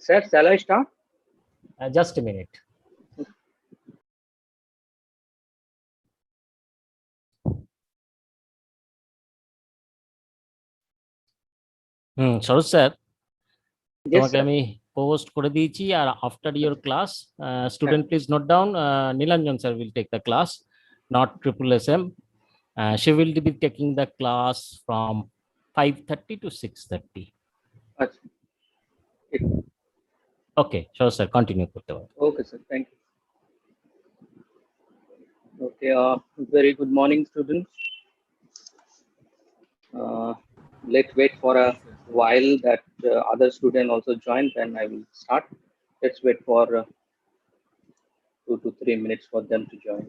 Sir, shall I start? Just a minute. Sorry, sir. Yes, তোমাকে sir. আমি post করে দিয়েছি আর after your class student please note down Nilanjan sir will take the class, not triple SM. She will be taking the class from 5:30 to 6:30. Achha. Okay, sure sir, continue করতে পারো। Okay, sir. Thank you. Okay. Very good morning, students. Let's wait for a while that other student also join. Then I will start. Let's wait for 2 to 3 minutes for them to join.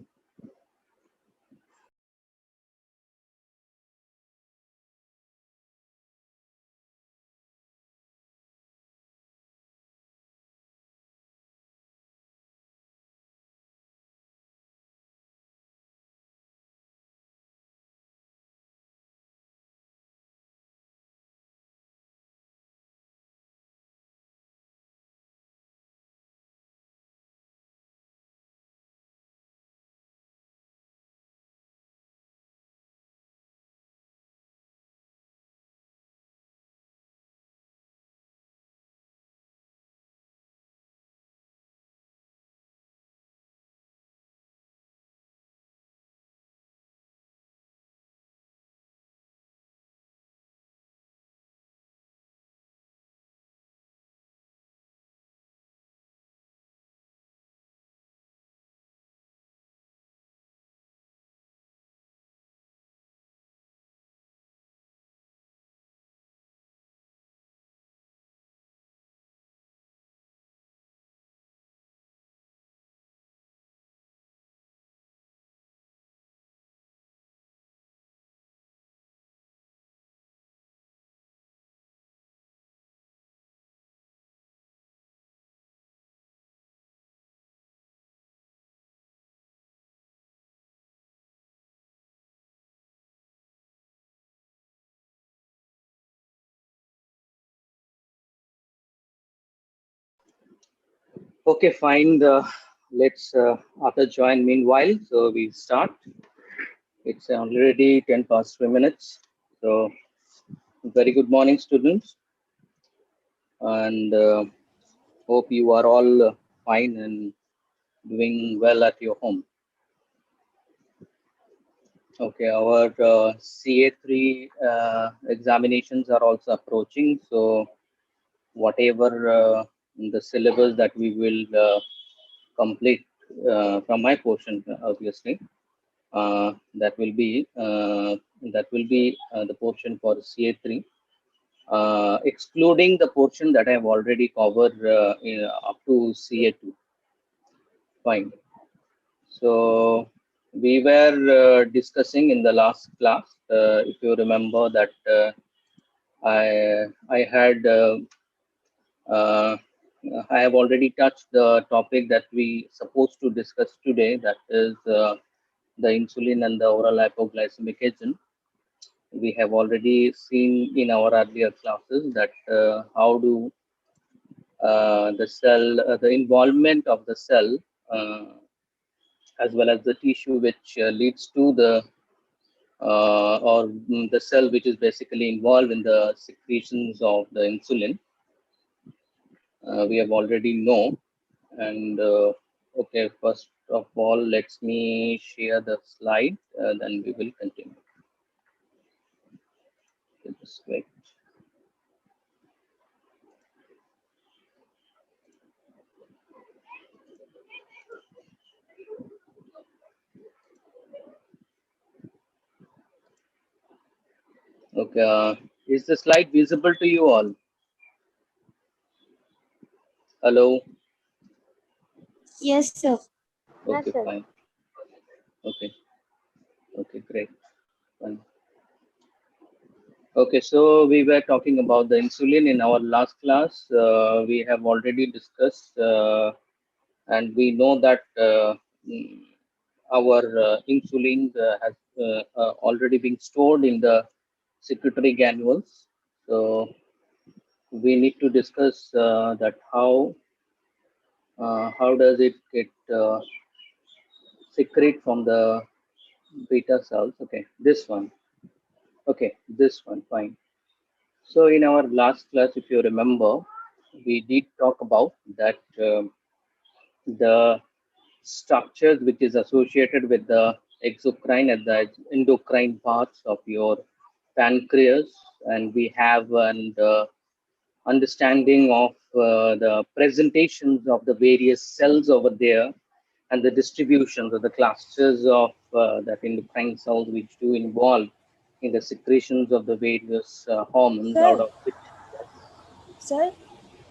Okay, fine. Let's other join meanwhile. So we start. It's already 10 past 3 minutes. So very good morning, students, and hope you are all fine and doing well at your home. Okay, our CA3 examinations are also approaching. So whatever the syllabus that we will complete from my portion, obviously, that will be the portion for CA3, excluding the portion that I have already covered up to CA2. Fine. So we were discussing in the last class, if you remember, that I had I have already touched the topic that we supposed to discuss today, that is the insulin and the oral hypoglycemic agent. We have already seen in our earlier classes that how do the cell, the involvement of the cell, as well as the tissue which leads to the the cell which is basically involved in the secretions of the insulin. We have already know. And okay, first of all, let me share the slide, then we will continue. Just wait. Okay, is the slide visible to you all? Hello? Yes, sir. Okay, fine. Okay. Okay, great. Fine. Okay, so we were talking about the insulin in our last class. We have already discussed, and we know that our insulin has already been stored in the secretory granules. So we need to discuss that how does it get secrete from the beta cells. Okay, this one. Okay, this one, fine. So in our last class, if you remember, we did talk about that the structures which is associated with the exocrine and the endocrine parts of your pancreas, and we have an understanding of the presentations of the various cells over there and the distributions of the clusters of that endocrine cells which do involve in the secretions of the various hormones sir out of which. Sir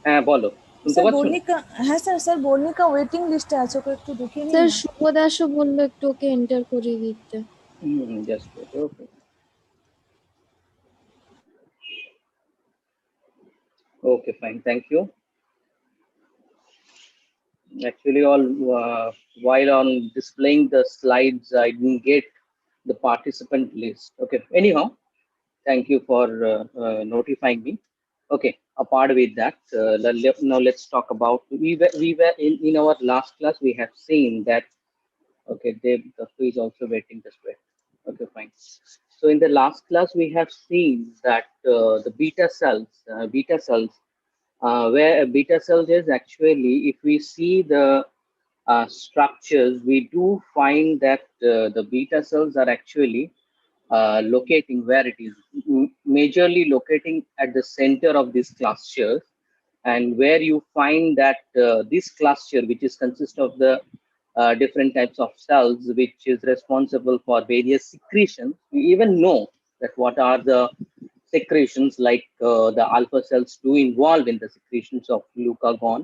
হ্যাঁ বলো, শুনতে sir পাচ্ছ না? বর্ণিকা, হ্যাঁ sir, sir Barnika waiting লিস্টে আছে, ওকে একটু দেখিয়ে নিন স্যার না। শুভ দাসও বললো একটু ওকে এন্টার করিয়ে দিতে। Just wait. Okay. Okay, fine. Thank you. Actually, while on displaying the slides, I didn't get the participant list. Okay. Anyhow, thank you for notifying me. Okay. Apart with that, now let's talk about we were in our last class. We have seen that. Okay, Dave, who is also waiting this way. Okay, fine. So in the last class, we have seen that the beta cells, where a beta cells is actually, if we see the structures, we do find that the beta cells are actually locating where it is, majorly locating at the center of these clusters, and where you find that this cluster, which is consist of the different types of cells, which is responsible for various secretions. We even know that what are the secretions, like the alpha cells do involve in the secretions of glucagon.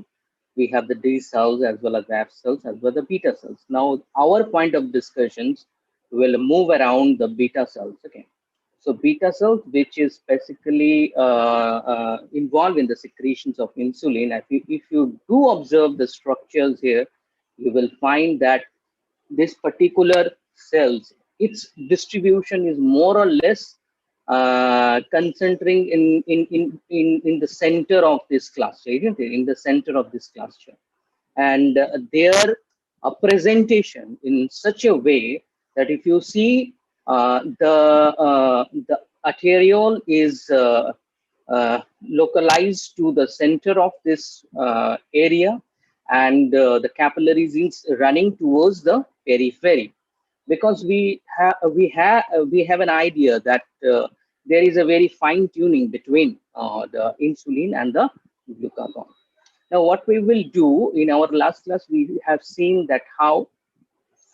We have the D cells as well as the F cells as well as the beta cells. Now, our point of discussions will move around the beta cells. Okay. So beta cells, which is basically involved in the secretions of insulin. If you do observe the structures here, you will find that this particular cells, its distribution is more or less concentrating in the center of this cluster, isn't it? In the center of this cluster, and their presentation in such a way that if you see the arteriole is localized to the center of this area, and the capillaries is running towards the periphery, because we have an idea that there is a very fine tuning between the insulin and the glucagon. Now, what we will do in our last class, we have seen that how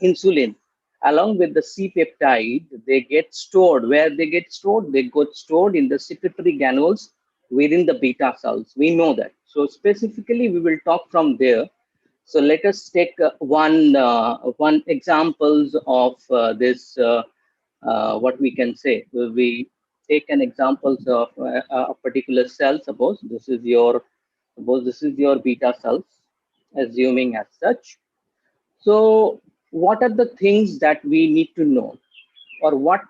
insulin, along with the C-peptide, they get stored. Where they get stored? They get stored in the secretory granules within the beta cells. We know that. So specifically, we will talk from there. So let us take one examples of this. What we can say. We take an examples of a particular cell. Suppose this is your beta cells, assuming as such. So what are the things that we need to know, or what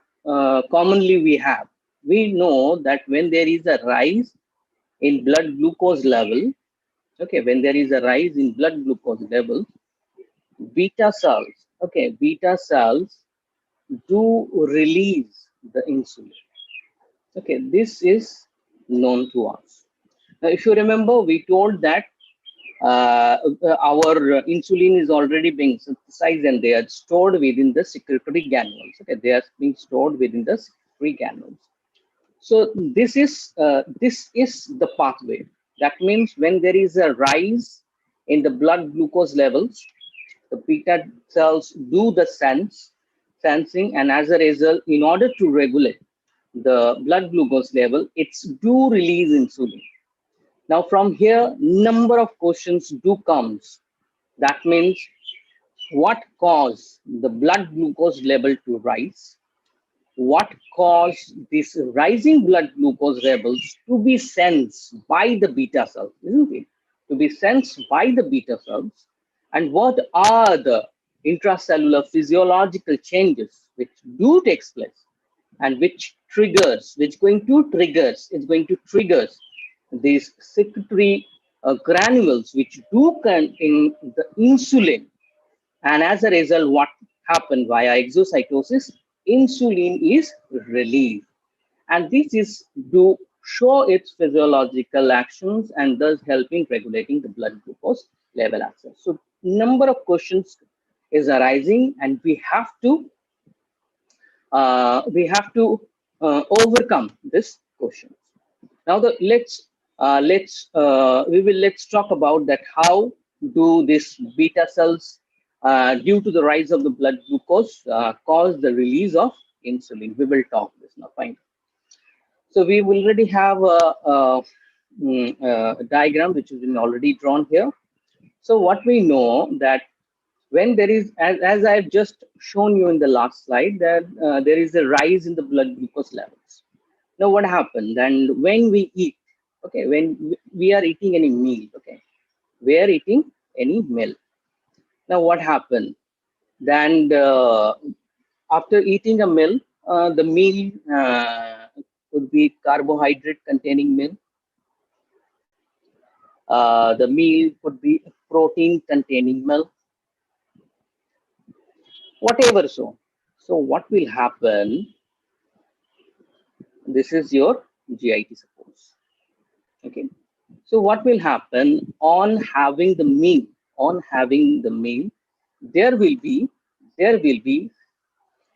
commonly we have? We know that when there is a rise in blood glucose level, okay, when there is a rise in blood glucose level, beta cells, okay, beta cells do release the insulin. Okay, this is known to us. Now, if you remember, we told that our insulin is already being synthesized and they are stored within the secretory granules. Okay, they are being stored within the secretory granules. So this is the pathway. That means when there is a rise in the blood glucose levels, the beta cells do the sensing, and as a result, in order to regulate the blood glucose level, it's do release insulin. Now from here, number of questions do comes. That means what caused the blood glucose level to rise? What caused this rising blood glucose levels to be sensed by the beta cells, isn't it? To be sensed by the beta cells. And what are the intracellular physiological changes which do takes place, and which triggers, it's going to trigger these secretory granules which do contain the insulin, and as a result, what happened via exocytosis? Insulin is released, and this is to show its physiological actions and thus helping regulating the blood glucose level as such. So, number of questions is arising, and we have to overcome this question. Now, let's talk about that. How do these beta cells, due to the rise of the blood glucose, cause the release of insulin? We will talk this now. Fine. So we already have a diagram which has been already drawn here. So what we know that when there is, as I've just shown you in the last slide, that there is a rise in the blood glucose levels. Now what happens? And when we eat, okay, when we are eating any meal, okay, we are eating any meal. Now what happened? Then after eating a meal, the meal could be carbohydrate containing meal. The meal could be protein containing meal, whatever. So what will happen? This is your GIT, suppose. Okay. So what will happen on having the meal? On having the meal, there will be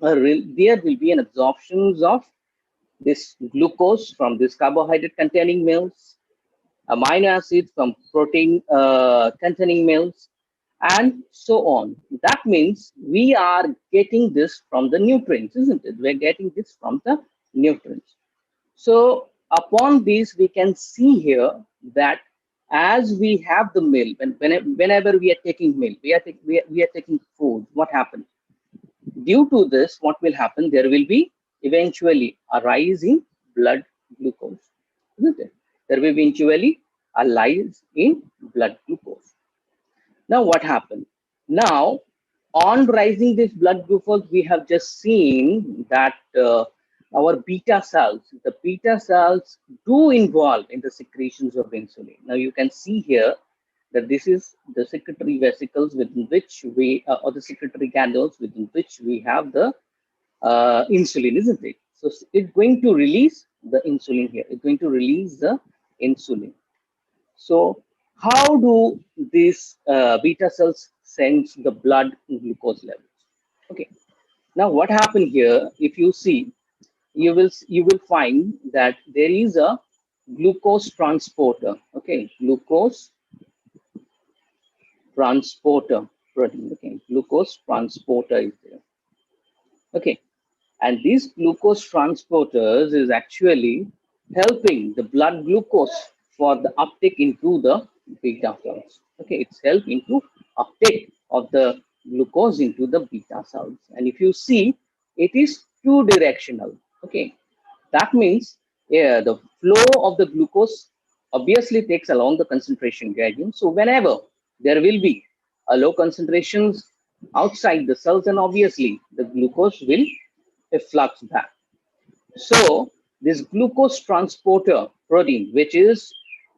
an absorption of this glucose from this carbohydrate containing meals, amino acids from protein containing meals, and so on. That means we are getting this from the nutrients, isn't it? We're getting this from the nutrients. So upon this, we can see here that as we have the meal, whenever we are taking meal, we are taking food, what happens? Due to this, what will happen? There will be eventually a rise in blood glucose, isn't it? There will be eventually a rise in blood glucose. Now what happened? Now, on rising this blood glucose, we have just seen that our beta cells do involve in the secretions of insulin. Now you can see here that this is the secretory vesicles within which we, or the secretory granules within which we have the insulin, isn't it? So it's going to release the insulin here. It's going to release the insulin. So how do these beta cells sense the blood glucose levels? Okay. Now what happened here? If you see, you will find that there is a glucose transporter. Okay, glucose transporter protein. Okay, glucose transporter is there. Okay, and these glucose transporters is actually helping the blood glucose for the uptake into the beta cells. Okay, it's helping to uptake of the glucose into the beta cells. And if you see, it is two directional. Okay, that means, yeah, the flow of the glucose obviously takes along the concentration gradient. So whenever there will be a low concentrations outside the cells, and obviously the glucose will efflux back. So this glucose transporter protein, which is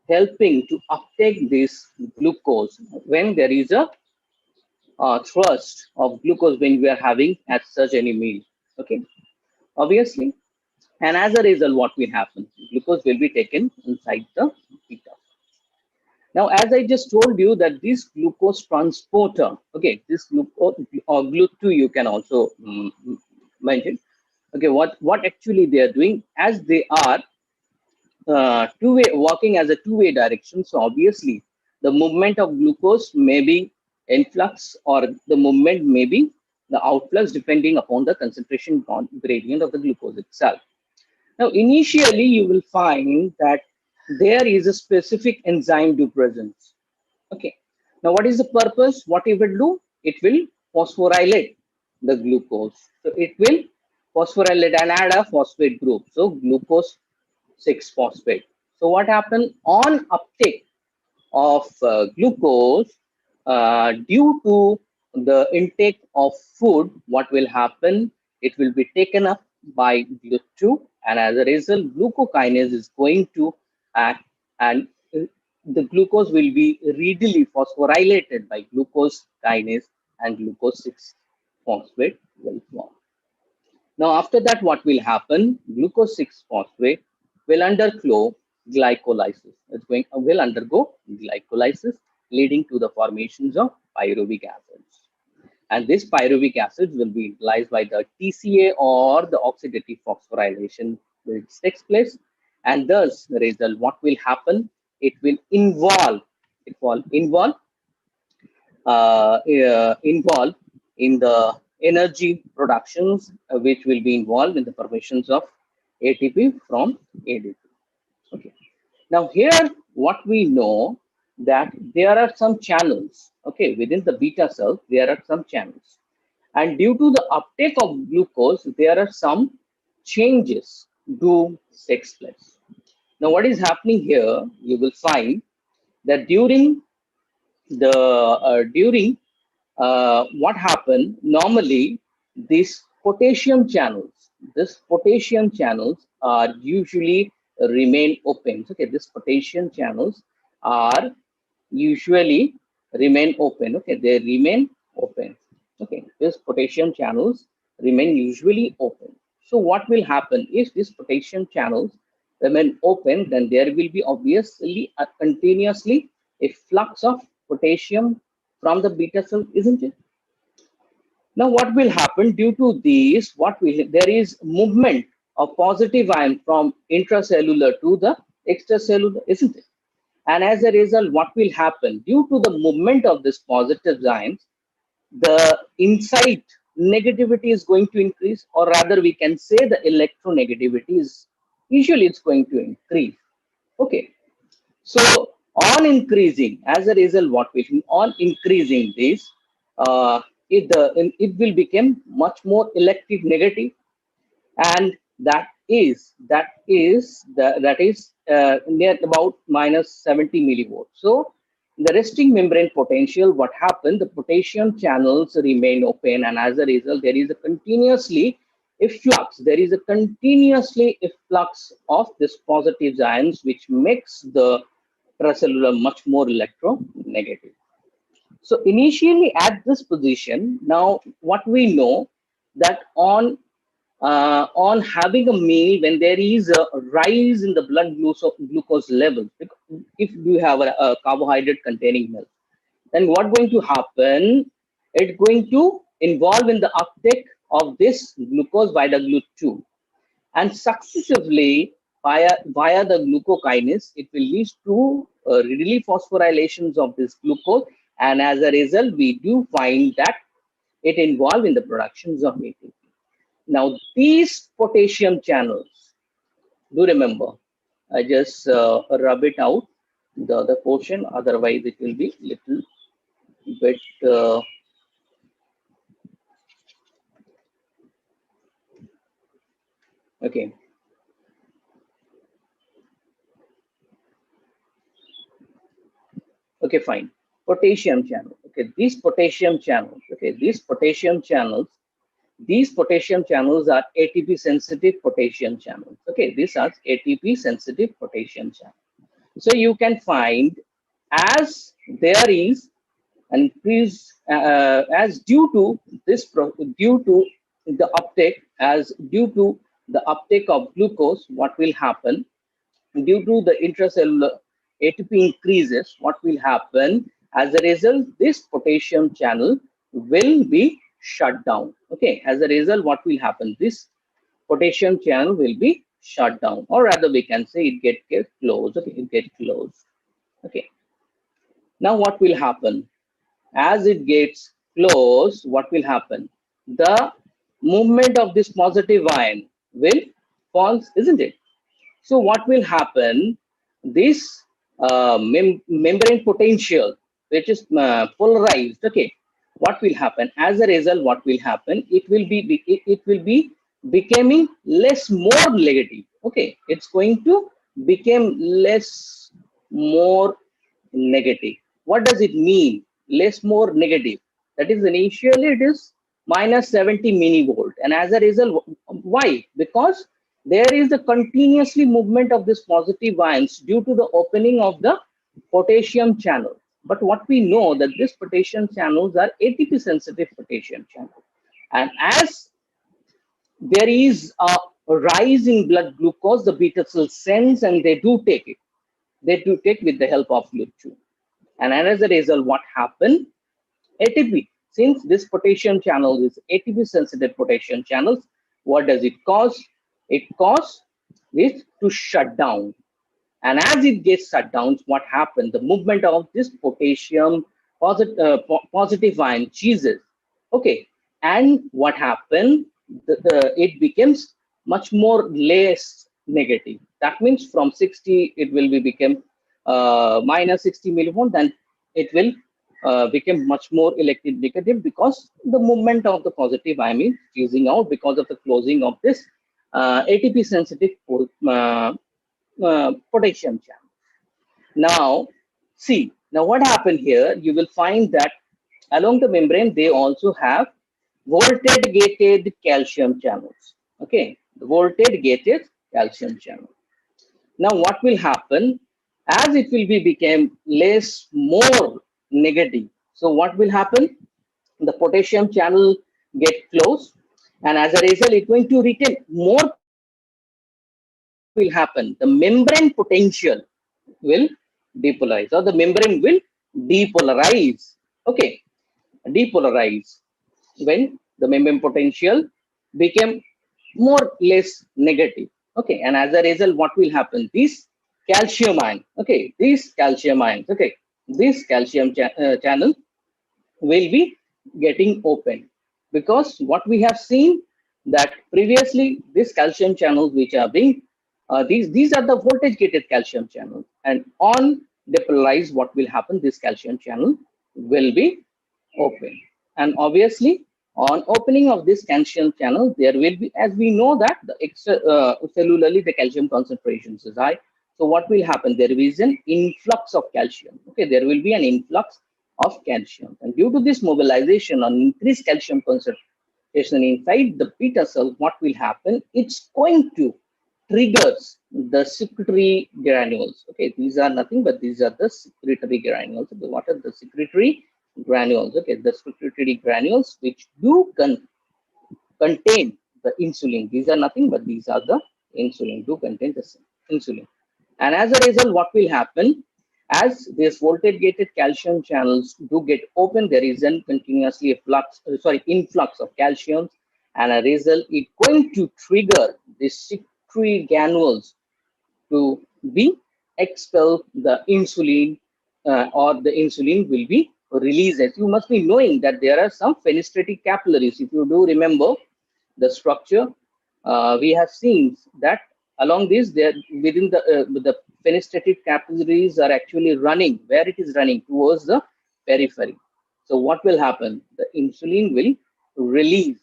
helping to uptake this glucose when there is a thrust of glucose when we are having at such any meal. Okay, obviously, and as a result, what will happen? Glucose will be taken inside the beta. Now, as I just told you that this glucose transporter, okay, this glucose or GLUT2 you can also mention. Okay, what actually they are doing, as they are two-way working as a two-way direction. So obviously, the movement of glucose may be influx or the movement may be the outflux depending upon the concentration gradient of the glucose itself. Now, initially, you will find that there is a specific enzyme due presence. Okay. Now, what is the purpose? What it will do? It will phosphorylate the glucose. So, it will phosphorylate and add a phosphate group. So, glucose 6-phosphate. So, what happened on uptake of glucose due to the intake of food? What will happen? It will be taken up by GLUT2, and as a result, glucokinase is going to act and the glucose will be readily phosphorylated by glucose kinase, and glucose 6 phosphate will form. Now, after that, what will happen? Glucose 6 phosphate will undergo glycolysis. Will undergo glycolysis, leading to the formations of pyruvic acids. And this pyruvic acid will be utilized by the TCA or the oxidative phosphorylation, which takes place. And thus, the result, what will happen? It will involve in the energy productions, which will be involved in the formations of ATP from ADP. Okay. Now here, what we know that there are some channels. Okay, within the beta cell, there are some channels, and due to the uptake of glucose, there are some changes do takes place. Now, what is happening here? You will find that during what happened normally, these potassium channels are usually remain open. Okay, these potassium channels are usually remain open. Okay, they remain open. Okay, these potassium channels remain usually open. So what will happen if these potassium channels remain open? Then there will be obviously a continuously a flux of potassium from the beta cell, isn't it? Now, what will happen due to this? There is movement of positive ion from intracellular to the extracellular, isn't it? And as a result, what will happen due to the movement of this positive ions? The inside negativity is going to increase, or rather, we can say the electronegativity is usually it's going to increase. Okay, so on increasing, as a result, what will on increasing this, it will become much more electric negative, and that is near about minus 70 millivolts. So the resting membrane potential, what happened? The potassium channels remain open, and as a result, there is a continuously efflux. There is a continuously efflux of this positive ions, which makes the intracellular much more electronegative. So initially at this position, now what we know that on having a meal, when there is a rise in the blood glucose level, if you have a carbohydrate containing milk, then what going to happen? It's going to involve in the uptake of this glucose by the GLUT2, and successively via the glucokinase, it will lead to readily phosphorylations of this glucose, and as a result, we do find that it involved in the productions of ATP. Now, these potassium channels, do remember, I just rub it out the other portion, otherwise it will be little bit okay. Okay, fine. Potassium channel. Okay, these potassium channels. Okay, these potassium channels are ATP sensitive potassium channels. Okay, these are ATP sensitive potassium channels. So you can find as there is an increase as due to the uptake of glucose, what will happen? Due to the intracellular ATP increases, what will happen? As a result, this potassium channel will be shut down. Okay, as a result, what will happen? This potassium channel will be shut down, or rather we can say it get closed. Okay, it get closed. Okay, now what will happen? As it gets closed, what will happen? The movement of this positive ion will fall, isn't it? So what will happen? This membrane potential, which is polarized. Okay, what will happen? As a result, what will happen? It will be becoming less more negative. Okay, it's going to become less more negative. What does it mean? Less more negative. That is, initially it is minus 70 millivolt, and as a result, why? Because there is the continuously movement of this positive ions due to the opening of the potassium channel. But what we know that these potassium channels are ATP sensitive potassium channels. And as there is a rise in blood glucose, the beta cell sends and they do take it. They do take with the help of GLUT2. And as a result, what happened? ATP, since this potassium channel is ATP sensitive potassium channels, what does it cause? It causes this to shut down. And as it gets shut down, what happened? The movement of this potassium positive ion ceases. Okay. And what happened? It becomes much more less negative. That means from 60, it will be become minus 60 millivolt, then it will become much more electric negative because the movement of the positive ion is using out because of the closing of this ATP sensitive potassium channel. Now, see, now what happened here, you will find that along the membrane, they also have voltage gated calcium channels. Okay, the voltage gated calcium channel. Now, what will happen as it will be become less, more negative? So, what will happen? The potassium channel get closed, and as a result, it's going to retain more. Will happen? The membrane potential will depolarize, or the membrane will depolarize. Okay, depolarize when the membrane potential became more less negative. Okay, and as a result, what will happen? This calcium ion, okay, this calcium ions, okay, this calcium channel will be getting open, because what we have seen that previously these calcium channels which are being these are the voltage gated calcium channels, and on depolarize, what will happen? This calcium channel will be open, and obviously on opening of this calcium channel, there will be, as we know that the cellularly the calcium concentrations is high. So what will happen? There is an influx of calcium. Okay, there will be an influx of calcium, and due to this mobilization on increased calcium concentration inside the beta cell, what will happen? It's going to triggers the secretory granules. Okay, these are nothing but these are the secretory granules. Okay, what are the secretory granules? Okay, the secretory granules which do contain the insulin. These are nothing but these are the insulin, do contain the insulin. And as a result, what will happen? As these voltage gated calcium channels do get open, there is an continuously a influx of calcium, and a result, it going to trigger this secretory granules to be expel the insulin, or the insulin will be released. As you must be knowing that there are some fenestrated capillaries. If you do remember the structure, we have seen that along this, there within the fenestrated capillaries are actually running, where it is running towards the periphery. So what will happen? The insulin will release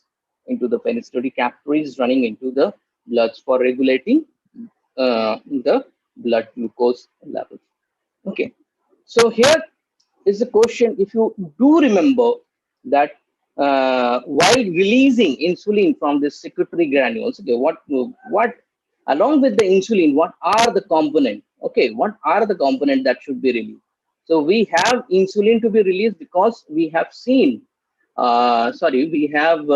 into the fenestrated capillaries, running into the bloods for regulating the blood glucose levels. Okay, so here is the question. If you do remember that while releasing insulin from the secretory granules, okay, what along with the insulin, what are the components? Okay, what are the components that should be released? So we have insulin to be released because we have seen, we have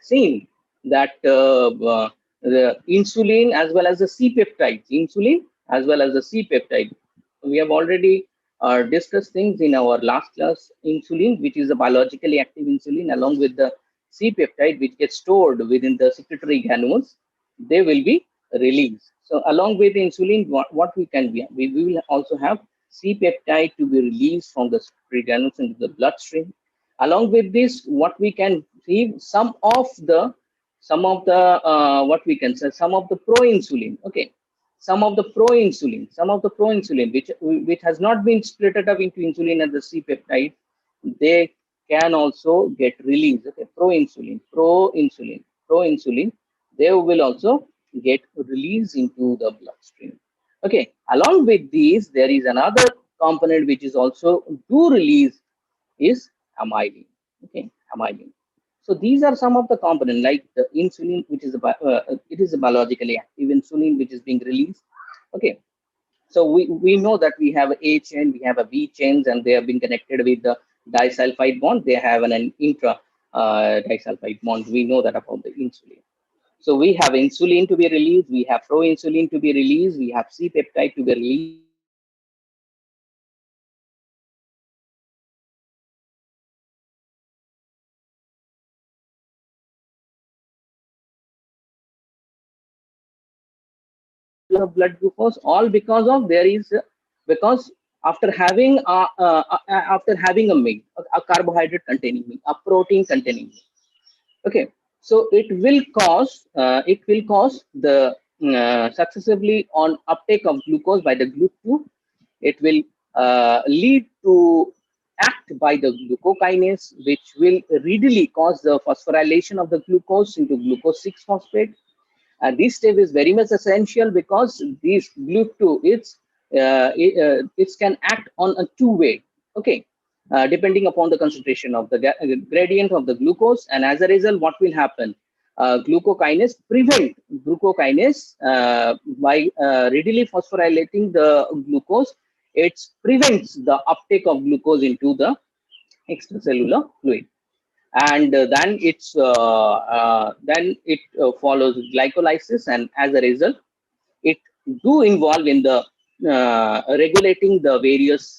seen that the insulin as well as the C-peptide, insulin as well as the C-peptide. We have already discussed things in our last class. Insulin, which is a biologically active insulin, along with the C-peptide, which gets stored within the secretory granules, they will be released. So along with insulin, what we can be, we will also have C-peptide to be released from the secretory granules into the bloodstream. Along with this, what we can see, some of the what we can say, some of the proinsulin. Okay, some of the proinsulin which has not been split up into insulin and the C-peptide, they can also get released. Okay, proinsulin, they will also get released into the bloodstream. Okay, along with these, there is another component which is also do release is amylin. Okay, amylin. So these are some of the components like the insulin, which is it is a biologically active insulin which is being released. Okay, so we know that we have A chain, we have a B chains, and they have been connected with the disulfide bond. They have an intra disulfide bond. We know that about the insulin. So we have insulin to be released, we have proinsulin to be released, we have C peptide to be released. Of blood glucose, all because of there is because after having a meal, a carbohydrate containing meal, a protein containing meal. Okay, so it will cause the successively on uptake of glucose by the GLUT2. It will lead to act by the glucokinase, which will readily cause the phosphorylation of the glucose into glucose 6 phosphate. And this step is very much essential because this GLUT2 it can act on a two-way. Okay, depending upon the concentration of the gradient of the glucose, and as a result, what will happen? Glucokinase by readily phosphorylating the glucose, it prevents the uptake of glucose into the extracellular fluid, and then it follows glycolysis, and as a result it do involve in the regulating the various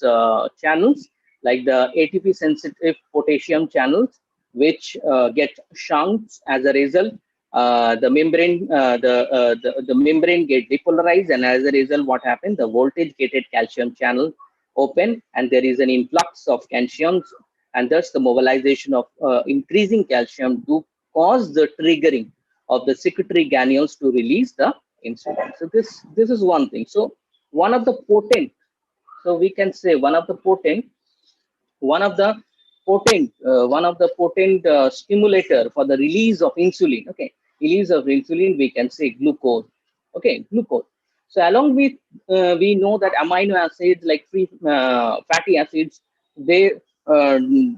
channels like the ATP sensitive potassium channels, which get shrunk. As a result, the membrane get depolarized, and as a result, what happens? The voltage gated calcium channel open, and there is an influx of calcium, and thus the mobilization of increasing calcium do cause the triggering of the secretory granules to release the insulin. So this is one thing. So one of the potent, so we can say one of the potent stimulator for the release of insulin. Okay, release of insulin, we can say glucose. Okay, glucose. So along with we know that amino acids like free fatty acids, they when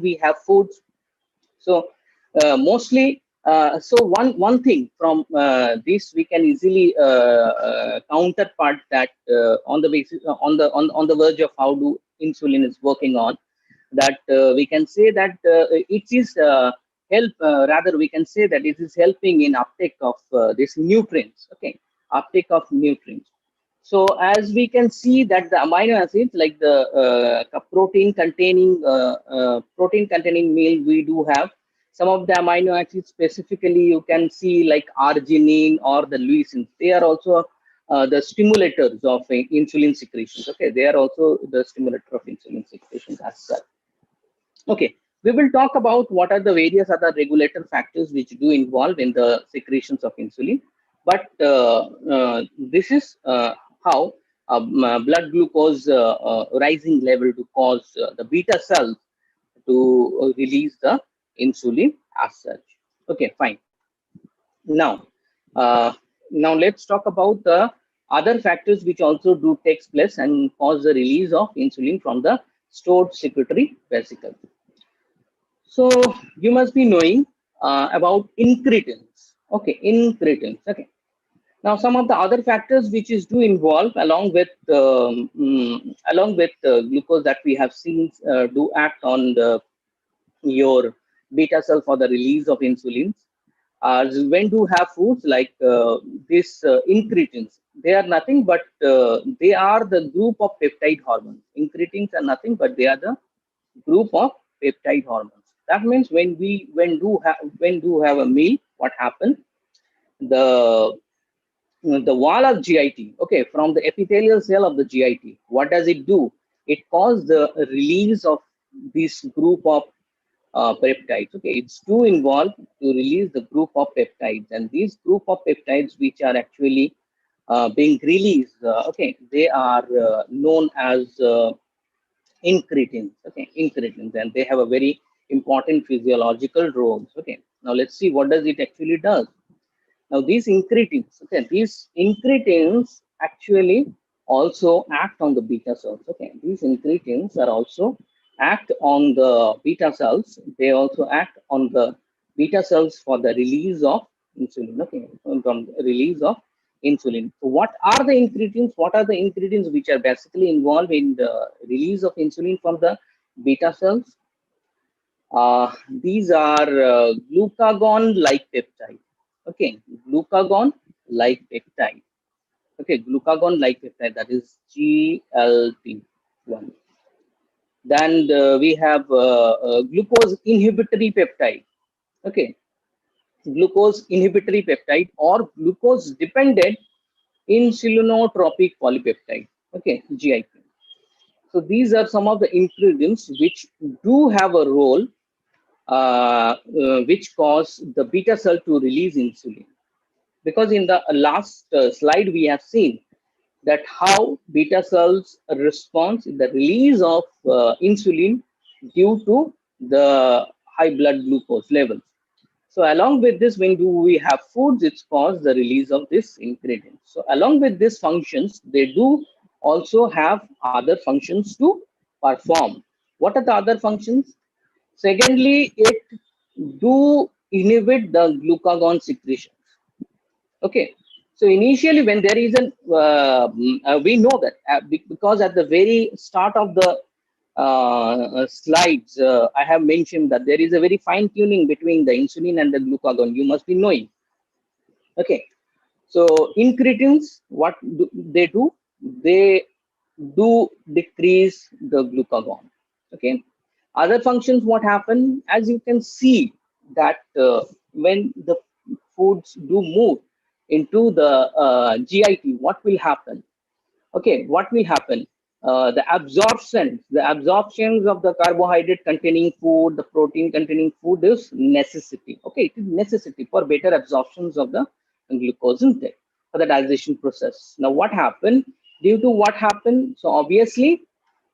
we have foods. So mostly, so one thing from this we can easily counterpart that on the basis on the verge of how do insulin is working on that, we can say that it is rather we can say that it is helping in uptake of these nutrients. Okay, uptake of nutrients. So as we can see that the amino acids like the protein containing meal, we do have some of the amino acids. Specifically, you can see like arginine or the leucine. They are also the stimulators of insulin secretions. Okay, they are also the stimulator of insulin secretions as such. Okay, we will talk about what are the various other regulator factors which do involve in the secretions of insulin. But this is how blood glucose rising level to cause the beta cells to release the insulin as such. Okay, fine. Now, now let's talk about the other factors which also do takes place and cause the release of insulin from the stored secretory vesicle. So you must be knowing about incretins. Okay, incretins. Okay. Now some of the other factors which is do involve along with glucose that we have seen do act on your beta cell for the release of insulin. When do have foods like this incretins, they are nothing but they are the group of peptide hormones. Incretins are nothing but they are the group of peptide hormones. That means when do have a meal, what happens? The wall of GIT, okay, from the epithelial cell of the GIT, what does it do? It causes the release of this group of peptides. Okay, it's too involved to release the group of peptides, and these group of peptides which are actually being released, okay, they are known as incretins. Okay, incretins, and they have a very important physiological roles. Okay, now let's see what does it actually does. Now these incretins, okay, these incretins actually also act on the beta cells. Okay, these incretins are also act on the beta cells. They also act on the beta cells for the release of insulin. Okay, from the release of insulin. So what are the ingredients? What are the ingredients which are basically involved in the release of insulin from the beta cells? These are glucagon-like peptide. Okay, glucagon-like peptide. Okay, glucagon-like peptide, that is GLP-1. Then we have glucose inhibitory peptide. Okay, glucose inhibitory peptide or glucose dependent insulinotropic polypeptide. Okay, GIP. So these are some of the ingredients which do have a role which cause the beta cell to release insulin. Because in the last slide we have seen that how beta cells respond in the release of insulin due to the high blood glucose levels. So along with this, when do we have foods, it's caused the release of this ingredient. So along with these functions, they do also have other functions to perform. What are the other functions? Secondly, it do inhibit the glucagon secretions. Okay. So initially, when there is an, we know that because at the very start of the slides, I have mentioned that there is a very fine tuning between the insulin and the glucagon. You must be knowing. Okay. So incretins, what do they do? They do decrease the glucagon. Okay. Other functions, what happen? As you can see that when the foods do move into the GIT, what will happen? Okay, what will happen? The absorptions of the carbohydrate containing food, the protein containing food is necessity. Okay, it is necessity for better absorptions of the glucose intake for the digestion process. Now, what happened? Due to what happened? So obviously,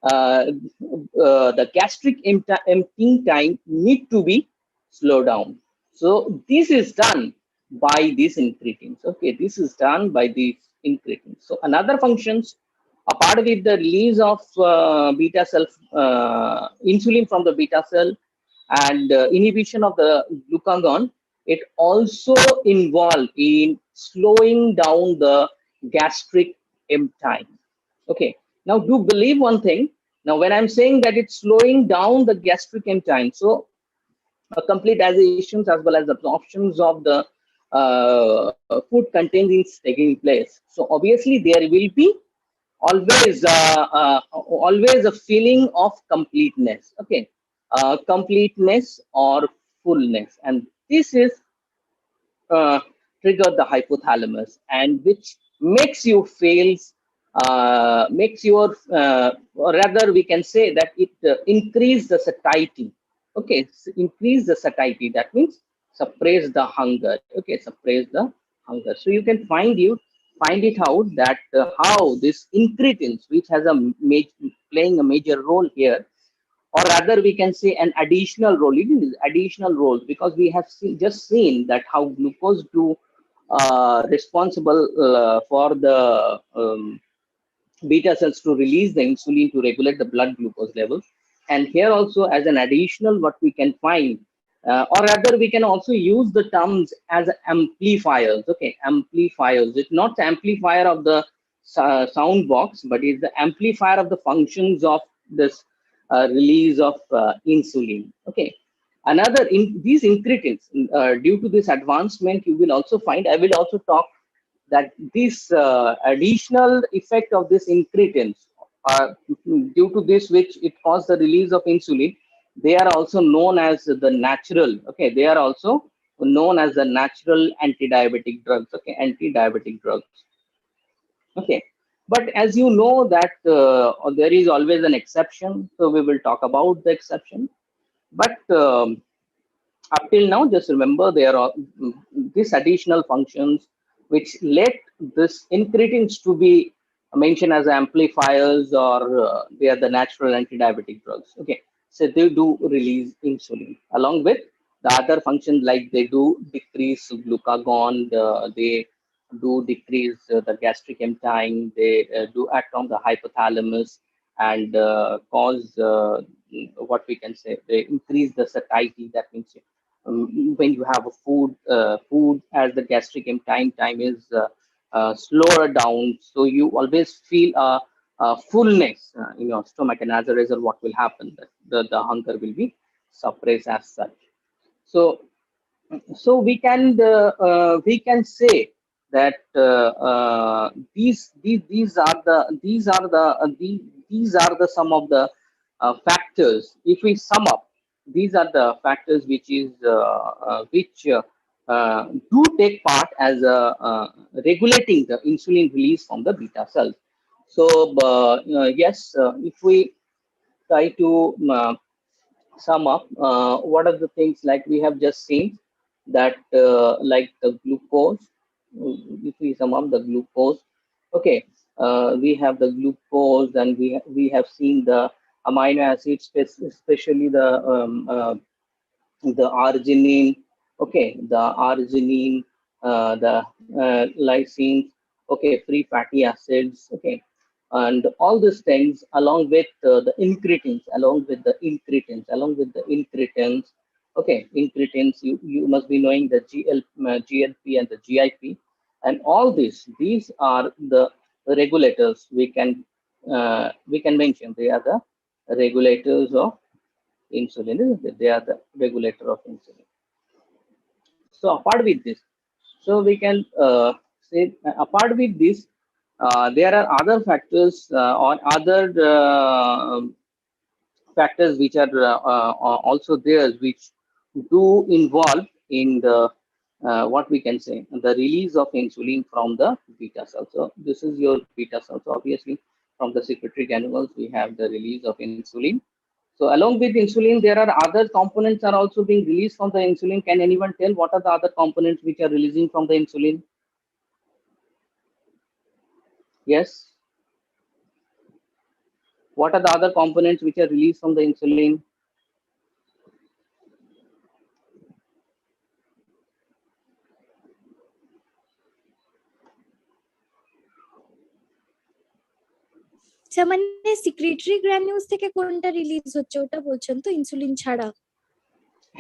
the gastric emptying time need to be slowed down. So this is done by these incretins. Okay, this is done by these incretins. So another functions apart with the release of beta cell insulin from the beta cell and inhibition of the glucagon, it also involved in slowing down the gastric emptying. Okay. Now, do believe one thing. Now, when I'm saying that it's slowing down the gastric emptying, so complete digestions as well as absorptions of the food contains is taking place. So obviously there will be always a feeling of completeness. Okay, completeness or fullness, and this is trigger the hypothalamus, and which makes you feel makes your or rather we can say that it increase the satiety. Okay, increase the satiety, that means suppress the hunger. Okay, suppress the hunger. So you can find it out that how this incretins, which has a playing a major role here, or rather we can say an additional role. It is additional role because we have just seen that how glucose do responsible for the beta cells to release the insulin to regulate the blood glucose levels. And here also as an additional what we can find, or rather we can also use the terms as amplifiers. Okay, amplifiers. It's not the amplifier of the sound box, but it's the amplifier of the functions of this release of insulin. Okay. Another in these incretins, due to this advancement, you will also find. I will also talk that this additional effect of this incretins, due to this which it causes the release of insulin, they are also known as the natural. Okay, they are also known as the natural anti-diabetic drugs. Okay, anti-diabetic drugs. Okay, but as you know that there is always an exception, so we will talk about the exception. But up till now, just remember there are these additional functions which let this incretins to be mentioned as amplifiers, or they are the natural anti-diabetic drugs. Okay, so they do release insulin along with the other functions, like they do decrease glucagon, they do decrease the gastric emptying, they do act on the hypothalamus, and cause what we can say, they increase the satiety. That means when you have a food as the gastric time is slower down, so you always feel a fullness in your stomach, and as a result, what will happen? That the hunger will be suppressed as such. So we can say that these are the some of the factors. If we sum up, these are the factors which do take part as regulating the insulin release from the beta cells. So yes, if we try to sum up, what are the things like we have just seen, that like the glucose, if we sum up the glucose, okay, we have the glucose, and we have seen the amino acids, especially the arginine, okay, the arginine, the lysine, okay, free fatty acids, okay, and all these things along with along with the incretins, okay, incretins, you must be knowing the GLP and the GIP, and all these are the regulators we can mention. They are the regulators of insulin, isn't it? They are the regulator of insulin. So apart with this, so we can say apart with this, there are other factors or other factors which are also there, which do involve in the what we can say, the release of insulin from the beta cell. So this is your beta cell. So obviously from the secretory granules we have the release of insulin. So along with insulin, there are other components are also being released from the insulin. Can anyone tell what are the other components which are releasing from the insulin? Yes. What are the other components which are released from the insulin? আচ্ছা, মানে secretory granules থেকে কোনটা release হচ্ছে ওটা বলছেন তো, insulin ছাড়া?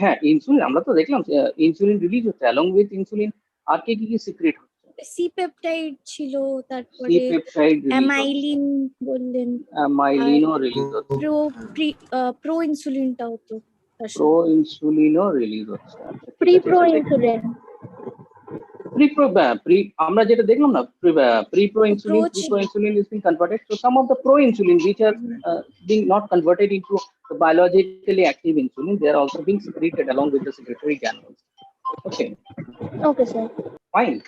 হ্যাঁ, ইনসুলিন আমরা তো দেখলাম ইনসুলিন রিলিজ হচ্ছে, অ্যালং উইথ ইনসুলিন আর কি কি সিক্রেট হচ্ছে? সি পেপটাইড ছিল, সি তারপরে পেপটাইড রিলিজ, অ্যামাইলিন বললেন, অ্যামাইলিনও রিলিজ হচ্ছে, প্রো ইনসুলিনটাও তো প্রো ইনসুলিনও রিলিজ হচ্ছে। আচ্ছা, ঠিক আছে, প্রো ইনসুলিন, আমরা যেটা দেখলাম না, pre-pro insulin is being converted. So some of the pro insulin which are being not converted into the biologically active insulin, they are also being secreted along with the secretory granules. Okay, okay sir. fine.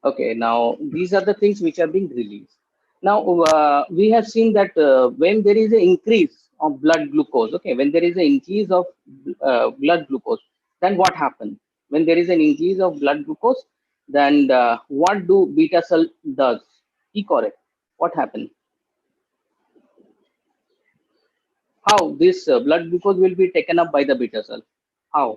Okay, now these are the things which are being released. Now we have seen that when there is an increase of blood glucose, okay, when there is an increase of blood glucose, then what happens? When there is an increase of blood glucose, then what do beta cell does? Correct. What happens? How this blood glucose will be taken up by the beta cell? How?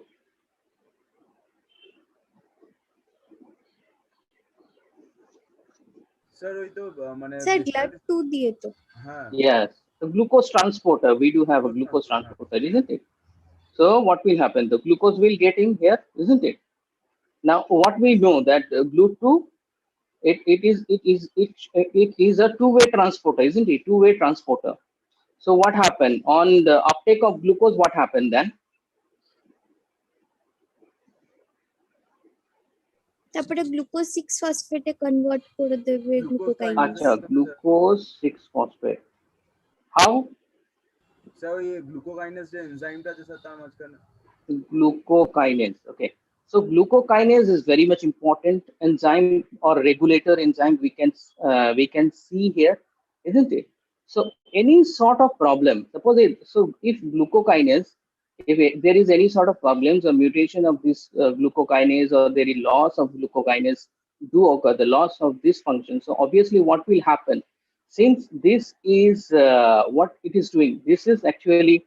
Sir ওই তো মানে sir GLUT2 দিয়ে তো। হ্যাঁ, Yes, the glucose transporter. We do have a glucose transporter, isn't it? So what will happen? The glucose will get in here, isn't it? Now what we know that GLUT2, it is a two-way transporter, isn't it? Two-way transporter. So what happened on the uptake of glucose? What happened then? তারপরে glucose 6 ফসফেটে convert করে দেবে গ্লুকোকাইনেজ। আচ্ছা, glucose 6 phosphate. How? Sir ওই গ্লুকোকাইনেজ যে এনজাইমটা আছে sir তার মাঝখানে। Glucokinase. Okay. So glucokinase is very much important enzyme or regulator enzyme we can see here, isn't it? So any sort of problem, suppose if glucokinase, there is any sort of problems or mutation of this glucokinase, or there is loss of glucokinase do occur, the loss of this function. So obviously what will happen, since this is what it is doing, this is actually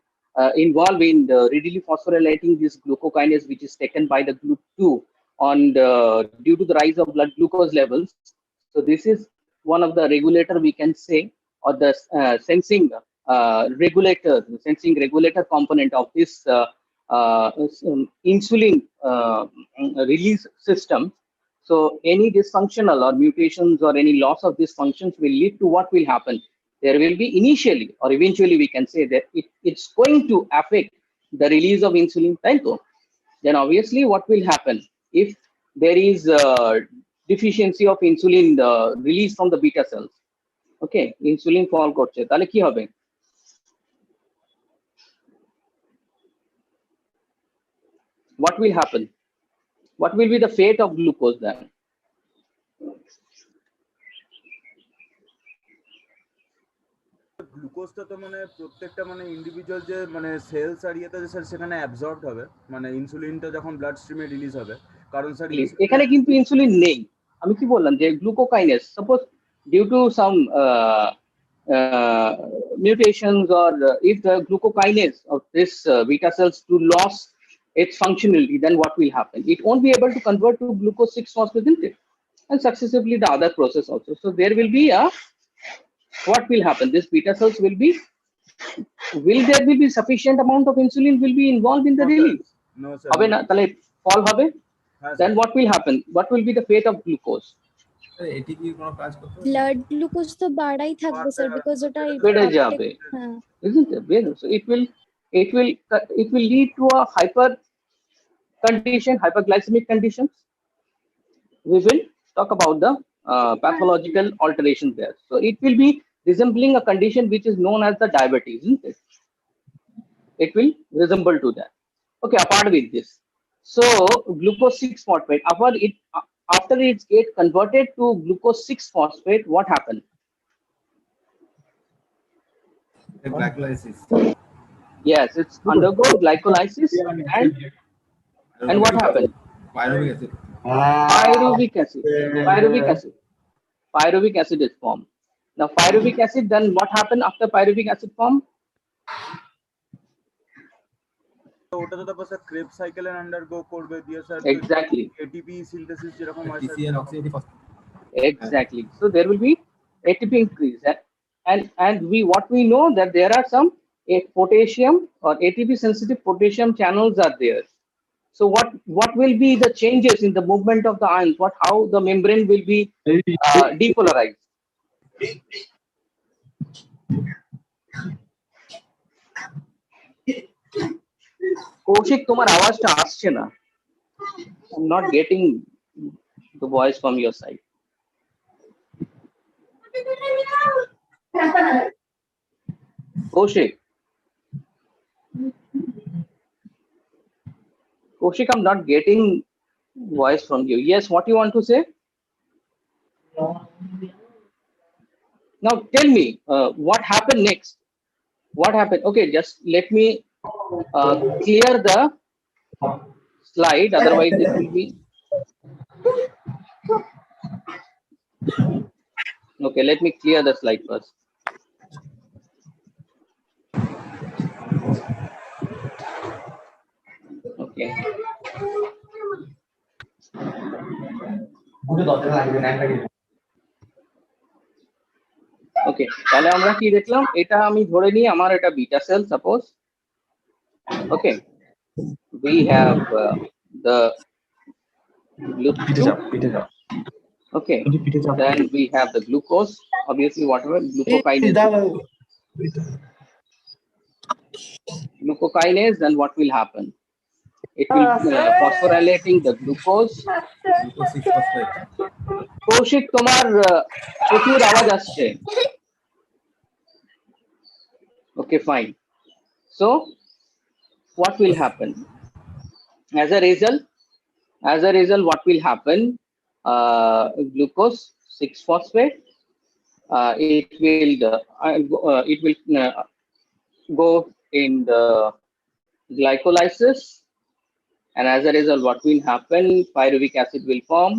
involved in the readily phosphorylating this glucokinase, which is taken by the GLUT2 due to the rise of blood glucose levels. So this is one of the regulator we can say or the sensing regulator component of this insulin release system. So any dysfunctional or mutations or any loss of these functions will lead to what will happen. There will be initially or eventually we can say that it's going to affect the release of insulin, right? Then obviously what will happen if there is deficiency of insulin release from the beta cells? Okay, insulin ফল করছে তাহলে কি হবে? What will happen? What will be the fate of glucose then? গ্লুকোজটা তো মানে প্রত্যেকটা মানে individual যে মানে সেলস আর ইয়েতে স্যার সেখানে অ্যাবজর্বড হবে, মানে ইনসুলিনটা যখন ব্লাড স্ট্রিমে রিলিজ হবে, কারণ স্যার এখানে কিন্তু ইনসুলিন নেই। আমি কি বললাম যে glucokinase suppose due to some mutations or if the glucokinase of this beta cells to loss its functionality, then what will happen? It won't be able to convert to glucose 6-phosphate, isn't it? And successively the other process also. So there will be a, what will happen? This beta cells will there be sufficient amount of insulin will be involved in the release? No sir. হবে না, তাহলে ফল হবে। Then what will happen? What will be the fate of glucose? ATP কোনো কাজ করতে হবে? Blood glucose তো বাড়াই থাকবে স্যার, বিকজ ওটা বেড়ে যাবে, হ্যাঁ isn't it? So it will lead to a hyperglycemic conditions. We will talk about the pathological alterations there. So it will be resembling a condition which is known as the diabetes, isn't it? It will resemble to that. Okay, apart with this, so glucose 6-phosphate after it gets converted to glucose 6-phosphate, what happened? Glycolysis. Yes, it's undergo glycolysis and what happened? Pyruvic acid is formed. Now pyruvic acid, then what happened after pyruvic acid form? ওটা তো তারপর sir crab সাইকেলের undergo করবে দিয়ে sir Exactly. ATP synthesis যেরকম হয় TCA and oxygen Exactly. So there will be ATP increase, and what we know that there are some potassium or ATP sensitive potassium channels are there. So what will be the changes in the movement of the ions? How the membrane will be depolarized? Kaushik, তোমার আওয়াজটা আসছে না। I'm not getting the voice from your side. Kaushik, I'm not getting voice from you. Yes, what you want to say? Now tell me, what happened next? What happened? Okay, just let me clear the slide, otherwise it will be. Okay, let me clear the slide first. Okay. ওকে, তাহলে আমরা কি দেখলাম? এটা আমি ধরে নিই আমার এটা beta sell suppose. Okay, we have the glucose. Okay, then we have the glucose, obviously whatever glucokinase, then what will happen? It will phosphorylating the glucose. Koushik, তোমার প্রচুর আওয়াজ আসছে। Okay, fine. So what will happen? As a result, what will happen? Glucose 6-phosphate. It will go in the glycolysis, and as a result, what will happen? Pyruvic acid will form.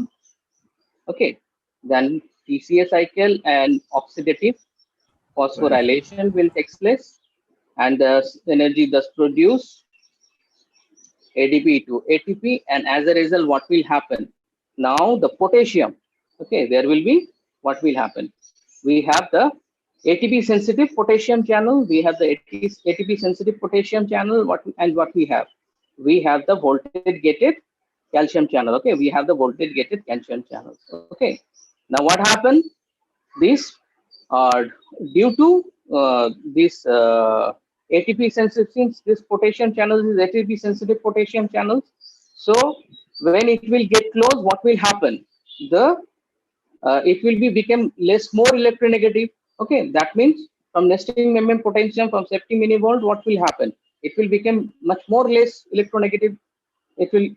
Okay, then TCA cycle and oxidative phosphorylation will take place, and the energy thus produced ADP to ATP, and as a result, what will happen? Now the potassium, okay, there will be, what will happen? We have the ATP sensitive potassium channel. We have the ATP sensitive potassium channel. What we have? We have the voltage gated calcium channel. Okay, we have the voltage gated calcium channel. Okay, now what happened? This due to this ATP sensitive, since this potassium channel is ATP sensitive potassium channels. So when it will get close, what will happen? The it will be become more electronegative. Okay, that means from nesting membrane potentium from 70 millivolt, what will happen? It will become much more less electronegative. It will,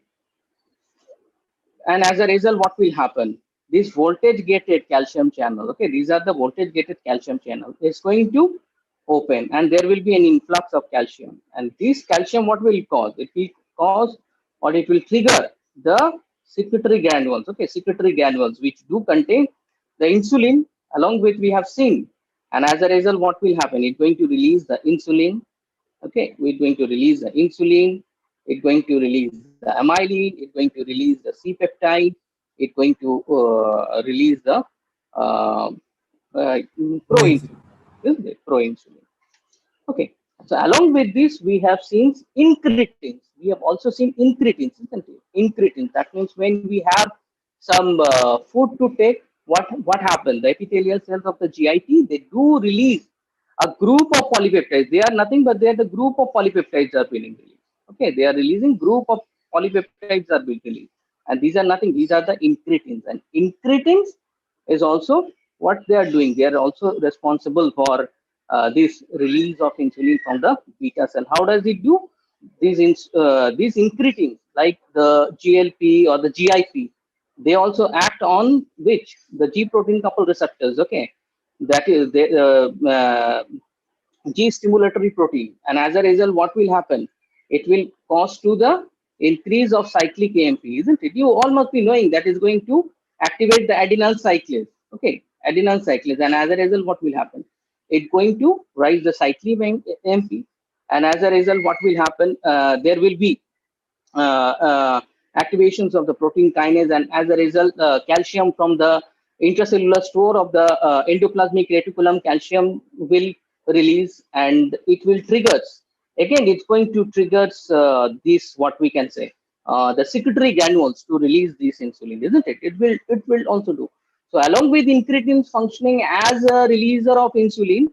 and as a result, what will happen? This voltage gated calcium channel. Okay, these are the voltage gated calcium channel. It's going to open, and there will be an influx of calcium. And this calcium, what will cause? It will cause, or it will trigger the secretory granules. Okay, secretory granules which do contain the insulin, along with we have seen. And as a result, what will happen? It's going to release the insulin. Okay, we're going to release the insulin. It's going to release the amylin. It's going to release the C-peptide. It's going to release the proinsulin. Isn't it? Proinsulin. Okay. So along with this, we have seen incretins. We have also seen incretins, isn't it? Incretins. That means when we have some food to take, what happens? The epithelial cells of the GIT, they do release a group of polypeptides. They are nothing but they are the group of polypeptides are being released. Okay, they are releasing group of polypeptides are being released, and these are nothing. These are the incretins, and incretins is also what they are doing. They are also responsible for this release of insulin from the beta cell. How does it do? These incretins, like the GLP or the GIP, they also act on which the G protein coupled receptors. Okay, that is the G stimulatory protein, and as a result, what will happen? It will cause to the increase of cyclic AMP, isn't it? You all must be knowing that is going to activate the adenyl cyclase. Okay, adenyl cyclase, and as a result, what will happen? It's going to rise the cyclic AMP, and as a result, what will happen? There will be activations of the protein kinase, and as a result, calcium from the intracellular store of the endoplasmic reticulum, calcium will release, and it will triggers. Again, it's going to triggers this, what we can say, the secretory granules to release this insulin, isn't it? It will also do. So along with incretins functioning as a releaser of insulin,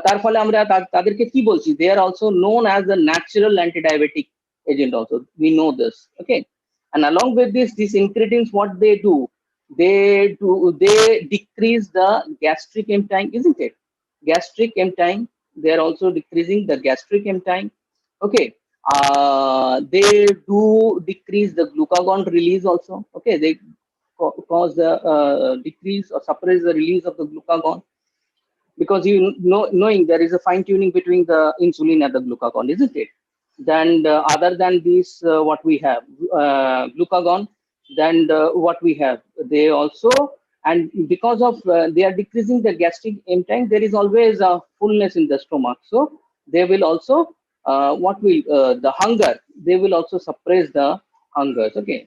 তার ফলে আমরা তাদেরকে কি বলছি? They are also known as the natural antidiabetic agent also. We know this. Okay, and along with this, these incretins, what they do, they decrease the gastric emptying, isn't it? Gastric emptying, they are also decreasing the gastric emptying. Okay, they do decrease the glucagon release also. Okay, they cause the decrease or suppress the release of the glucagon, because you know, knowing there is a fine tuning between the insulin and the glucagon, isn't it? Then other than this, what we have, glucagon, then what we have, they also, and because of they are decreasing the gastric emptying, there is always a fullness in the stomach, so they will also what will the hunger, they will also suppress the hungers. Okay,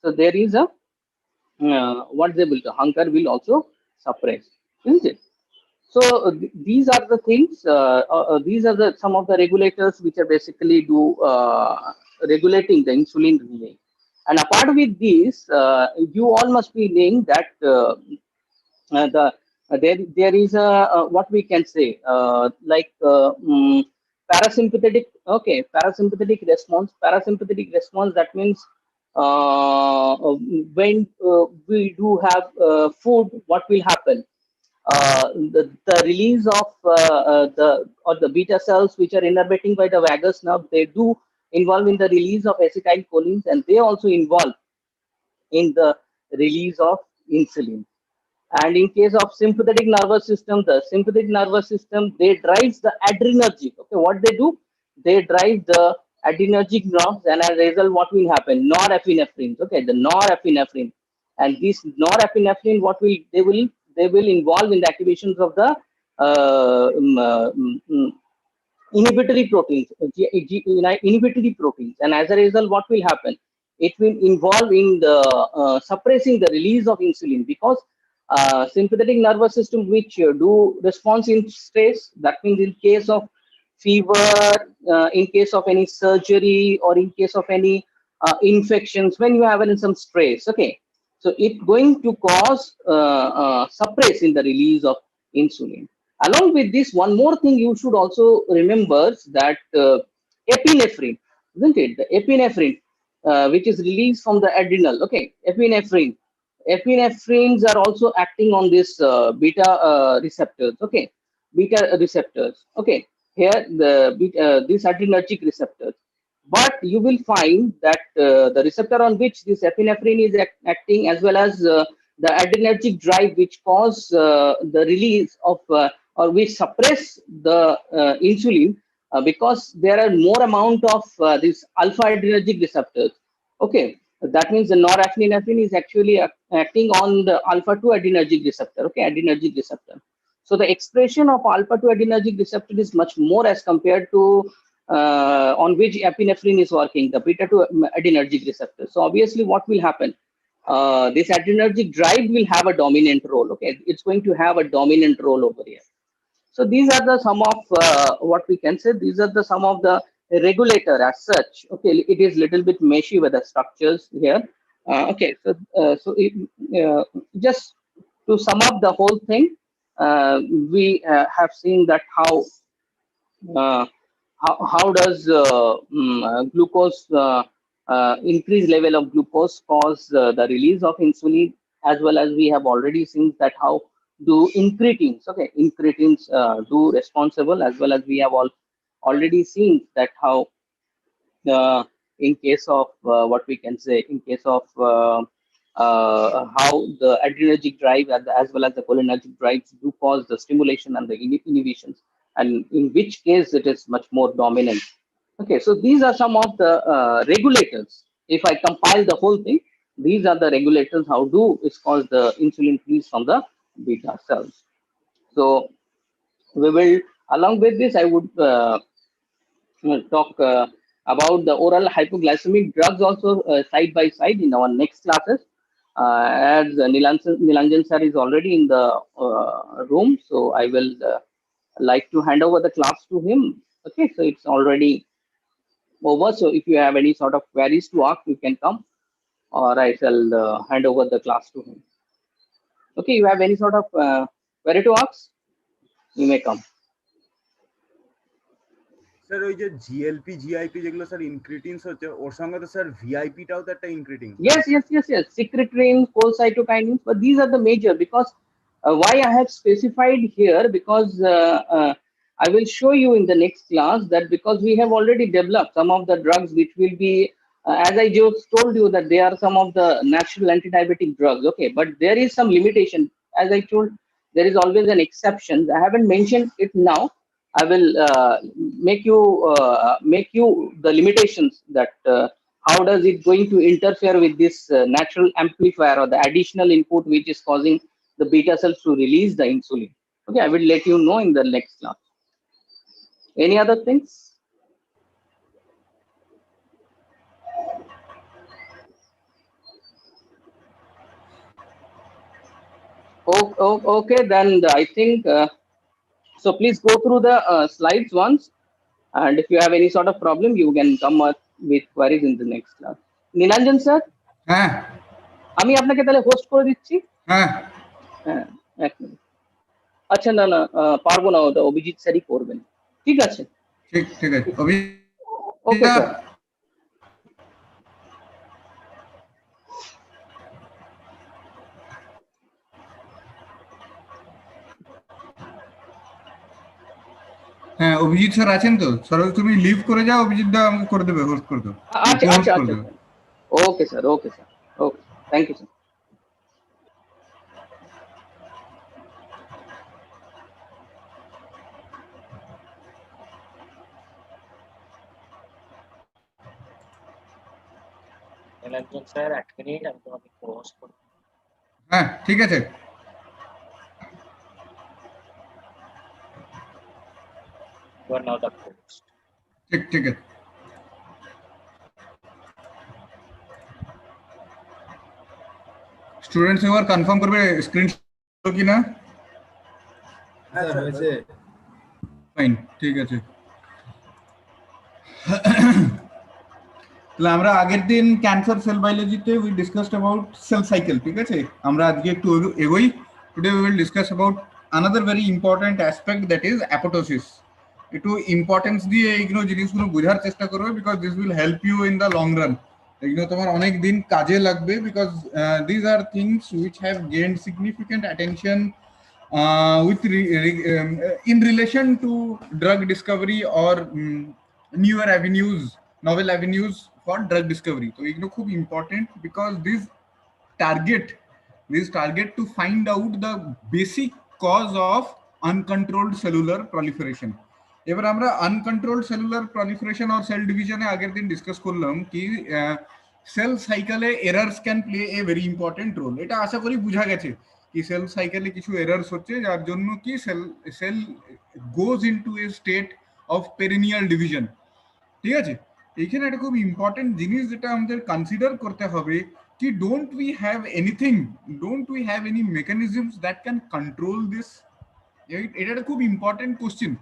so there is a what they will do, hunger will also suppress, isn't it? So these are the things, these are the some of the regulators which are basically do regulating the insulin release. And apart with this, you all must be knowing that there is a what we can say, like parasympathetic. Okay, parasympathetic response. Parasympathetic response, that means when we do have food, what will happen? The release of the beta cells which are innervating by the vagus nerve, they do involve in the release of acetylcholines, and they also involve in the release of insulin. And in case of sympathetic nervous system, the sympathetic nervous system, they drives the adrenergic. Okay, what they do? They drive the adrenergic nerves, and as a result, what will happen? Norepinephrine. Okay, the norepinephrine, and this norepinephrine, what will they will involve in the activations of the inhibitory proteins, inhibitory proteins, and as a result, what will happen? It will involve in the suppressing the release of insulin, because sympathetic nervous system which do response in stress. That means in case of fever, in case of any surgery, or in case of any infections, when you have in some stress, okay, so it going to cause suppress in the release of insulin. Along with this, one more thing you should also remember that epinephrine, isn't it? The epinephrine, which is released from the adrenal. Okay, epinephrines are also acting on this beta receptors. Okay, beta receptors. Okay, here these adrenergic receptors. But you will find that the receptor on which this epinephrine is acting, as well as the adrenergic drive, which cause the release of or which suppress the insulin, because there are more amount of these alpha adrenergic receptors. Okay, that means the norepinephrine is actually acting on the alpha 2 adrenergic receptor. Okay, adrenergic receptor. So the expression of alpha 2 adrenergic receptor is much more as compared to on which epinephrine is working, the beta 2 adrenergic receptor. So obviously, what will happen? This adrenergic drive will have a dominant role. Okay, it's going to have a dominant role over here. So these are the some of what we can say. These are the some of the regulator as such. Okay, it is little bit meshy with the structures here. Okay, just to sum up the whole thing, we have seen that uh, how does glucose increased level of glucose cause the release of insulin, as well as we have already seen that how do incretins, okay, incretins do responsible, as well as we have already seen that how in case of what we can say, in case of how the adrenergic drive as well as the cholinergic drives do cause the stimulation and the inhibitions, and in which case it is much more dominant. Okay, so these are some of the regulators. If I compile the whole thing, these are the regulators how do is cause the insulin release from the beta cells. So we will, along with this, I would talk about the oral hypoglycemic drugs also side by side in our next classes. As Nilanjan sir is already in the room, so I will like to hand over the class to him. Okay, so it's already over. So if you have any sort of queries to ask, you can come, or I shall hand over the class to him. Okay, you have any sort of query to ask? You may come. Sir ওই যে GLP GIP যেগুলো sir ইনক্রিটিনস হচ্ছে, ওর সঙ্গে তো sir ভিআইপিটাও তো একটা ইনক্রিটিং। Yes. Secretrin, cholecystokinin, but these are the major, because why I have specified here, because I will show you in the next class that because we have already developed some of the drugs which will be, as I just told you, that they are some of the natural antidiabetic drugs. Okay, but there is some limitation. As I told, there is always an exception. I haven't mentioned it now. I will make you the limitations that how does it going to interfere with this natural amplifier or the additional input which is causing the beta cells to release the insulin. Okay, I will let you know in the next class. Any other things? Okay, then I think so. Please go through the slides once, and if you have any sort of problem, you can come up with queries in the next class. Nilanjan sir, হ্যাঁ আমি আপনাকে তাহলে host করে দিচ্ছি। হ্যাঁ হ্যাঁ, এক minute. আচ্ছা, না পারবো না, ওটা অভিজিৎ স্যারই করবেন। ঠিক আছে, ঠিক আছে ওকে স্যার। হ্যাঁ অভিজিৎ স্যার আছেন তো? সরল তুমি লিভ করে যাও, অভিজিৎ দা আমাকে করে দেবে, হোস্ট করে দেবে। আচ্ছা, okay sir, okay, thank you sir. Niranjan sir, 1 minute, আমি তোমাকে পোস্ট করব। হ্যাঁ ঠিক আছে। You are now the host. ঠিক আছে। স্টুডেন্টস এবার কনফার্ম করবে স্ক্রিন কিনা? হ্যাঁ স্যার হয়েছে। ফাইন, ঠিক আছে। তাহলে আমরা আগের দিন ক্যান্সার সেল বায়োলজিতে we discussed about cell cycle, ঠিক আছে? আমরা আজকে একটু এগোই। Today we will discuss about another very important aspect, that is apoptosis. একটু ইম্পর্টেন্স দিয়ে এইগুলো জিনিসগুলো বোঝার চেষ্টা করবে, because this will help you in the long run. এগুলো তোমার অনেক দিন কাজে লাগবে, because this are things which have gained significant attention in relation to drug discovery or newer avenues, novel avenues for drug discovery. So it's খুব important because this target to find out the basic cause of uncontrolled cellular proliferation. এবার আমরা uncontrolled cellular proliferation or cell division এ আগের দিন discuss করলাম কি cell সাইকেলে errors can play a very important role. এটা আশা করি বোঝা গেছে কি সেল সাইকেলে কিছু এরারস হচ্ছে, যার জন্য কি cell goes into a state of perennial division, ঠিক আছে? এইখানে একটা খুব ইম্পর্টেন্ট জিনিস যেটা আমাদের কনসিডার করতে হবে কি don't we have any mechanisms that can control this? এটা একটা খুব ইম্পর্টেন্ট কোশ্চেন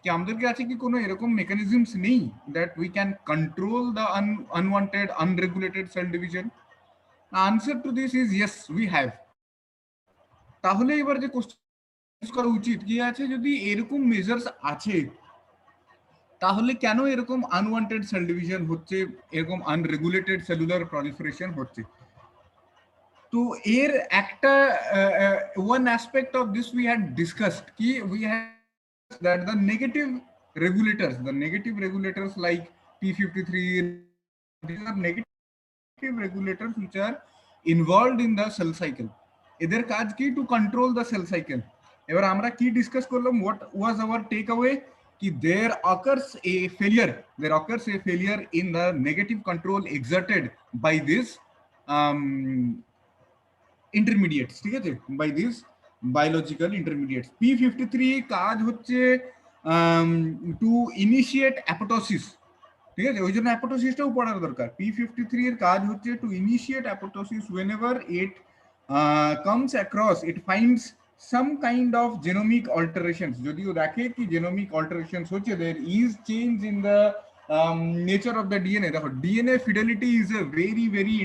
কি আমাদের কাছে কি কোনো এরকম মেকানিজমস নেই that we can control the unwanted unregulated cell division? Answer to this is yes, we have. তাহলে এবার যে কোশ্চেন করা উচিত কি আছে, যদি এরকম মেজার্স আছে তাহলে কেন এরকম আনওয়ান্টেড সেল ডিভিশন হচ্ছে, এরকম আনরেগুলেটেড সেলুলার প্রলিফারেশন হচ্ছে? তো এর একটা one aspect of this we had discussed ki we had that the negative regulators like p53, these are negative regulators which are involved in the cell cycle. এদের কাজ কি to control the cell cycle. এবার আমরা কি discuss করলাম, what was our takeaway ki there occurs a failure in the negative control exerted by this intermediates, ঠিক আছে, by these biological intermediates. p53 কাজ হচ্ছে to initiate apoptosis, ঠিক আছে? ওই জন্য অ্যাপোটোসিসটাও পড়ার দরকার। p53 এর কাজ হচ্ছে to initiate apoptosis whenever it comes across, it finds some kind of genomic alterations. যদিও দেখে কি genomic alterations হচ্ছে, there is change in the nature of the DNA. দেখো DNA fidelity is a very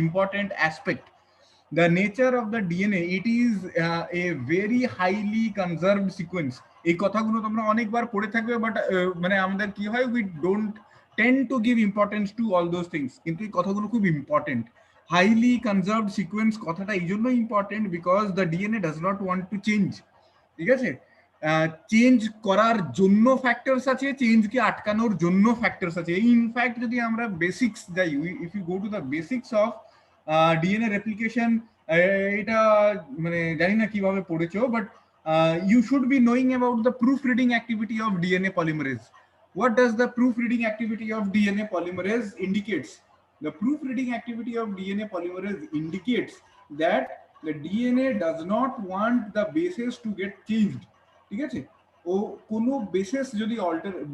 important aspect. The nature of the DNA, it is a very highly conserved sequence. এই কথাগুলো তোমরা অনেকবার পড়ে থাকবে, বাট মানে আমাদের কি হয়, we don't tend to give importance to all those things, কিন্তু এই কথাগুলো খুব ইম্পর্টেন্ট। হাইলি কনজার্ভড সিকোয়েন্স কথাটা এই জন্য important because the DNA does not want to change, ঠিক আছে? চেঞ্জ করার জন্য ফ্যাক্টরস আছে, চেঞ্জকে আটকানোর জন্য ফ্যাক্টরস আছে। ইনফ্যাক্ট যদি আমরা বেসিক্স যাই, if you go to the basics of DNA replication, এটা মানে জানি না কিভাবে পড়েছো, but you should be knowing about the proofreading activity of DNA polymerase. What does the proofreading activity of DNA polymerase indicates? The proofreading activity of DNA polymerase indicates that the DNA does not want the bases to get changed, ঠিক আছে? ও কোনো bases যদি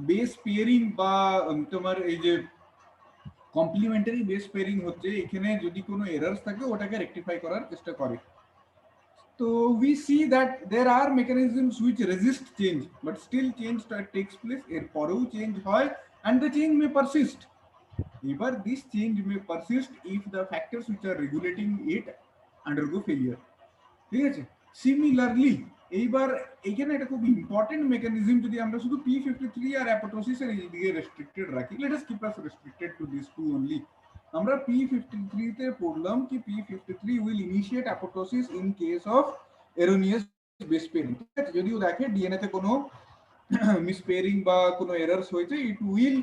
base pairing বা তোমার এই যে complimentary base pairing হচ্ছে, এখানে যদি কোনো এরার্স থাকে ওটাকে রেকটিফাই করার চেষ্টা করে। So we see that there are mechanisms which resist change, but still change takes place. এর পরেও চেঞ্জ হয় and the change may persist. এবার this change may persist if the factors which are regulating it undergo failure, ঠিক আছে? Similarly, এইবার এখানে একটা খুব ইম্পর্টেন্ট মেকানিজম, যদি আমরা শুধু p53 আর অ্যাপোটোসিস এর দিকে রেস্ট্রিক্টেড রাখি, let us keep us restricted to these two only. আমরা p53 তে পড়লাম কি p53 will initiate apoptosis in case of erroneous base pairing, ঠিক আছে? যদিও দেখে ডিএনএ তে কোনো মিসপেয়ারিং বা কোনো এরারস হয়েছে, it will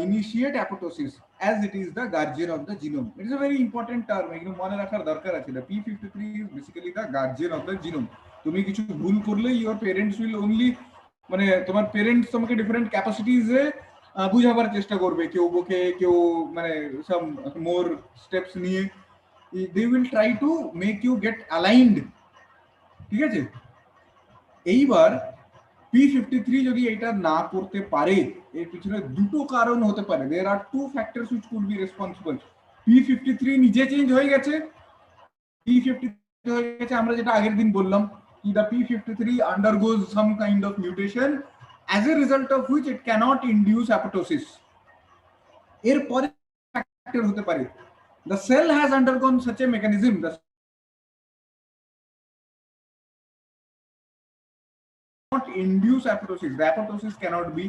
initiate apoptosis as it is the guardian of the genome. It is a very important term, এগুলো মনে রাখার দরকার আছে। the p53 is basically the guardian of the genome. তুমি কিছু ভুল করলে your parents will only, মানে তোমার পেরেন্টস তোমাকে ডিফারেন্ট ক্যাপাসিটিজে বুঝাবার চেষ্টা করবে, কেউ বকে, কেউ মানে সাম মোর স্টেপস নিয়ে, they will try to make you get aligned, ঠিক আছে? এইবার p53 যদি এটা না করতে পারে, এর পিছনে দুটো কারণ হতে পারে। There are two factors which could be responsible. p53 নিজে চেঞ্জ হয়ে গেছে, p53 হয়ে গেছে, আমরা যেটা আগের দিন বললাম কি the p53 undergoes some kind of mutation as a result of which it cannot induce apoptosis. এরপরে ফ্যাক্টর হতে পারে the cell has undergone such a mechanism, the not induce apoptosis, the apoptosis cannot be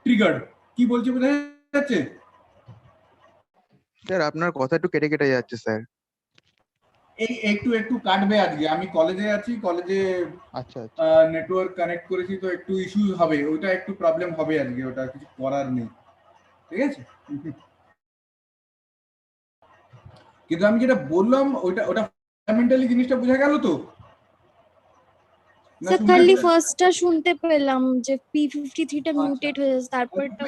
triggered. কি বলছি বোঝা যাচ্ছে? Sir আপনার কথা একটু কেটে কেটে যাচ্ছে স্যার। এই একটু একটু কাটবে আজকে, আমি কলেজে আছি, কলেজে আচ্ছা নেটওয়ার্ক কানেক্ট করেছি, তো একটু ইস্যুস হবে, ওইটা একটু প্রবলেম হবে আজকে, ওটা কিছু করার নেই, ঠিক আছে? কিন্তু আমি যেটা বললাম ওটা ওটা ফান্ডামেন্টালি জিনিসটা বোঝা গেল তো? না স্যার শুনতে খালি পেলেন? ফার্স্টটা শুনতে পেলাম যে P53 টা মিউটেট হয়ে যাচ্ছে, তারপরটা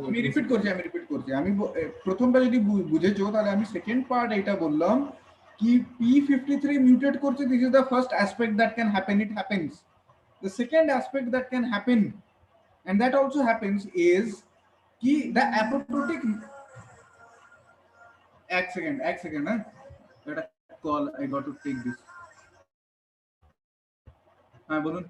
আমি রিপিট করছি আমি প্রথমটা যদি বুঝেছো তাহলে আমি সেকেন্ড পার্ট এটা বললাম কি p53 মিউটেট করছে, this is the first aspect that can happen, it happens. The second aspect that can happen and that also happens is ki the apoptotic, এক second হ্যাঁ, এটা call, I got to take this. হ্যাঁ বলুন।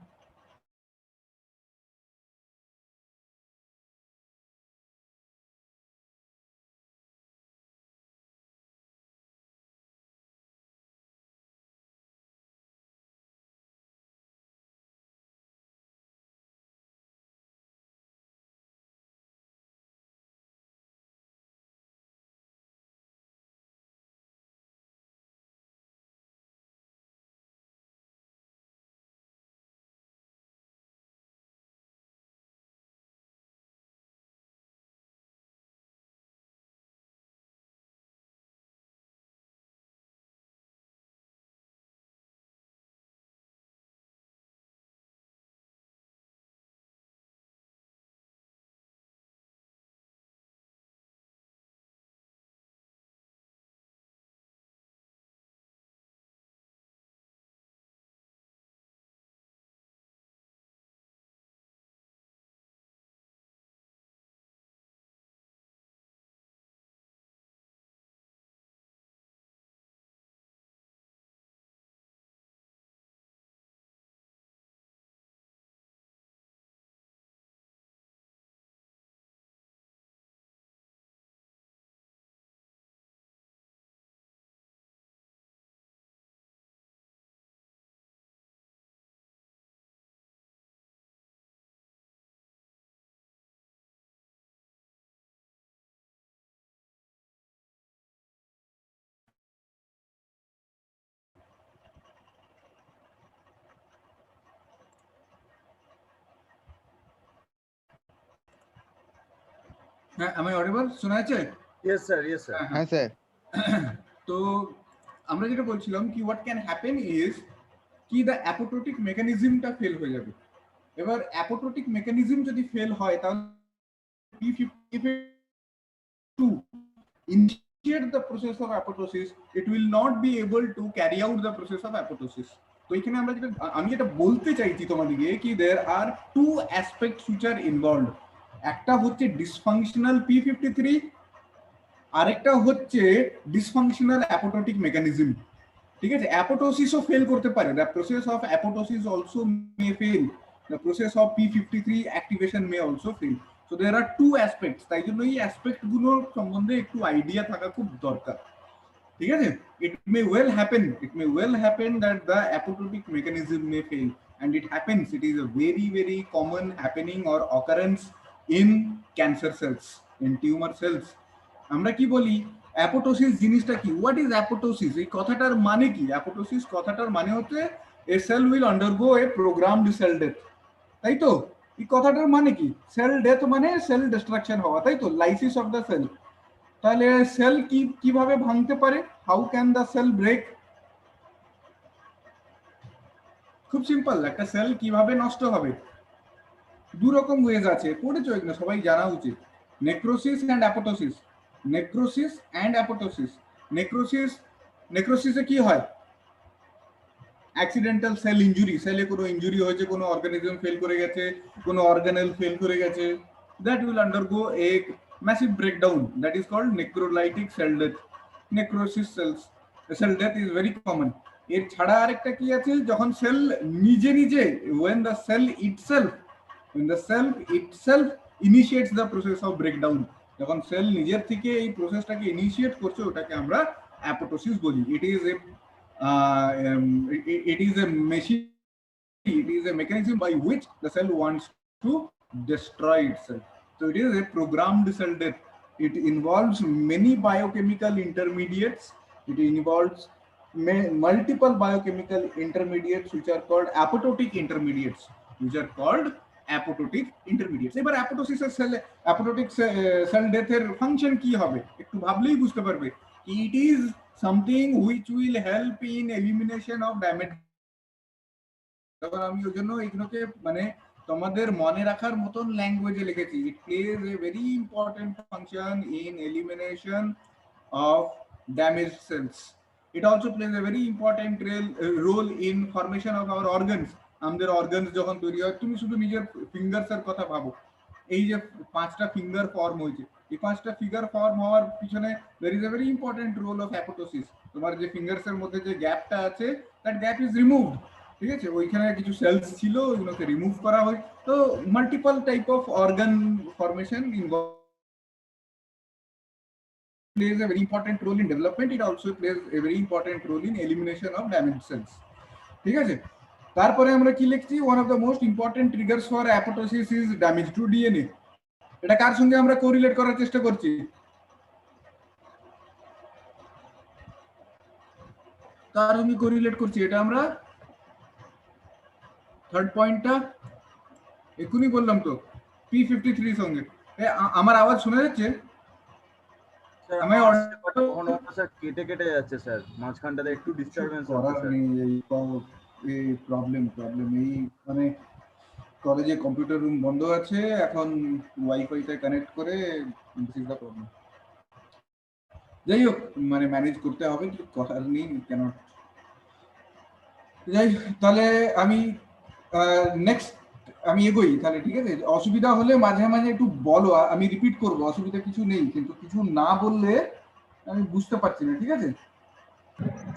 হ্যাঁ, আমি audible শোনা যাচ্ছে? Yes sir, yes sir. হ্যাঁ স্যার। তো আমরা যেটা বলছিলাম কি হোয়াট ক্যান হ্যাপেন ইজ কি দ্য অ্যাপোটোটিক মেকানিজমটা ফেল হয়ে যাবে। এবার অ্যাপোটোটিক মেকানিজম যদি ফেল হয় তাহলে p52 initiate the process of apoptosis, it will not be able to carry out the process of apoptosis. তো এখানে আমি যেটা বলতে চাইছি তোমাদেরকে কি there are two aspects which are involved. একটা হচ্ছে ডিসফাংশনাল p53, আরেকটা হচ্ছে ডিসফাংশনাল অ্যাপোটোটিক মেকানিজম, ঠিক আছে? অ্যাপোটোসিসও ফেল করতে পারে, the process of apoptosis also may fail, the process of p53 activation may also fail. So there are two aspects, তাই জন্য এই অ্যাসপেক্ট গুলোর সম্বন্ধে একটু আইডিয়া থাকা খুব দরকার, ঠিক আছে? It may well happen that the apoptotic mechanism may fail, and it happens, it is a very very common happening or occurrence in cancer cells, in tumor cells. আমরা কি বলি অ্যাপোটোসিস জিনিসটা কি, হোয়াট ইজ অ্যাপোটোসিস? এই কথাটার মানে কি? অ্যাপোটোসিস কথাটার মানে হচ্ছে a cell will undergo a programmed cell death, তাই তো? এই কথাটার মানে কি? সেল ডেথ মানে সেল ডিস্ট্রাকশন হওয়া, তাই তো? Lysis of the cell. তাহলে সেল কিভাবে ভাঙতে পারে? How can the cell break? খুব সিম্পল, একটা সেল কিভাবে নষ্ট হবে? দু রকম ওয়েজ আছে, পড়েছো এগুলো, সবাই জানা উচিত। Necrosis and apoptosis. Necrosis and apoptosis. নেক্রোসিসে কি হয়? অ্যাক্সিডেন্টাল সেল ইনজুরি, সেলে কোনো ইনজুরি হয়েছে, কোনো অর্গানিজম ফেল করে গেছে, কোনো অর্গানেল ফেল করে গেছে, that will undergo a massive breakdown, that is called necrolytic cell death. Necrosis cells, cell death is very common. এর ছাড়া আরেকটা কি আছে, যখন সেল নিজে নিজে when the cell itself initiates the process of breakdown, যখন সেল নিজের থেকে এই প্রসেসটাকে ইনিশিয়েট করছে ওটাকে আমরা অ্যাপোটোসিস বলি। it is a mechanism by which the cell wants to destroy itself. So it is a programmed cell death. It involves many biochemical intermediates. It involves multiple biochemical intermediates which are called apoptotic intermediates. এবার অ্যাপোটোসিসের অ্যাপোটোটিক sell ডেথের function কি হবে একটু ভাবলেই বুঝতে পারবে। It is something which will help in elimination of damage. তখন আমি ওই জন্য এগুলোকে মানে তোমাদের মনে রাখার মতন ল্যাঙ্গুয়েজে লিখেছি। It plays a very important function in elimination of damage cells. It also plays a very important role in formation of our organs. আমাদের অর্গানস যখন তৈরি হয়, তুমি শুধু নিজের ফিঙ্গার্স এর কথা ভাবো, এই যে 5টা ফিঙ্গার ফর্ম হয়েছে, এই 5টা ফিঙ্গার ফর্ম হওয়ার পিছনে there is a very important role of apoptosis. তোমার যে ফিঙ্গার্স এর মধ্যে যে গ্যাপটা আছে, that gap is removed, ঠিক আছে? ওইখানে কিছু সেলস ছিল, ওগুলোকে রিমুভ করা হয়। তো multiple type of organ formation plays a very important role in development. It also plays a very important role in elimination of damaged cells, ঠিক আছে? তারপরে আমরা কি লিখছি, one of the most important triggers for apoptosis is damage to DNA. এটা কার সঙ্গে আমরা correlate করার চেষ্টা করছি? কার সঙ্গে কোরিলেট করছি? এটা আমরা থার্ড পয়েন্টটা এখনই বললাম তো, P53 সঙ্গে। আমার আওয়াজ শোনা যাচ্ছে? আমি কখনো স্যার কেটে কেটে যাচ্ছে স্যার, মাঝখানটাতে একটু ডিস্টারবেন্স হচ্ছে। এই প্রবলেম এই মানে কলেজে কম্পিউটার রুম বন্ধ আছে, এখন ওয়াইফাইতে কানেক্ট করে প্রবলেম। যাই হোক, মানে ম্যানেজ করতে হবে, কিছু করার নেই, কেন। যাই, তাহলে আমি নেক্সট আমি এগোই তাহলে, ঠিক আছে? অসুবিধা হলে মাঝে মাঝে একটু বলো, আমি রিপিট করবো, অসুবিধা কিছু নেই, কিন্তু কিছু না বললে আমি বুঝতে পারছি না, ঠিক আছে?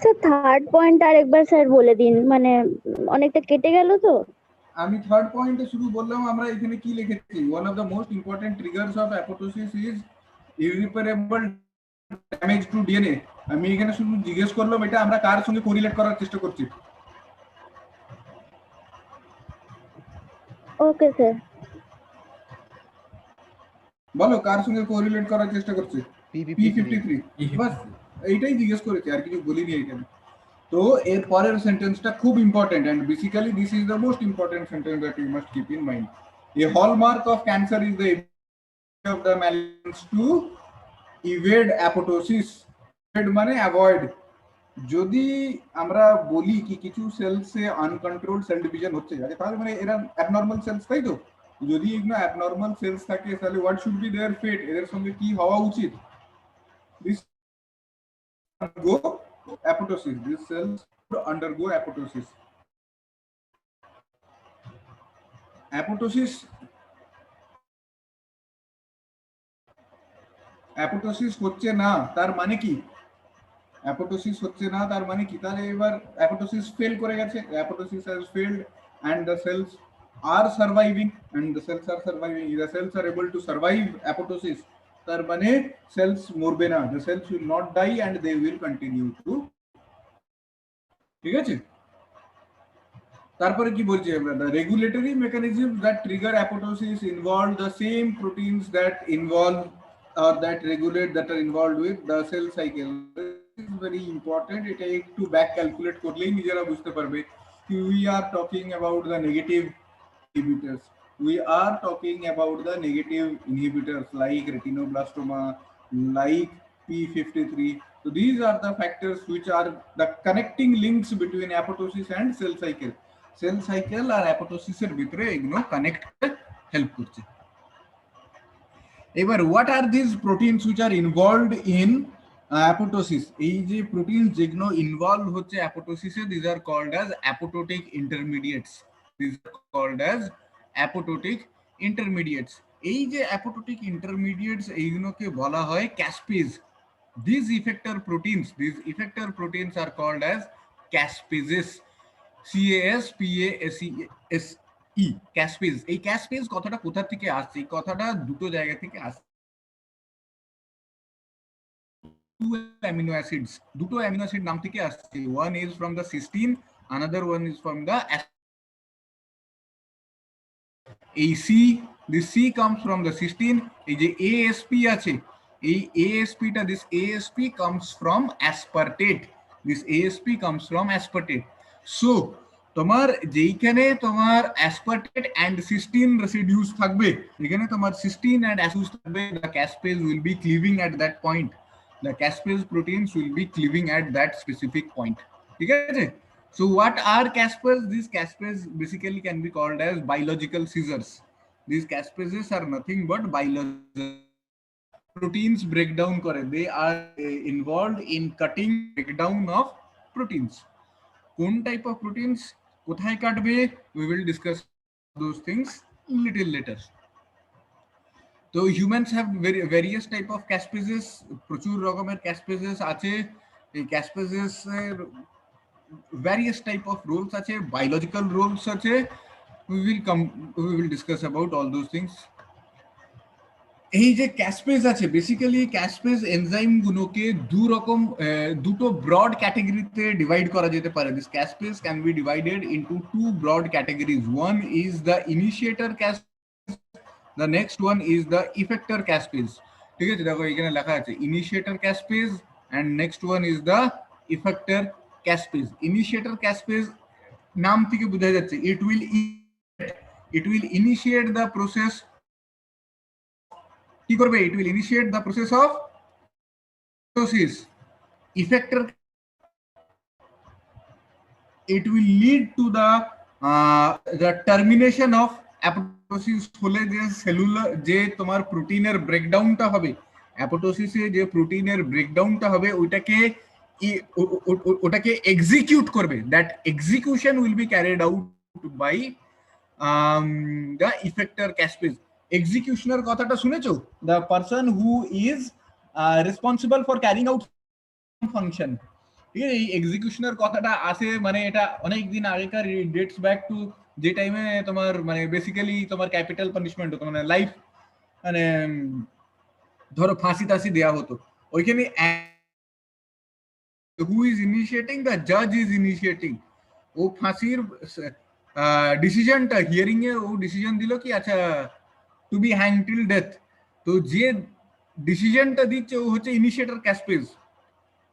স্যার থার্ড পয়েন্ট আরেকবার স্যার বলে দিন, মানে অনেকটা কেটে গেল তো। আমি থার্ড পয়েন্টে শুধু বললাম, আমরা এখানে কি লিখেছি, one of the most important triggers of apoptosis is irreparable damage to DNA. আমি এখানে শুধু জিজ্ঞেস করলাম এটা আমরা কার সঙ্গে কোরিলেট করার চেষ্টা করছি? ওকে স্যার, বলো কার সঙ্গে কোরিলেট করার চেষ্টা করছি? P53। বাস এইটাই জিজ্ঞেস করেছি, আর কিছু বলিনি এখানে। তো এর পরের সেন্টেন্সটা খুব important, and basically this is the most important sentence that you must keep in mind. A hallmark of cancer is the of the malignance to evade apoptosis. মানে অ্যাভয়েড। যদি আমরা বলি কি কিছু সেলসে আনকন্ট্রোলড সেল ডিভিশন হচ্ছে, তাহলে মানে এরা অ্যাবনর্মাল সেলস, তাই তো? যদি এগুলো অ্যাবনর্মাল সেলস থাকে, তাহলে হোয়াট শুড বি देयर ফেট? এদের সঙ্গে কি হওয়া উচিত? This go apoptosis. These cells undergo apoptosis. Apoptosis হচ্ছে না তার মানে কি? অ্যাপোটোসিস হচ্ছে না তার মানে কি? তাহলে এবার অ্যাপোটোসিস ফেল করে গেছে, অ্যাপোটোসিস has failed and the cells are surviving, the cells are able to survive apoptosis, তার মানে সেলস মরবে না, the cells will not die and they will continue to, ঠিক আছে? তারপরে কি বলছি আমরা, the regulatory mechanisms that trigger apoptosis involve the same proteins that involve or that regulate that are involved with the cell cycle. Is very important. এটা একটু back calculate করলেই নিজেরা বুঝতে পারবে। We are talking about the negative inhibitors. We are talking about the negative inhibitors like retinoblastoma, like P53. So these are the factors which are the connecting links between apoptosis and cell cycle. Cell cycle R apoptosis এর ভিতরে এগুলো connect করতে help করছে। এবার what are these proteins which are involved in apoptosis? এই যে protein যেগুলো involve হচ্ছে অ্যাপোটোসিসে, these are called as apoptotic intermediates. These are called as apoptotic intermediates. এই যে apoptotic intermediates এইগুলোকে বলা হয় caspase. These effector proteins are called as caspases, CASPASE, caspase। এই caspase কথাটা কোথা থেকে আসছে? এই কথাটা দুটো জায়গা থেকে আসছে। অ্যামিনো অ্যাসিডস, দুটো অ্যামিনো অ্যাসিড নাম থেকে আসছে। One is from the cysteine, another one is from the AC, this C comes from the cysteine। এই যে ASP আছে, এই ASP টা, this ASP comes from aspartate, this ASP comes from aspartate। so তোমার যেইখানে তোমার aspartate and cysteine residues থাকবে, এখানে তোমার cysteine and residues থাকবে, the caspase will be cleaving at that point, the caspase proteins will be cleaving at that specific point, ঠিক আছে? So what are caspase? These caspase basically can be called as biological scissors। These caspases are nothing but biological proteins breakdown kore, they are involved in cutting breakdown of proteins। কোন type of proteins কোথায় কাটবে, we will discuss those things little later। তো humans have various type of caspases, প্রচুর রকমের caspases আছে। এই caspases এর various type of roles আছে, biological roles আছে। we will discuss about all those things। এই যে caspase আছে, বেসিক্যালি caspase এনজাইম গুলোকে দুটো ব্রড ক্যাটাগরিতে ডিভাইড করা যেতে পারে। This caspase can be divided into two broad categories। one is the initiator caspase, the next one is the effector caspase। ঠিক আছে, দেখো এখানে লেখা আছে initiator caspase and next one is the effector caspase। initiator caspase নাম থেকে বোঝা যাচ্ছে it will initiate the process, কি করবে, it will initiate the process of apoptosis। effector, it will lead to the termination of apoptosis। হলে যে cellular যে তোমার প্রোটিনের ব্রেকডাউনটা হবে, অ্যাপোটোসিসে যে প্রোটিনের ব্রেকডাউনটা হবে ওটাকে এক্সিকিউট করবে। That execution will be carried out by the effector caspase। এক্সিকিউশনের কথাটা শুনেছো? the person who is responsible for carrying out function। ঠিক আছে, এই এক্সিকিউশনের কথাটা আসে মানে এটা অনেক দিন আগেকার, ডেটস ব্যাক টু যে টাইমে তোমার মানে বেসিক্যালি তোমার ক্যাপিটাল পানিশমেন্ট হতো, মানে লাইফ, মানে ধরো ফাঁসি টাসি দেওয়া হতো। ওইখানে who is initiating? the judge is initiating। ও ফাঁসির ডিসিশনটা হিয়ারিং এ ও ডিসিশন দিল কি আচ্ছা to be hang till death. তো যে ডিসিশনটা দিচ্ছে ও হচ্ছে ইনিশিয়েটর ক্যাসপেজ,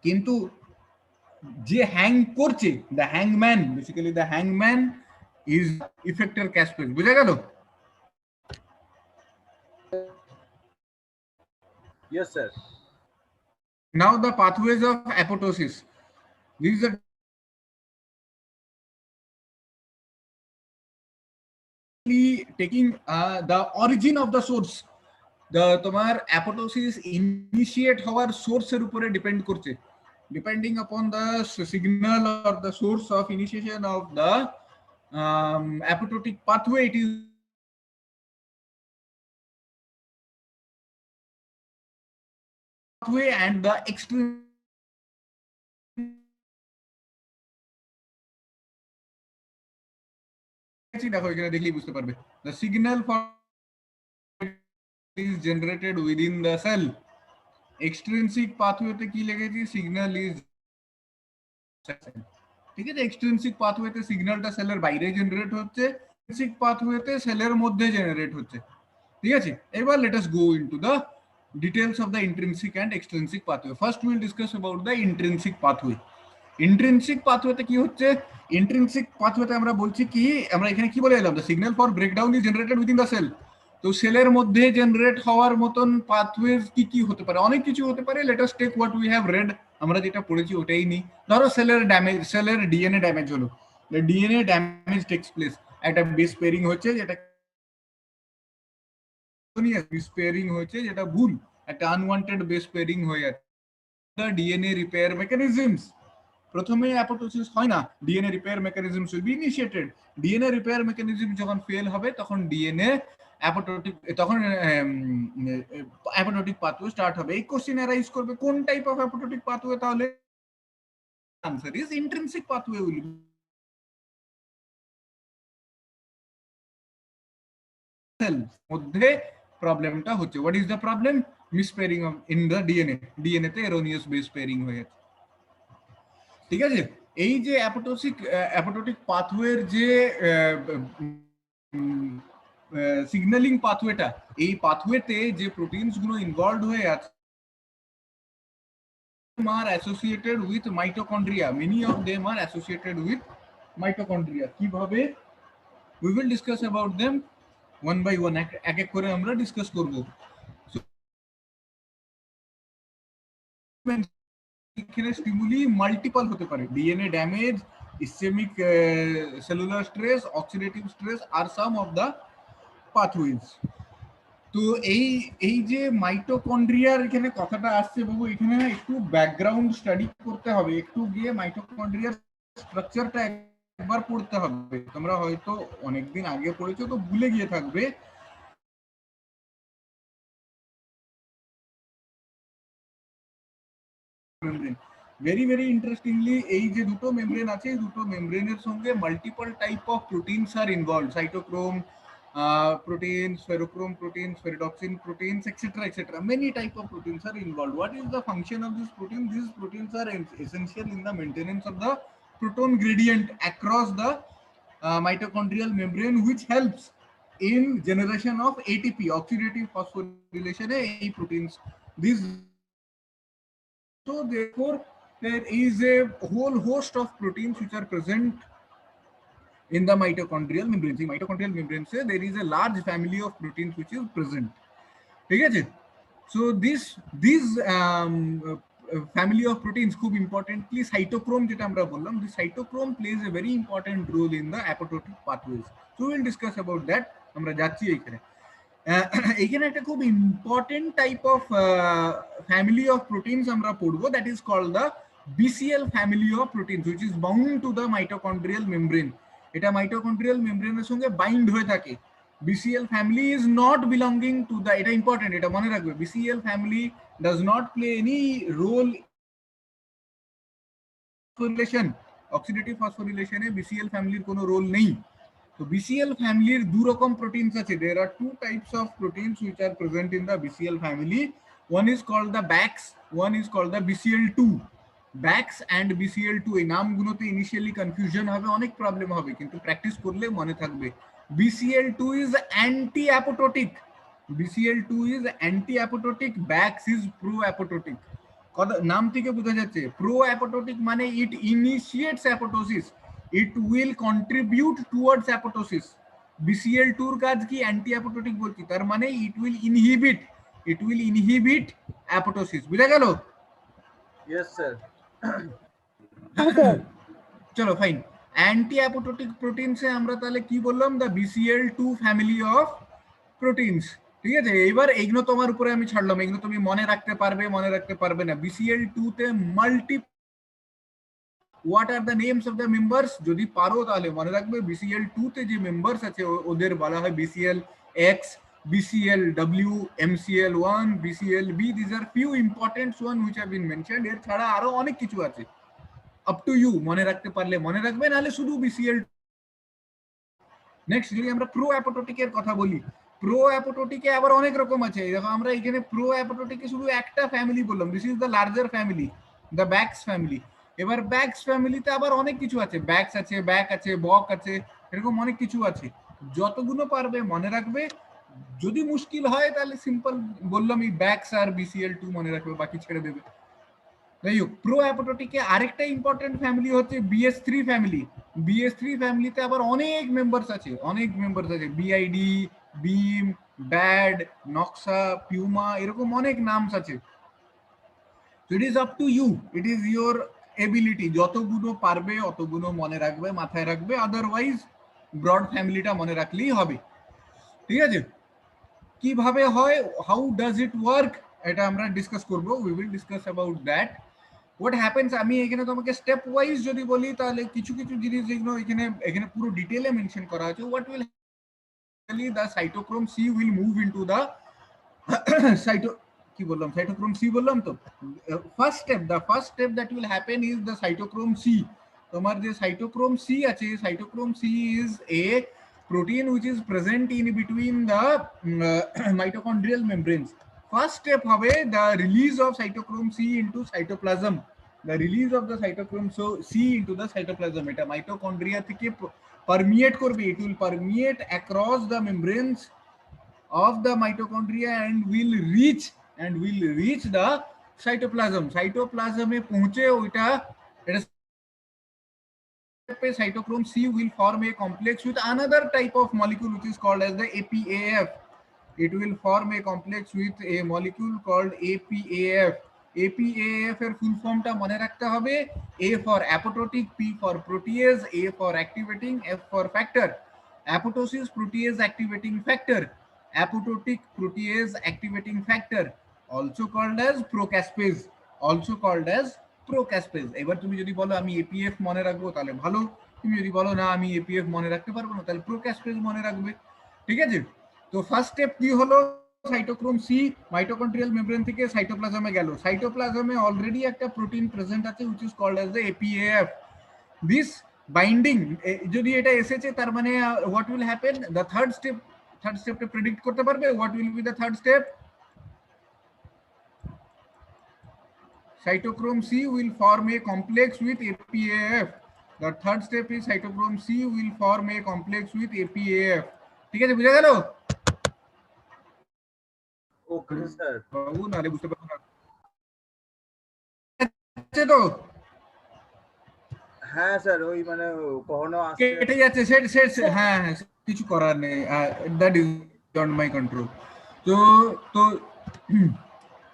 কিন্তু যে হ্যাং করছে the হ্যাংম্যান, basically the হ্যাংম্যান is effector ক্যাসপেজ। বুঝা গেল? Yes sir। Now the pathways of apoptosis, these are taking the origin of the source। the তোমার apoptosis initiate হওয়ার সোর্স এর উপরে ডিপেন্ড করছে, depending upon the signal or the source of initiation of the apoptotic pathway, it is pathway and the extreme দেখো এখানে দেখলেই বুঝতে পারবে। the signal for is generated within the cell। extrinsic pathway তে কি লেগেছে, signal is, ঠিক আছে, extrinsic pathway তে সিগন্যালটা সেলের বাইরে জেনারেট হচ্ছে, intrinsic pathway তে সেলের মধ্যে জেনারেট হচ্ছে। ঠিক আছে, এবার let us go into the details of the intrinsic and extrinsic pathway। first we will discuss about the intrinsic pathway। intrinsic pathway তে কি হচ্ছে, intrinsic pathway তে আমরা বলছি কি, আমরা এখানে কি বলে এলাম, the signal for breakdown is generated within the cell। তো সেলের মধ্যে জেনারেট হওয়ার মতন পাথওয়েজ কি কি হতে পারে, অনেক কিছু হতে পারে। Let us take what we have read, আমরা যেটা পড়েছি ওটাই নিই। ধরো সেলের ড্যামেজ, সেলের ডিএনএ ড্যামেজ হলো, ডিএনএ ড্যামেজ টেকস প্লেস, একটা বেস পেয়ারিং হচ্ছে যেটা বেস পেয়ারিং হচ্ছে যেটা ভুল, একটা আনওয়ান্টেড বেস পেয়ারিং হয়ে যাচ্ছে। ডিএনএ রিপেয়ার মেকানিজমস, প্রথমে অ্যাপোপ্টোসিস হয় না, DNA repair mechanisms will be initiated. DNA repair mechanism যখন ফেল হবে তখন ডিএনএ অ্যাপোপ্টোটিক, তখন অ্যাপোপ্টোটিক পাথওয়ে স্টার্ট হবে। এই কোশ্চেন অ্যারাইজ করবে কোন টাইপ অফ অ্যাপোপ্টোটিক পাথওয়ে, তাহলে answer is intrinsic pathway will be cells মধ্যে প্রবলেমটা হচ্ছে। What is the problem? Mispairing of in the DNA তে এরোনিয়াস বেস পেয়ারিং হয়ে যাচ্ছে। ঠিক আছে, এই যে অ্যাপোটোটিক পাথওয়ের যে সিগন্যালিং পাথওয়েটা, এই পাথওয়েতে যে প্রোটিনস গুলো ইনভলভড হয়ে আছে are associated with mitochondria. Many of them are associated with mitochondria. কিভাবে? We will discuss about them one by one. এক এক করে আমরা ডিসকাস করব। এখানে স্টিমুলি মাল্টিপল হতে পারে। DNA damage, ischemic cellular stress, oxidative stress আর সাম অফ দ্য পাথওয়েজ। তো এই যে মাইটোকন্ড্রিয়ার এখানে কথাটা আসছে বাবু, এখানে একটু ব্যাকগ্রাউন্ড স্টাডি করতে হবে, একটু গিয়ে মাইটোকন্ড্রিয়ার স্ট্রাকচারটা একবার পড়তে হবে। তোমরা হয়তো অনেকদিন আগে পড়েছো তো ভুলে গিয়ে থাকবে। ভেরি ভেরি ইন্টারেস্টিংলি এই যে দুটো মেমব্রেন আছে, এই দুটো মেমব্রেনের সঙ্গে multiple type of proteins R involved. Cytochrome proteins, ferrochrome proteins, ferredoxin proteins, etc. etc. Many type of proteins are involved. What is the function of this protein? These proteins are essential in the maintenance of the proton gradient across the mitochondrial membrane, which helps in generation of ATP, oxidative phosphorylation. A proteins. These. So therefore, there is a whole host of proteins which are present in the mitochondrial membrane. In mitochondrial membrane say there is a large family of proteins which is present. Okay, so this family of proteins, খুব importantly cytochrome যেটা আমরা বললাম, the cytochrome plays a very important role in the apoptotic pathways. So we will discuss about that. আমরা যাচ্ছি এইখানে। এইখানে একটা খুব important type of family of proteins আমরা পড়বো, that is called the BCL family of proteins, which is bound to the mitochondrial membrane. এটা mitochondrial মেমব্রেনের সঙ্গে বাইন্ড হয়ে থাকে। BCL family is not belonging to the, এটা ইম্পর্টেন্ট, এটা মনে রাখবে, BCL family does not play any role phosphorylation, oxidative phosphorylation A BCL ফ্যামিলির কোনো রোল নেই। তো BCL ফ্যামিলির দু রকম প্রোটিনস আছে। there are two types of proteins which are present in the BCL family. One is called the BAX, one is called the BCL2. BAX and BCL2 এই নামগুলোতে initially confusion হবে, অনেক problem হবে, কিন্তু practice করলে মনে থাকবে। BCL2 is anti-apoptotic, BCL2 is anti-apoptotic, BAX is pro-apoptotic. নাম থেকে বোঝা যাচ্ছে pro-apoptotic মানে it initiates apoptosis, it will contribute towards apoptosis. BCL2 এর কাজ কি? anti-apoptotic বলছি, তার মানে it will inhibit apoptosis। বুঝা গেল? Yes sir. চলো ফাইন। অ্যান্টি অ্যাপোটোটিক প্রোটিনসে আমরা তাহলে কি বললাম? The BCL2 family of proteins. ঠিক আছে, এইবার এইগুলো তোমার উপরে আমি ছাড়লাম, এগুলো তুমি মনে রাখতে পারবে না। BCL2 তে multi, what are the names of the members? যদি পারো তাহলে মনে রাখবে BCL2 তে যে মেম্বার্স আছে ওদের বলা হয় BCLX, BCLW, MCL1, BCLB. These are few important one which have been mentioned. এর ছাড়া আরো অনেক কিছু আছে, up to you, মনে রাখতে পারলে মনে রাখবে, নাহলে শুধু BCL। নেক্সট যদি আমরা প্রো অ্যাপোটোটিকের কথা বলি, প্রো অ্যাপোটোটিকে আবার অনেক রকম আছে। দেখো আমরা এখানে প্রো অ্যাপোটোটিকে শুধু একটা ফ্যামিলি বললাম, this is the larger family, the Bax family. এবার ব্যাক্স ফ্যামিলিতে আবার অনেক কিছু আছে, ব্যাক্স আছে, ব্যাক আছে, বক আছে, এরকম অনেক কিছু আছে। যতগুলো পারবে মনে রাখবে, যদি মুশকিল হয় তাহলে সিম্পল বললাম এই ব্যাক্স আর BCL2 মনে রাখবে, বাকি ছেড়ে দেবে। যাই হোক, প্রো অ্যাপোটোটিকে আরেকটা ইম্পর্টেন্ট ফ্যামিলি হচ্ছে BS3 ফ্যামিলি। BS3 ফ্যামিলিতে আবার অনেক মেম্বার্স আছে, BID, BIM, BAD, NOXA, PUMA, এরকম অনেক নামস আছে। It is up to you, it is your ability, যতগুলো পারবে অতগুলো মনে রাখবে, মাথায় রাখবে, আদারওয়াইজ ব্রড ফ্যামিলিটা মনে রাখলেই হবে। ঠিক আছে, কিভাবে হয়, হাউ ডাজ ইট ওয়ার্ক, এটা আমরা ডিসকাস করব, we will discuss about that. What happens, আমি এখানে তোমাকে স্টেপ ওয়াইজ যদি বলি তাহলে কিছু কিছু জিনিস যেগুলো এখানে পুরো ডিটেলে মেনশন করা আছে। What will the cytochrome C will move into the কি বললাম, সাইটোক্রোম সি বললাম তো। First step, the first step that will happen is the cytochrome c. তোমার যে সাইটোক্রোম সি আছে, cytochrome c is a protein which is present in between the mitochondrial membranes. First step হবে the release of cytochrome C into cytoplasm. The release of the cytochrome C into the cytoplasm. এটা mitochondria থেকে permeate করবে, it will permeate across the membranes of the mitochondria and will reach the cytoplasm. Cytoplasm এ পৌঁছে ওইটা এটা cytochrome C will form a complex with another type of molecule which is called as the APAF. It will form a complex with a molecule called APAF. APAF এর ফুল ফর্মটা মনে রাখতে হবে, A for apoptotic, P for protease, A for activating, F for factor. Apoptosis protease activating factor, apoptotic protease activating factor, also called as procaspase, also called as প্রোক্যাসপেজ। এবার তুমি যদি বলো আমি এপিএফ মনে রাখবো তাহলে ভালো, তুমি যদি বলো না আমি এপিএফ মনে রাখতে পারবো না তাহলে প্রোক্যাসপেজ মনে রাখবে, ঠিক আছে? তো ফার্স্ট স্টেপ কি হলো, সাইটোক্রোম সি মাইটোকন্ড্রিয়াল মেমব্রেন থেকে সাইটোপ্লাজমে গেল। সাইটোপ্লাজমে অলরেডি একটা প্রোটিন প্রেজেন্ট আছে which is called as the APAF. This binding যদি এটা এসেছে তার মানে what will happen, the third step টা প্রেডিক্ট করতে পারবে? What will be the third step? Cytochrome C will form a complex with APAF. The third step is cytochrome C will form a complex with APAF. ঠিক আছে, বুঝা গেল? Okay sir. বাবু নালে বুঝতে পারবো না। আচ্ছা তো হ্যাঁ স্যার, ওই মানে কখনো কেটে যাচ্ছে সেট হ্যাঁ কিছু করার নেই, that is beyond my control. তো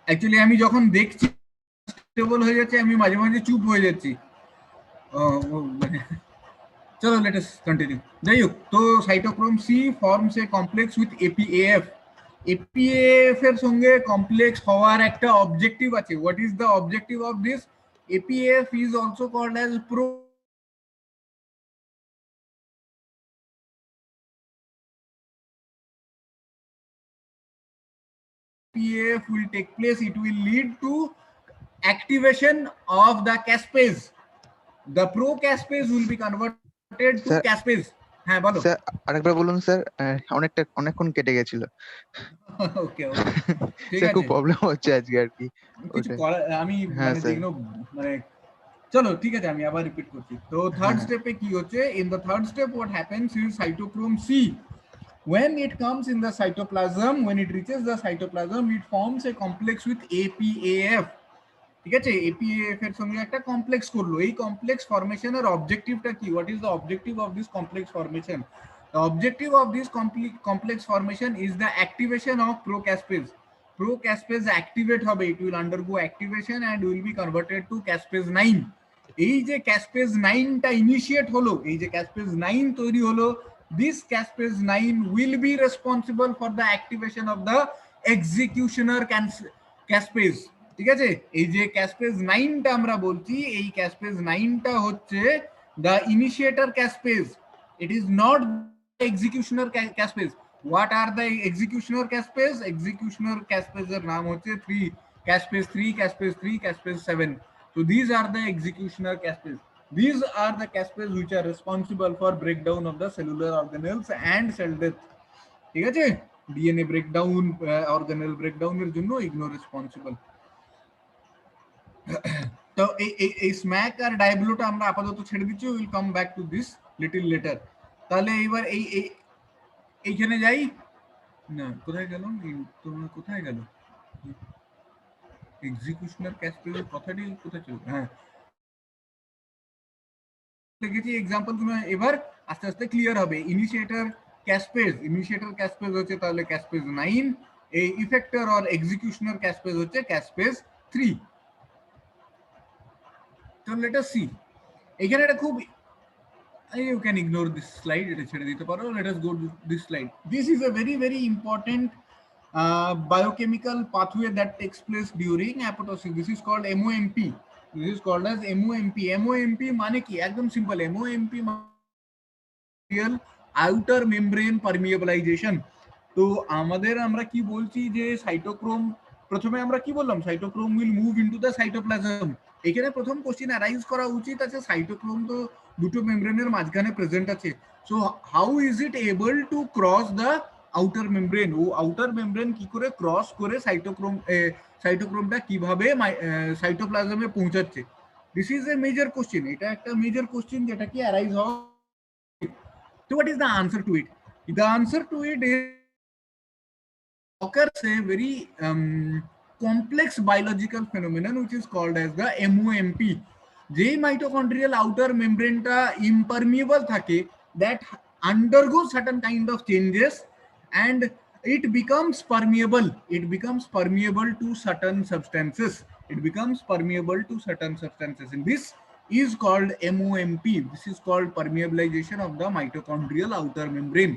অ্যাকচুয়ালি আমি যখন দেখছি স্টেবল হয়ে যাচ্ছে আমি মাঝে মাঝে চুপ হয়ে যাচ্ছি। চলো লেট আস কন্টিনিউ। যাই হোক, তো cytochrome c forms a complex with APF. APF এর সঙ্গে কমপ্লেক্স হওয়ার একটা অবজেক্টিভ আছে। What is the objective of this? APF is also called as pro APAF will take place, it will lead to activation of the caspase. The procaspase will be converted to Sir, caspase. হ্যাঁ বলো। Sir আরেকবার বলুন sir, অনেকক্ষণ কেটে গেছিল। ওকে ঠিক sir আছে, খুব প্রবলেম হচ্ছে আজকে আর কি। কিছু আমি হ্যাঁ, মানে স্যার। যেগুলো মানে চলো ঠিক আছে আমি আবার রিপিট করছি। তো থার্ড স্টেপে কি হচ্ছে, in the third step what happens is cytochrome c when it comes in the cytoplasm, when it reaches the cytoplasm, it forms a complex with APAF. ঠিক আছে, APAF এর সঙ্গে একটা কমপ্লেক্স করলো। এই কমপ্লেক্স ফরমেশনের অবজেক্টিভটা কি? What is the objective of this complex formation? The objective of this complex formation is the activation of procaspase. Procaspase activate হবে, it will undergo activation and will be converted to caspase 9. এই যে caspase 9 টা initiate হলো, এই যে caspase 9 তৈরি হলো, this caspase 9 will be responsible for the activation of the executioner caspase. ঠিক আছে, এই যে caspase 9 টা আমরা বলছি, এই caspase 9 টা হচ্ছে the initiator caspase. It is not executioner caspase. What are the executioner caspase? Executioner caspase এর নাম হচ্ছে 3, caspase 3, caspase 3, caspase 7. So these are the executioner caspase. These are the caspase which are responsible for breakdown of the cellular organelles and cell death. ঠিক আছে, DNA breakdown, organelle breakdown এর জন্য ignore responsible. তো এই smack আর ডায়াবলোটা আমরা আপাতত ছেড়ে দিচ্ছি, will come back to this little later. তাহলে এইবার এইখানে যাই না, কোথায় গেল তোমরা, কোথায় গেল এক্সিকিউশনাল ক্যাসপেজের কথাটি, কোথায় চলে? হ্যাঁ দেখেছি এক্সাম্পল গুলো, এবার আস্তে আস্তে ক্লিয়ার হবে। ইনিশিয়েটর ক্যাসপেজ হচ্ছে তাহলে ক্যাসপেজ 9, এই ইফেক্টর অর এক্সিকিউশনাল ক্যাসপেজ হচ্ছে ক্যাসপেজ 3। তো লেট আস সি, এখানে এটা খুব, you can ignore this slide, এটা ছেড়ে দিতে পারো। let us go to this slide. This is a very very important biochemical pathway that takes place during apoptosis. This is called MOMP. This is called as MOMP. MOMP মানে কি? একদম simple, MOMP material outer membrane permeabilization. তো আমরা কি বলছি যে cytochrome প্রথমে আমরা কি বললাম, cytochrome will move into the cytoplasm. এখানে প্রথম কোশ্চেন অ্যারাইজ করা উচিত আছে, সাইটোক্রোম তো দুটো মেমব্রেনের মাঝখানে প্রেজেন্ট আছে, so how is it able to cross the outer membrane? ও আউটার মেমব্রেন কি করে ক্রস করে সাইটোক্রোমটা কিভাবে সাইটোপ্লাজমে পৌঁছাচ্ছে? This is a major question, এটা একটা মেজর কোশ্চেন যেটা কি অ্যারাইজ হওয়া। So what is the answer to it? The answer to it is occurs a very complex biological phenomenon which is called as the MOMP. যে mitochondrial outer membrane টা impermeable থাকে, that undergoes certain kind of changes and it becomes permeable. It becomes permeable to certain substances. It becomes permeable to certain substances. And this is called MOMP. This is called permeabilization of the mitochondrial outer membrane.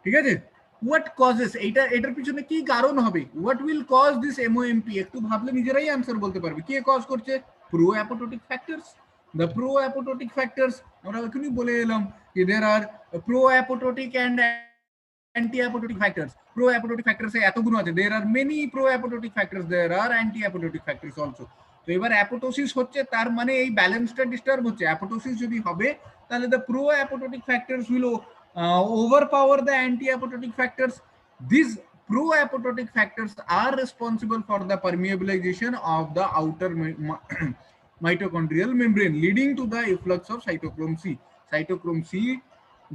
ঠিক আছে? What causes এটার পিছনে কি কারণ হবে? What will cause this MOMP? একটু ভাবলে নিজেরাই আনসার বলতে পারবে। কে কজ করছে? Pro-apoptotic factors. The pro-apoptotic factors আমরা এখনই বলে এলাম যে there are pro-apoptotic and anti-apoptotic factors. Pro-apoptotic factors এতগুলো আছে, there are many pro-apoptotic factors, there are anti-apoptotic factors also. তো এবার অ্যাপোটোসিস হচ্ছে, তার মানে এই ব্যালেন্সটা ডিস্টার্ব হচ্ছে। অ্যাপোটোসিস যদি হবে তাহলে the pro-apoptotic factors will overpower the anti-apoptotic factors. These pro-apoptotic factors are responsible for the permeabilization of the outer mitochondrial membrane, leading to the efflux of cytochrome C. Cytochrome C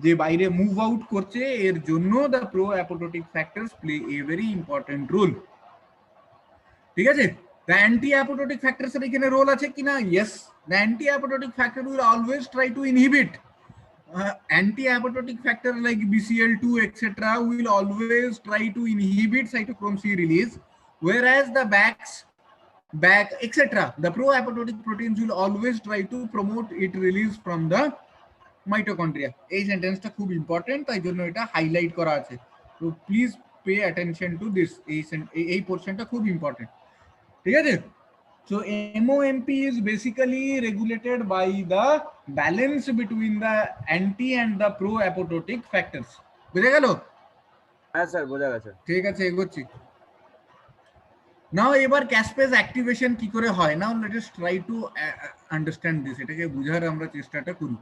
যে বাইরে move out করছে, এর জন্য the pro-apoptotic factors play a very important role. ঠিক আছে? The anti-apoptotic factors এর এখানে role আছে কিনা? Yes, the anti-apoptotic factor will always try to inhibit. Anti-apoptotic factor like BCL2 etc. will always try to inhibit cytochrome C release, whereas the back etc. the pro-apoptotic proteins will always try to promote it release from the mitochondria. এই সেন্টেন্সটা খুব important, তাই জন্য এটা highlight করা আছে। তো please pay attention to this, এই পোরশনটা খুব ইম্পর্টেন্ট। ঠিক আছে? So MOMP is basically regulated by the balance between the anti and the pro-apoptotic factors. বুঝা গেল? হ্যাঁ স্যার, বোঝা গেছে। ঠিক আছে, এগোচ্ছি। নাও এবার ক্যাসপেজ অ্যাক্টিভেশন কি করে হয়? Now let us try to understand this, এটাকে বোঝার আমরা চেষ্টাটা করি।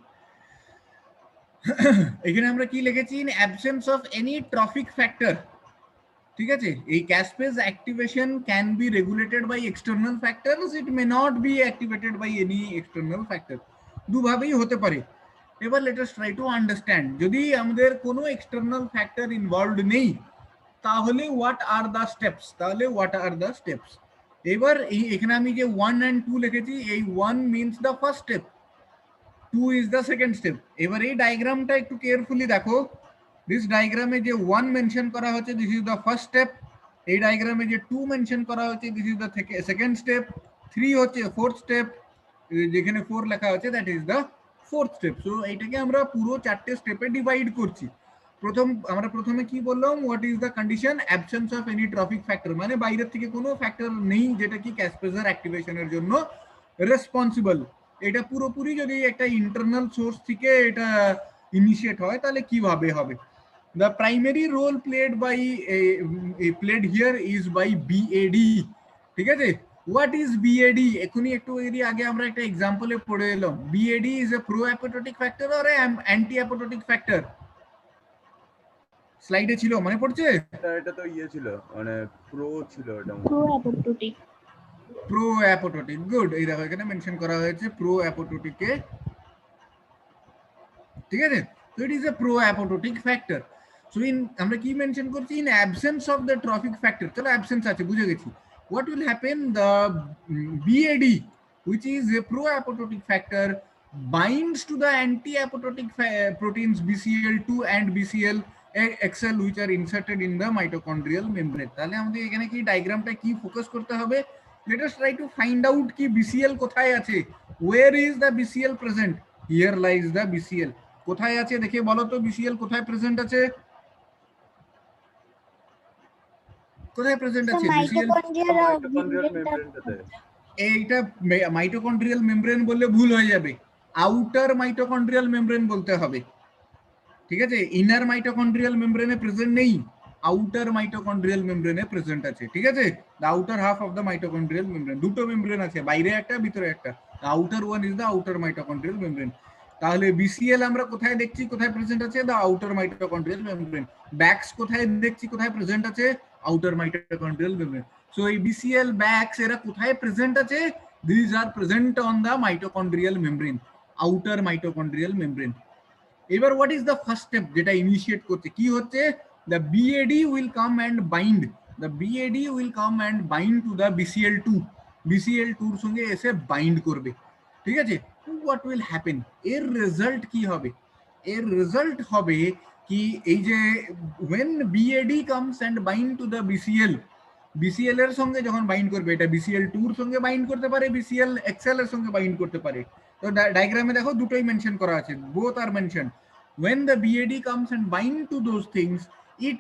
এখানে আমরা কি লিখেছি? In absence of any trophic factor. ঠিক আছে? এই caspase activation can be regulated by external factors, it may not be activated by any external factor. দুভাবেই হতে পারে। এবার let us try to understand, যদি আমাদের কোনো এক্সটার্নাল ফ্যাক্টর ইনভলভড নেই তাহলে হোয়াট আর দ্য স্টেপস? এবার এখানে আমি যে 1 and 2 লিখেছি, এই 1 means the first step, 2 is the second step. এবার এই ডায়াগ্রামটা একটু কেয়ারফুলি দেখো। দিস ডায়াগ্রামে যে 1 মেনশন করা হচ্ছে, this is the first step. এই ডায়াগ্রামে যে 2 মেনশন করা হচ্ছে, this is the second step. 3 হচ্ছে ফোর্থ স্টেপ, যেখানে 4 লেখা হচ্ছে, that is the fourth step. So এইটাকে আমরা পুরো 4টে স্টেপে ডিভাইড করছি। আমরা প্রথমে কি বললাম? What is the condition? Absence of any trophic factor, মানে বাইরের থেকে কোনো ফ্যাক্টর নেই যেটা কি ক্যাসপেজার অ্যাক্টিভেশনের জন্য রেসপন্সিবল। এটা পুরোপুরি যদি একটা ইন্টারনাল সোর্স থেকে এটা ইনিশিয়েট হয় তাহলে কিভাবে হবে? The primary role played here is by BAD. ঠিক আছে? What is BAD? এখনই একটু আগে আমরা একটা এক্সাম্পলে পড়ে এলাম। BAD is a pro-apoptotic factor or an anti-apoptotic factor? স্লাইডে ছিল, মনে পড়ছে? এটা তো ইয়ে ছিল, মানে প্রো ছিল, এটা pro-apoptotic। গুড, এই দেখো এখানে মেনশন করা হয়েছে pro-apoptotic কে। ঠিক আছে? So it is a pro-apoptotic factor. So আমরা কি মেনশন করছি? In absence of the trophic factor. চলো অ্যাবসেন্স আছে, বুঝে গেছি। What will happen? The BAD, which is a pro-apoptotic factor, binds to the anti-apoptotic proteins BCL2 and BCL-XL, which are inserted in the mitochondrial membrane. তাহলে আমাদের এখানে কি ডায়াগ্রামটা কি focus করতে হবে? Let us try to find out কি BCL কোথায় আছে। Where is the BCL present? Here lies the BCL. কোথায় আছে দেখে বলো তো, BCL কোথায় প্রেজেন্ট আছে? কোথায় প্রেজেন্ট আছে BCL? এইটা মাইটোকন্ড্রিয়াল মেমব্রেন বললে ভুল হয়ে যাবে, আউটার মাইটোকন্ড্রিয়াল মেমব্রেন বলতে হবে। ঠিক আছে? ইনার মাইটোকন্ড্রিয়াল মেমব্রেনে প্রেজেন্ট নেই, আউটার মাইটোকন্ড্রিয়াল মেমব্রেনে প্রেজেন্ট আছে, ঠিক আছে? The outer half of the mitochondrial membrane, দুটো মেমব্রেন আছে, বাইরে একটা ভিতরে একটা। The outer one is the outer mitochondrial membrane. তাহলে বিসিএল আমরা কোথায় দেখছি, কোথায় প্রেজেন্ট আছে? The outer mitochondrial membrane. Bax কোথায় দেখছি, কোথায় প্রেজেন্ট আছে? Outer mitochondrial membrane. সো এই বিসিএল ব্যাক্স এরা কোথায় প্রেজেন্ট আছে? These are present on the mitochondrial membrane, outer mitochondrial membrane. এবার what is the first step যেটা ইনিশিয়েট করছে, কি হচ্ছে? The BAD will come and bind, the BAD will come and bind to the BCL2, BCL2 এর সঙ্গে এসে bind করবে, ঠিক আছে? What will happen? এর রেজাল্ট কি হবে? এর রেজাল্ট হবে কি এই যে when BAD comes and bind to the BCL, BCL এর সঙ্গে যখন বাইন্ড করবে, এটা BCL2 এর সঙ্গে বাইন্ড করতে পারে, BCL XL এর সঙ্গে বাইন্ড করতে পারে। তো ডায়াগ্রামে দেখো দুটোই মেনশন করা আছে, both are mentioned. When the BAD comes and bind to those things, it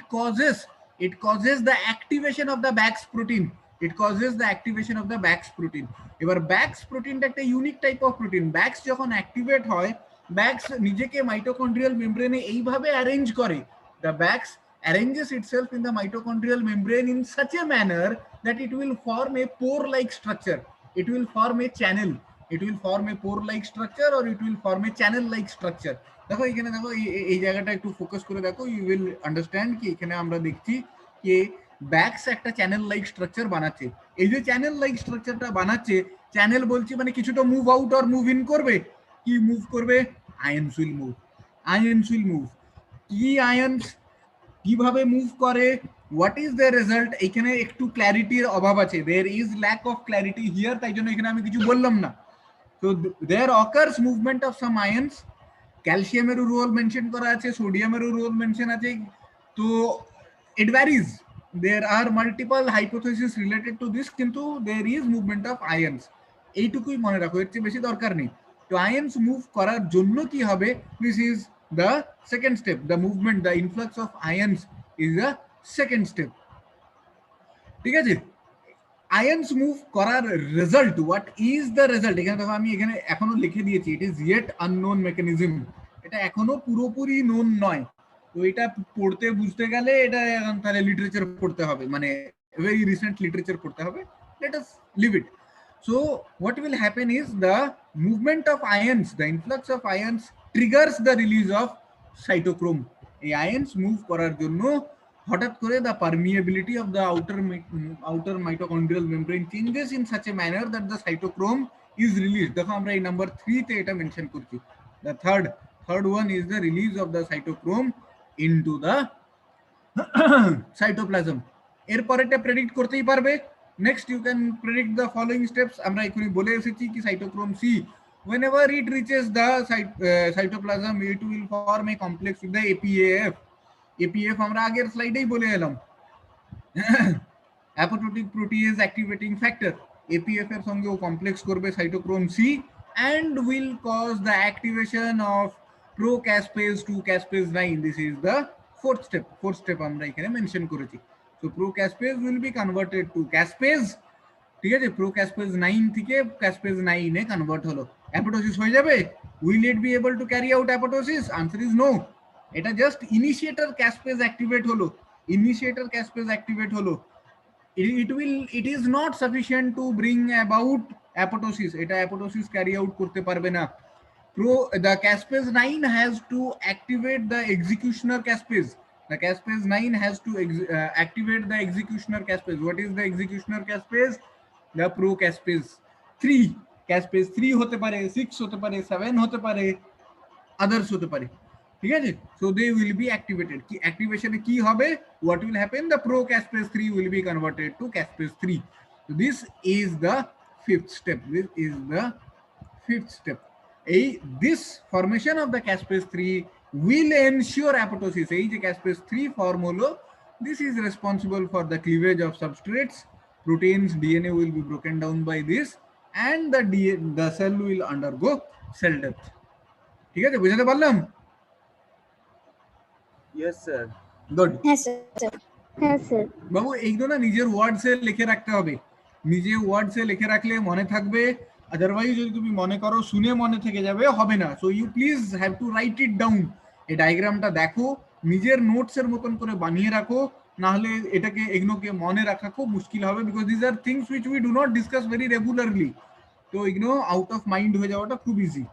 causes the activation of the Bax protein. It causes the activation of the Bax protein. এবার Bax প্রোটিনটা একটা unique type of protein. Bax যখন activate হয়, Bax নিজেকে mitochondrial মেমব্রেনে এইভাবে arrange করে। The Bax arranges itself in the mitochondrial membrane in such a manner that it will form a pore-like structure. It will form a channel. It will form a pore-like structure or it will form a channel-like structure. দেখো এখানে দেখো এই জায়গাটা একটু focus করে দেখো, you will understand কি এখানে আমরা দেখছি যে ব্যাক্স একটা চ্যানেল লাইক স্ট্রাকচার বানাচ্ছে। এই যে চ্যানেল লাইক স্ট্রাকচারটা বানাচ্ছে, চ্যানেল বলছি মানে কিছুটা মুভ আউট আর মুভ ইন করবে। কি মুভ করবে? Ions will move, ions will move. কি আয়ন্স কিভাবে মুভ করে, হোয়াট ইজ দ্য রেজাল্ট? এখানে একটু ক্ল্যারিটির অভাব আছে, there is lack of clarity here, তাই জন্য এখানে আমি কিছু বললাম না। তো there occurs movement of some ions, ক্যালসিয়ামেরও রোল মেনশন করা আছে, সোডিয়ামেরও রোল মেনশন আছে। তো it varies, there are multiple hypothesis related to this, কিন্তু there is movement of ions, এইটুকুই মনে রাখো, এর চেয়ে বেশি দরকার নেই। তো আয়ন্স মুভ করার জন্য কি হবে? This is the second step, the movement, the influx of ions is the second step, ঠিক আছে? ions move করার result, what is the result? এখানে দেখো আমি এখানে এখনো লিখে দিয়েছি, it is yet unknown mechanism, এটা এখনো পুরোপুরি known নয়। তো এটা পড়তে বুঝতে গেলে এটা এখন তাহলে লিটারেচার পড়তে হবে, মানে very recent literature পড়তে হবে। let us leave it. So what will happen is the movement of ions, the influx of ions triggers the release of cytochrome. এই ions move করার জন্য হঠাৎ করে the permeability of the outer mitochondrial membrane changes in such a manner that the cytochrome is released. দেখো আমরা এই number 3 তে এটা মেনশন করছি। The third one is the release of the cytochrome into the cytoplasm. এরপর এটা predict করতেই পারবে। Next you can predict the following steps. আমরা এখনই বলে এসেছি কি cytochrome C, whenever it reaches the cytoplasm, it will form a complex with the APAF. APAF আমরা আগের স্লাইডেই বলে এলাম, apoptotic protease activating factor। APF এর সঙ্গে ও কমপ্লেক্স করবে cytochrome C and will cause the activation of procaspase to caspase 9. This is the fourth step আমরা এখানে mention করেছি। So procaspase will be converted to caspase, ঠিক আছে? procaspase 9 থেকে caspase 9 এ convert হলো, অ্যাপোটোসিস হয়ে যাবে। will it be able to carry out apoptosis? answer is no. এটা জাস্ট ইনিশিয়েটর caspase অ্যাক্টিভেট হলো, ইনিশিয়েটর caspase অ্যাক্টিভেট হলো। it is not sufficient to bring about apoptosis, এটা apoptosis ক্যারি আউট করতে পারবে না। the caspase 9 has to activate the executioner caspase. The caspase 9 has to activate the executioner caspase. What is the executioner caspase? The procaspase 3. caspase 3 হতে পারে, 6 হতে পারে, 7 হতে পারে, others হতে পারে, ঠিক আছে? So they will be activated. কি অ্যাক্টিভেশনে কি হবে? What will happen? The procaspase 3 will be converted to caspase 3. So this is the fifth step. This formation of the caspase 3 will ensure apoptosis. এই যে caspase 3 form হলো, this is responsible for the cleavage of substrates, proteins, DNA will be broken down by this and the cell will undergo cell death. ঠিক আছে, বুঝাতে পারলাম? Yes sir. Good. হ্যাঁ sir. হ্যাঁ sir. বাবু এইগুলো না নিজের ওয়ার্ডসে লিখে রাখতে হবে, নিজে ওয়ার্ডসে লিখে রাখলে মনে থাকবে, আদারওয়াইজ যদি তুমি মনে করো শুনে মনে থেকে যাবে, হবে না। So you please have to write it down. এই ডায়াগ্রামটা দেখো, নিজের নোটসের মতন করে বানিয়ে রাখো, না হলে এটাকে এগুলোকে মনে রাখা খুব মুশকিল হবে, because this are things which we do not discuss very regularly, তো এগুলো আউট অফ মাইন্ড হয়ে যাওয়াটা খুব ইজি।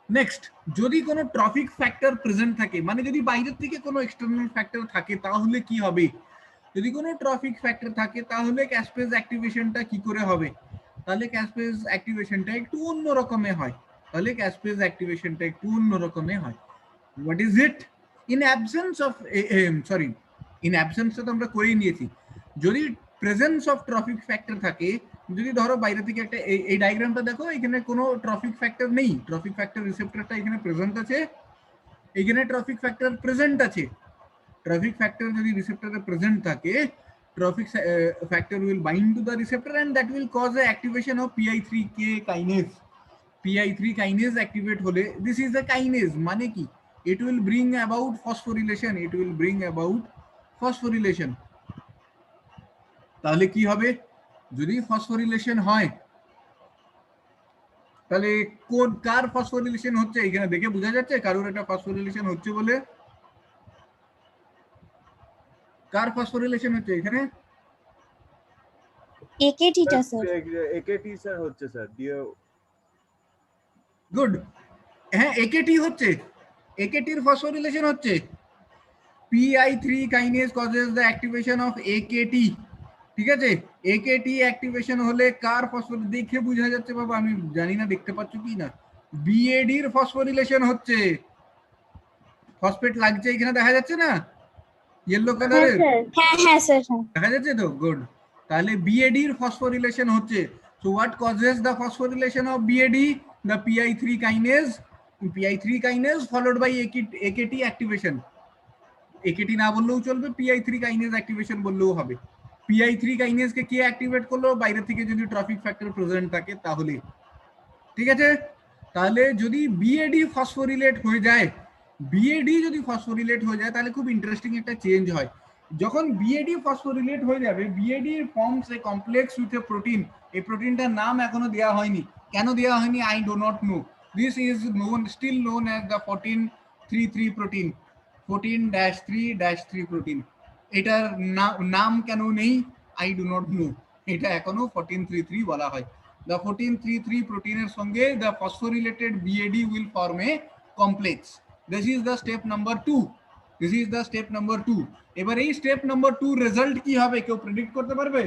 নেক্সট, যদি কোনো ট্রফিক ফ্যাক্টর প্রেজেন্ট থাকে, মানে যদি বাইরের থেকে কোনো এক্সটার্নাল ফ্যাক্টর থাকে তাহলে কি হবে? যদি কোনো ট্রফিক ফ্যাক্টর থাকে তাহলে ক্যাসপেজ অ্যাক্টিভেশনটা কি করে হবে? তাহলে ক্যাসপেজ অ্যাক্টিভেশনটা একটু অন্য রকমে হয়। তাহলে ক্যাসপেজ অ্যাক্টিভেশনটা একটু অন্য রকমে হয়। What is it? In absence of sorry, in অ্যাবসেন্সটা তো আমরা করেই নিয়েছি। যদি প্রেজেন্স অফ ট্রফিক ফ্যাক্টর থাকে, যদি ধরো বাইরে থেকে একটা এই ডায়াগ্রামটা দেখো, এখানে কোনো ট্রফিক ফ্যাক্টর নেই, ট্রফিক ফ্যাক্টর রিসেপ্টরটা এখানে প্রেজেন্ট আছে, এখানে ট্রফিক ফ্যাক্টর প্রেজেন্ট আছে। ট্রফিক ফ্যাক্টর যদি রিসেপ্টরে প্রেজেন্ট থাকে, trophic factor will bind to the receptor and that will cause the activation of PI3K kinase. PI3 kinase activate হলে, this is the kinase, মানে কি? It will bring about phosphorylation, it will bring about phosphorylation. তাহলে কি হবে? যদি phosphorylation হয় তাহলে কোন কার ফসফোরিলেশন হচ্ছে? এখানে দেখে বোঝা যাচ্ছে কারোর একটা ফসফোরিলেশন হচ্ছে বলে? কার ফসফোরিলেশন হচ্ছে এখানে? একেটিটা স্যার। একেটি স্যার হচ্ছে স্যার, দিয়ে গুড, হ্যাঁ একেটি হচ্ছে, একেটির ফসফোরিলেশন হচ্ছে। PI3 kinase causes the activation of AKT, ঠিক আছে? AKT অ্যাক্টিভেশন হলে কার ফসফোর, দেখে বোঝা যাচ্ছে বাবা, আমি জানি না দেখতে পাচ্ছ কি না, BAD এর ফসফোরিলেশন হচ্ছে। ফসফেট লাগছে এখানে, দেখা যাচ্ছে না ইয়েলো হ্যাঁ কালারের? স্যার। হ্যাঁ স্যার, হ্যাঁ। দেখা যাচ্ছে তো? গুড। তাহলে BAD এর ফসফোরিলেশন হচ্ছে। So what causes the phosphorylation of BAD? The PI3 kinase, PI3 kinase followed by AKT activation. AKT না বললেও চলবে, PI3 kinase activation বললেও হবে। PI3 kinase কে কে অ্যাক্টিভেট করলো? বাইরে থেকে যদি ট্রফিক ফ্যাক্টর প্রেজেন্ট থাকে তাহলে, ঠিক আছে? তাহলে যদি BAD ফসফোরিলেট হয়ে যায়, BAD যদি ফসফোরিলেট হয়ে যায় তাহলে খুব ইন্টারেস্টিং একটা চেঞ্জ হয়। যখন BAD ফসফোরিলেট হয়ে যাবে, BAD forms a complex with a protein. এই প্রোটিনটার নাম এখনো দেওয়া হয়নি। কেন দেওয়া হয়নি? I do not know. This is known, still known as the 14-3-3 protein, 14-3-3 protein. এটার নাম কেন নেই? I do not know. এটা এখনো 14-3-3 বলা হয়। The 14-3-3 প্রোটিনের সঙ্গে the phosphorylated BAD will form a complex. This is the step number 2. This is the step number 2. এবার এই স্টেপ নাম্বার 2 রেজাল্ট কি হবে কেউ প্রেডিক্ট করতে পারবে?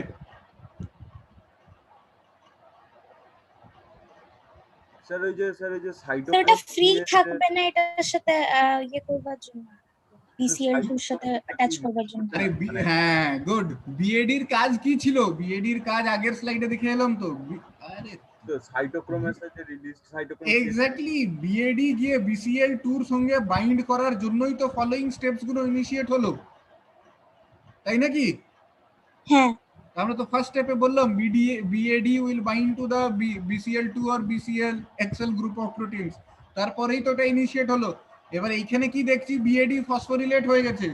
স্যার ওই যে এটা সাইটোপ্লাজম ফ্রি থাকবে না এটার সাথে ইয়ে করবার জন্য, BCL2 এর সাথে অ্যাটাচ করবার জন্য। আরে হ্যাঁ, গুড। BAD এর কাজ কি ছিল? BAD এর কাজ আগের স্লাইডে দেখে এলাম তো। আরে সাইটোক্রোমের সাথে রিলিজ সাইটোক্রোম এক্স্যাক্টলি, BAD গিয়ে BCL2 এর সঙ্গে বাইন্ড করার জন্যই তো ফলোইং স্টেপস গুলো ইনিশিয়েট হলো, তাই নাকি? হ্যাঁ। আমরা তো ফার্স্ট স্টেপে বললাম BAD will bind to the BCL2 or BCL-XL group of proteins, তারপরেই তো এটা ইনিশিয়েট হলো। এবার এইখানে কি দেখছি? BAD ফসফোরিলেট হয়ে গেছে।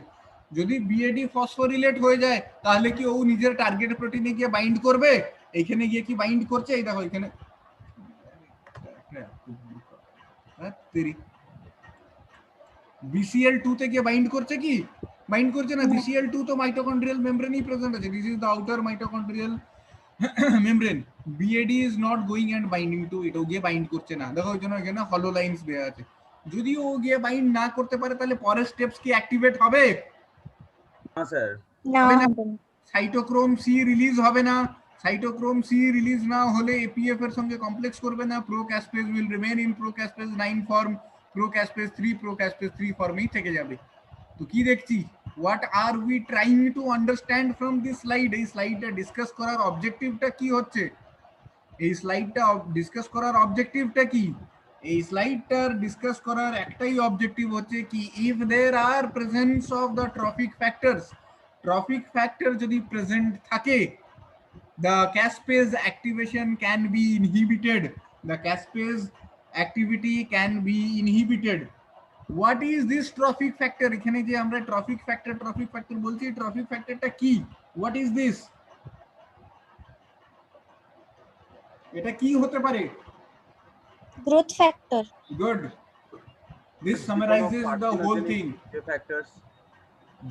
যদি BAD ফসফোরিলেট হয়ে যায় তাহলে কি ও নিজের টার্গেট প্রোটিনে গিয়ে বাইন্ড করবে? এইখানে গিয়ে কি বাইন্ড করছে? এই দেখো এখানে BCL2 তে গিয়ে বাইন্ড করছে কি? বাইন্ড করছে না। BCL2 তো মাইটোকন্ড্রিয়াল মেমব্রেনেই প্রেজেন্ট আছে। This is the outer mitochondrial membrane. BAD is not going and binding to it, ও গিয়ে বাইন্ড করছে না। দেখো ওই জন্য এখানে হলো লাইন্স দেয়া আছে। যদি ও গিয়ে বাইন্ড না করতে পারে তাহলে পরের স্টেপস কি অ্যাক্টিভেট হবে? না স্যার, না হবে না। হবে না। সাইটোক্রোম সি রিলিজ হবে না। সাইটোক্রোম সি রিলিজ না হলে APF এর সঙ্গে কমপ্লেক্স করবে না। প্রোক্যাসপেজ উইল রিমেইন ইন প্রোক্যাসপেজ 9 ফর্ম, প্রোক্যাসপেজ 3 ফর্মেই থেকে যাবে। তো কি দেখছি? What are we trying to understand from this slide? এই স্লাইডটা ডিসকাস করার অবজেক্টিভটা কি হচ্ছে? এই স্লাইডটা ডিসকাস করার অবজেক্টিভটা কি? এই স্লাইডটার ডিসকাস করার একটাই অবজেক্টিভ হচ্ছে কি, if there are presence of the trophic factors, trophic factor যদি প্রেজেন্ট থাকে, the caspase activation can be inhibited, the caspase activity can be inhibited. What is this trophic factor? এখানে যে আমরা ট্রফিক ফ্যাক্টর বলছি, trophic ফ্যাক্টরটা কি? What is this? এটা কি হতে পারে? Growth factor. Good. This summarizes the whole thing. Factors.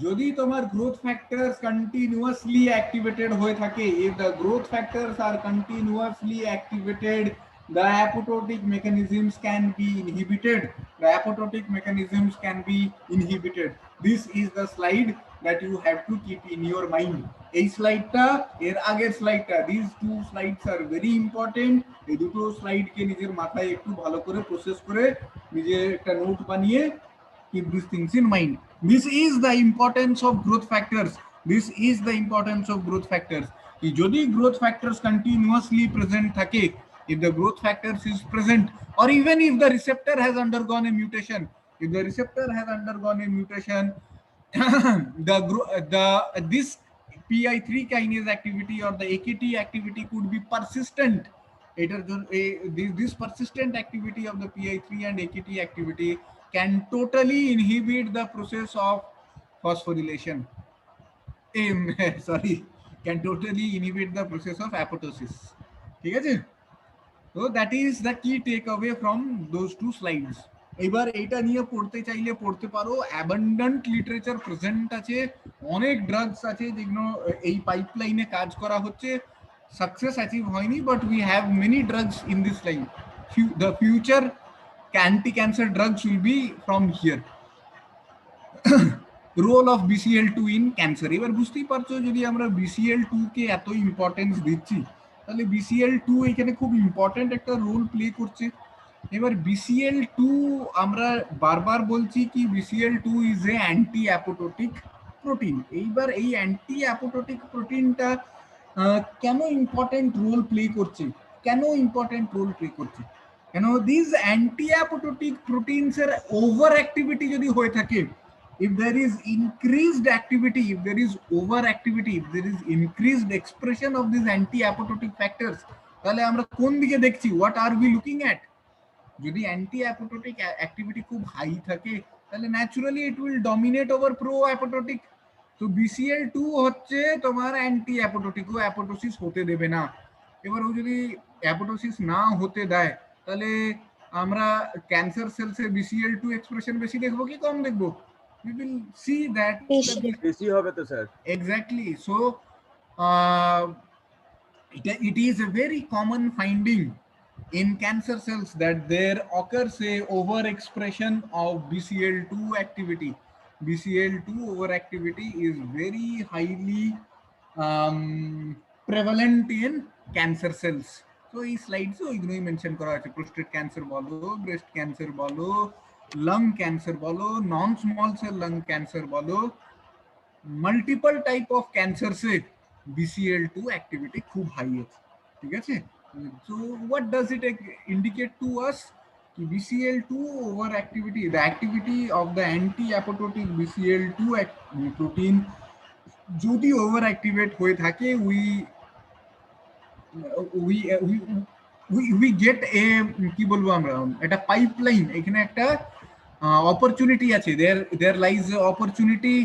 যদি তোমার গ্রোথ ফ্যাক্টরস কন্টিনিউয়াসলি অ্যাক্টিভেটেড হয়ে থাকে, if the growth factors are continuously activated, the apoptotic mechanisms can be inhibited. The apoptotic mechanisms can be inhibited. This is the slide that you have to keep in your mind. এই স্লাইডটা এর আগের স্লাইডটা, these two slides are very important. এই দুটো স্লাইডকে নিজের মাথায় একটু ভালো করে প্রসেস করে নিজে একটা নোট বানিয়ে keep these things in mind. This is the importance of growth factors. This is the importance of growth factors. যদি growth factors continuously present থাকে, if the growth factors is present, or even if the receptor has undergone a mutation, if the receptor has undergone a mutation, this PI3 kinase activity or the AKT activity could be persistent. This persistent activity of the PI3 and AKT activity can totally inhibit the process of phosphorylation. Can totally inhibit the process of apoptosis. ঠিক আছে? So that is the key takeaway from those two slides. এবার এটা নিয়ে পড়তে চাইলে পড়তে পারো, abundant literature present আছে, অনেক ড্রাগস আছে যেগুলো এই পাইপলাইনে কাজ করা হচ্ছে, সাকসেস অ্যাচিভ হয়নি, but we have many drugs in this line. The future anti-cancer drugs will be from here. Role of BCL2 in cancer. এবার বুঝতেই পারছো যদি আমরা BCL2 কে এত ইম্পর্টেন্স দিচ্ছি তাহলে BCL2 এখানে খুব ইম্পর্টেন্ট একটা রোল প্লে করছে. এবার BCL2 আমরা বারবার বলছি কি BCL2 is a anti apoptotic protein. এইবার এই অ্যান্টি অ্যাপোটোটিক প্রোটিনটা কেন ইম্পর্টেন্ট রোল প্লে করছে, কেন these anti-apoptotic proteins এর ওভার অ্যাক্টিভিটি যদি হয়ে থাকে, if there is increased activity, if there is overactivity, if there is increased expression of these anti-apoptotic factors, তাহলে আমরা কোন দিকে দেখছি, what are we looking at? যদি anti-apoptotic activity খুব হাই থাকে তাহলে naturally it will dominate over pro-apoptotic. তো BCL2 হচ্ছে তোমার anti-apoptotic, ও অ্যাপোটোসিস হতে দেবে না. এবার ও যদি অ্যাপোটোসিস না হতে দেয় তাহলে আমরা ক্যান্সার সেলসে BCL2 এক্সপ্রেশন বেশি দেখবো কি কম দেখবো? we will see that বেশি হবে তো sir. Exactly. So it is a very common finding in cancer cells that there occurs a overexpression of BCL2 activity. BCL2 overactivity is very highly prevalent in cancer cells. So এই slides ওইগুলোই mention করা আছে, prostate cancer বলো, breast cancer বলো, lung cancer বলো, non small cell lung cancer বলো, multiple type of ক্যান্সারসে BCL2 activity খুব হাই আছে. ঠিক আছে? So what does it indicate to us? BCL2 overactivity, the activity of the anti-apoptotic BCL2 protein যদি overactivate হয়ে থাকে, we get a কি বলবো আমরা, একটা পাইপলাইন, এখানে একটা অপরচুনিটি আছে, there lies a opportunity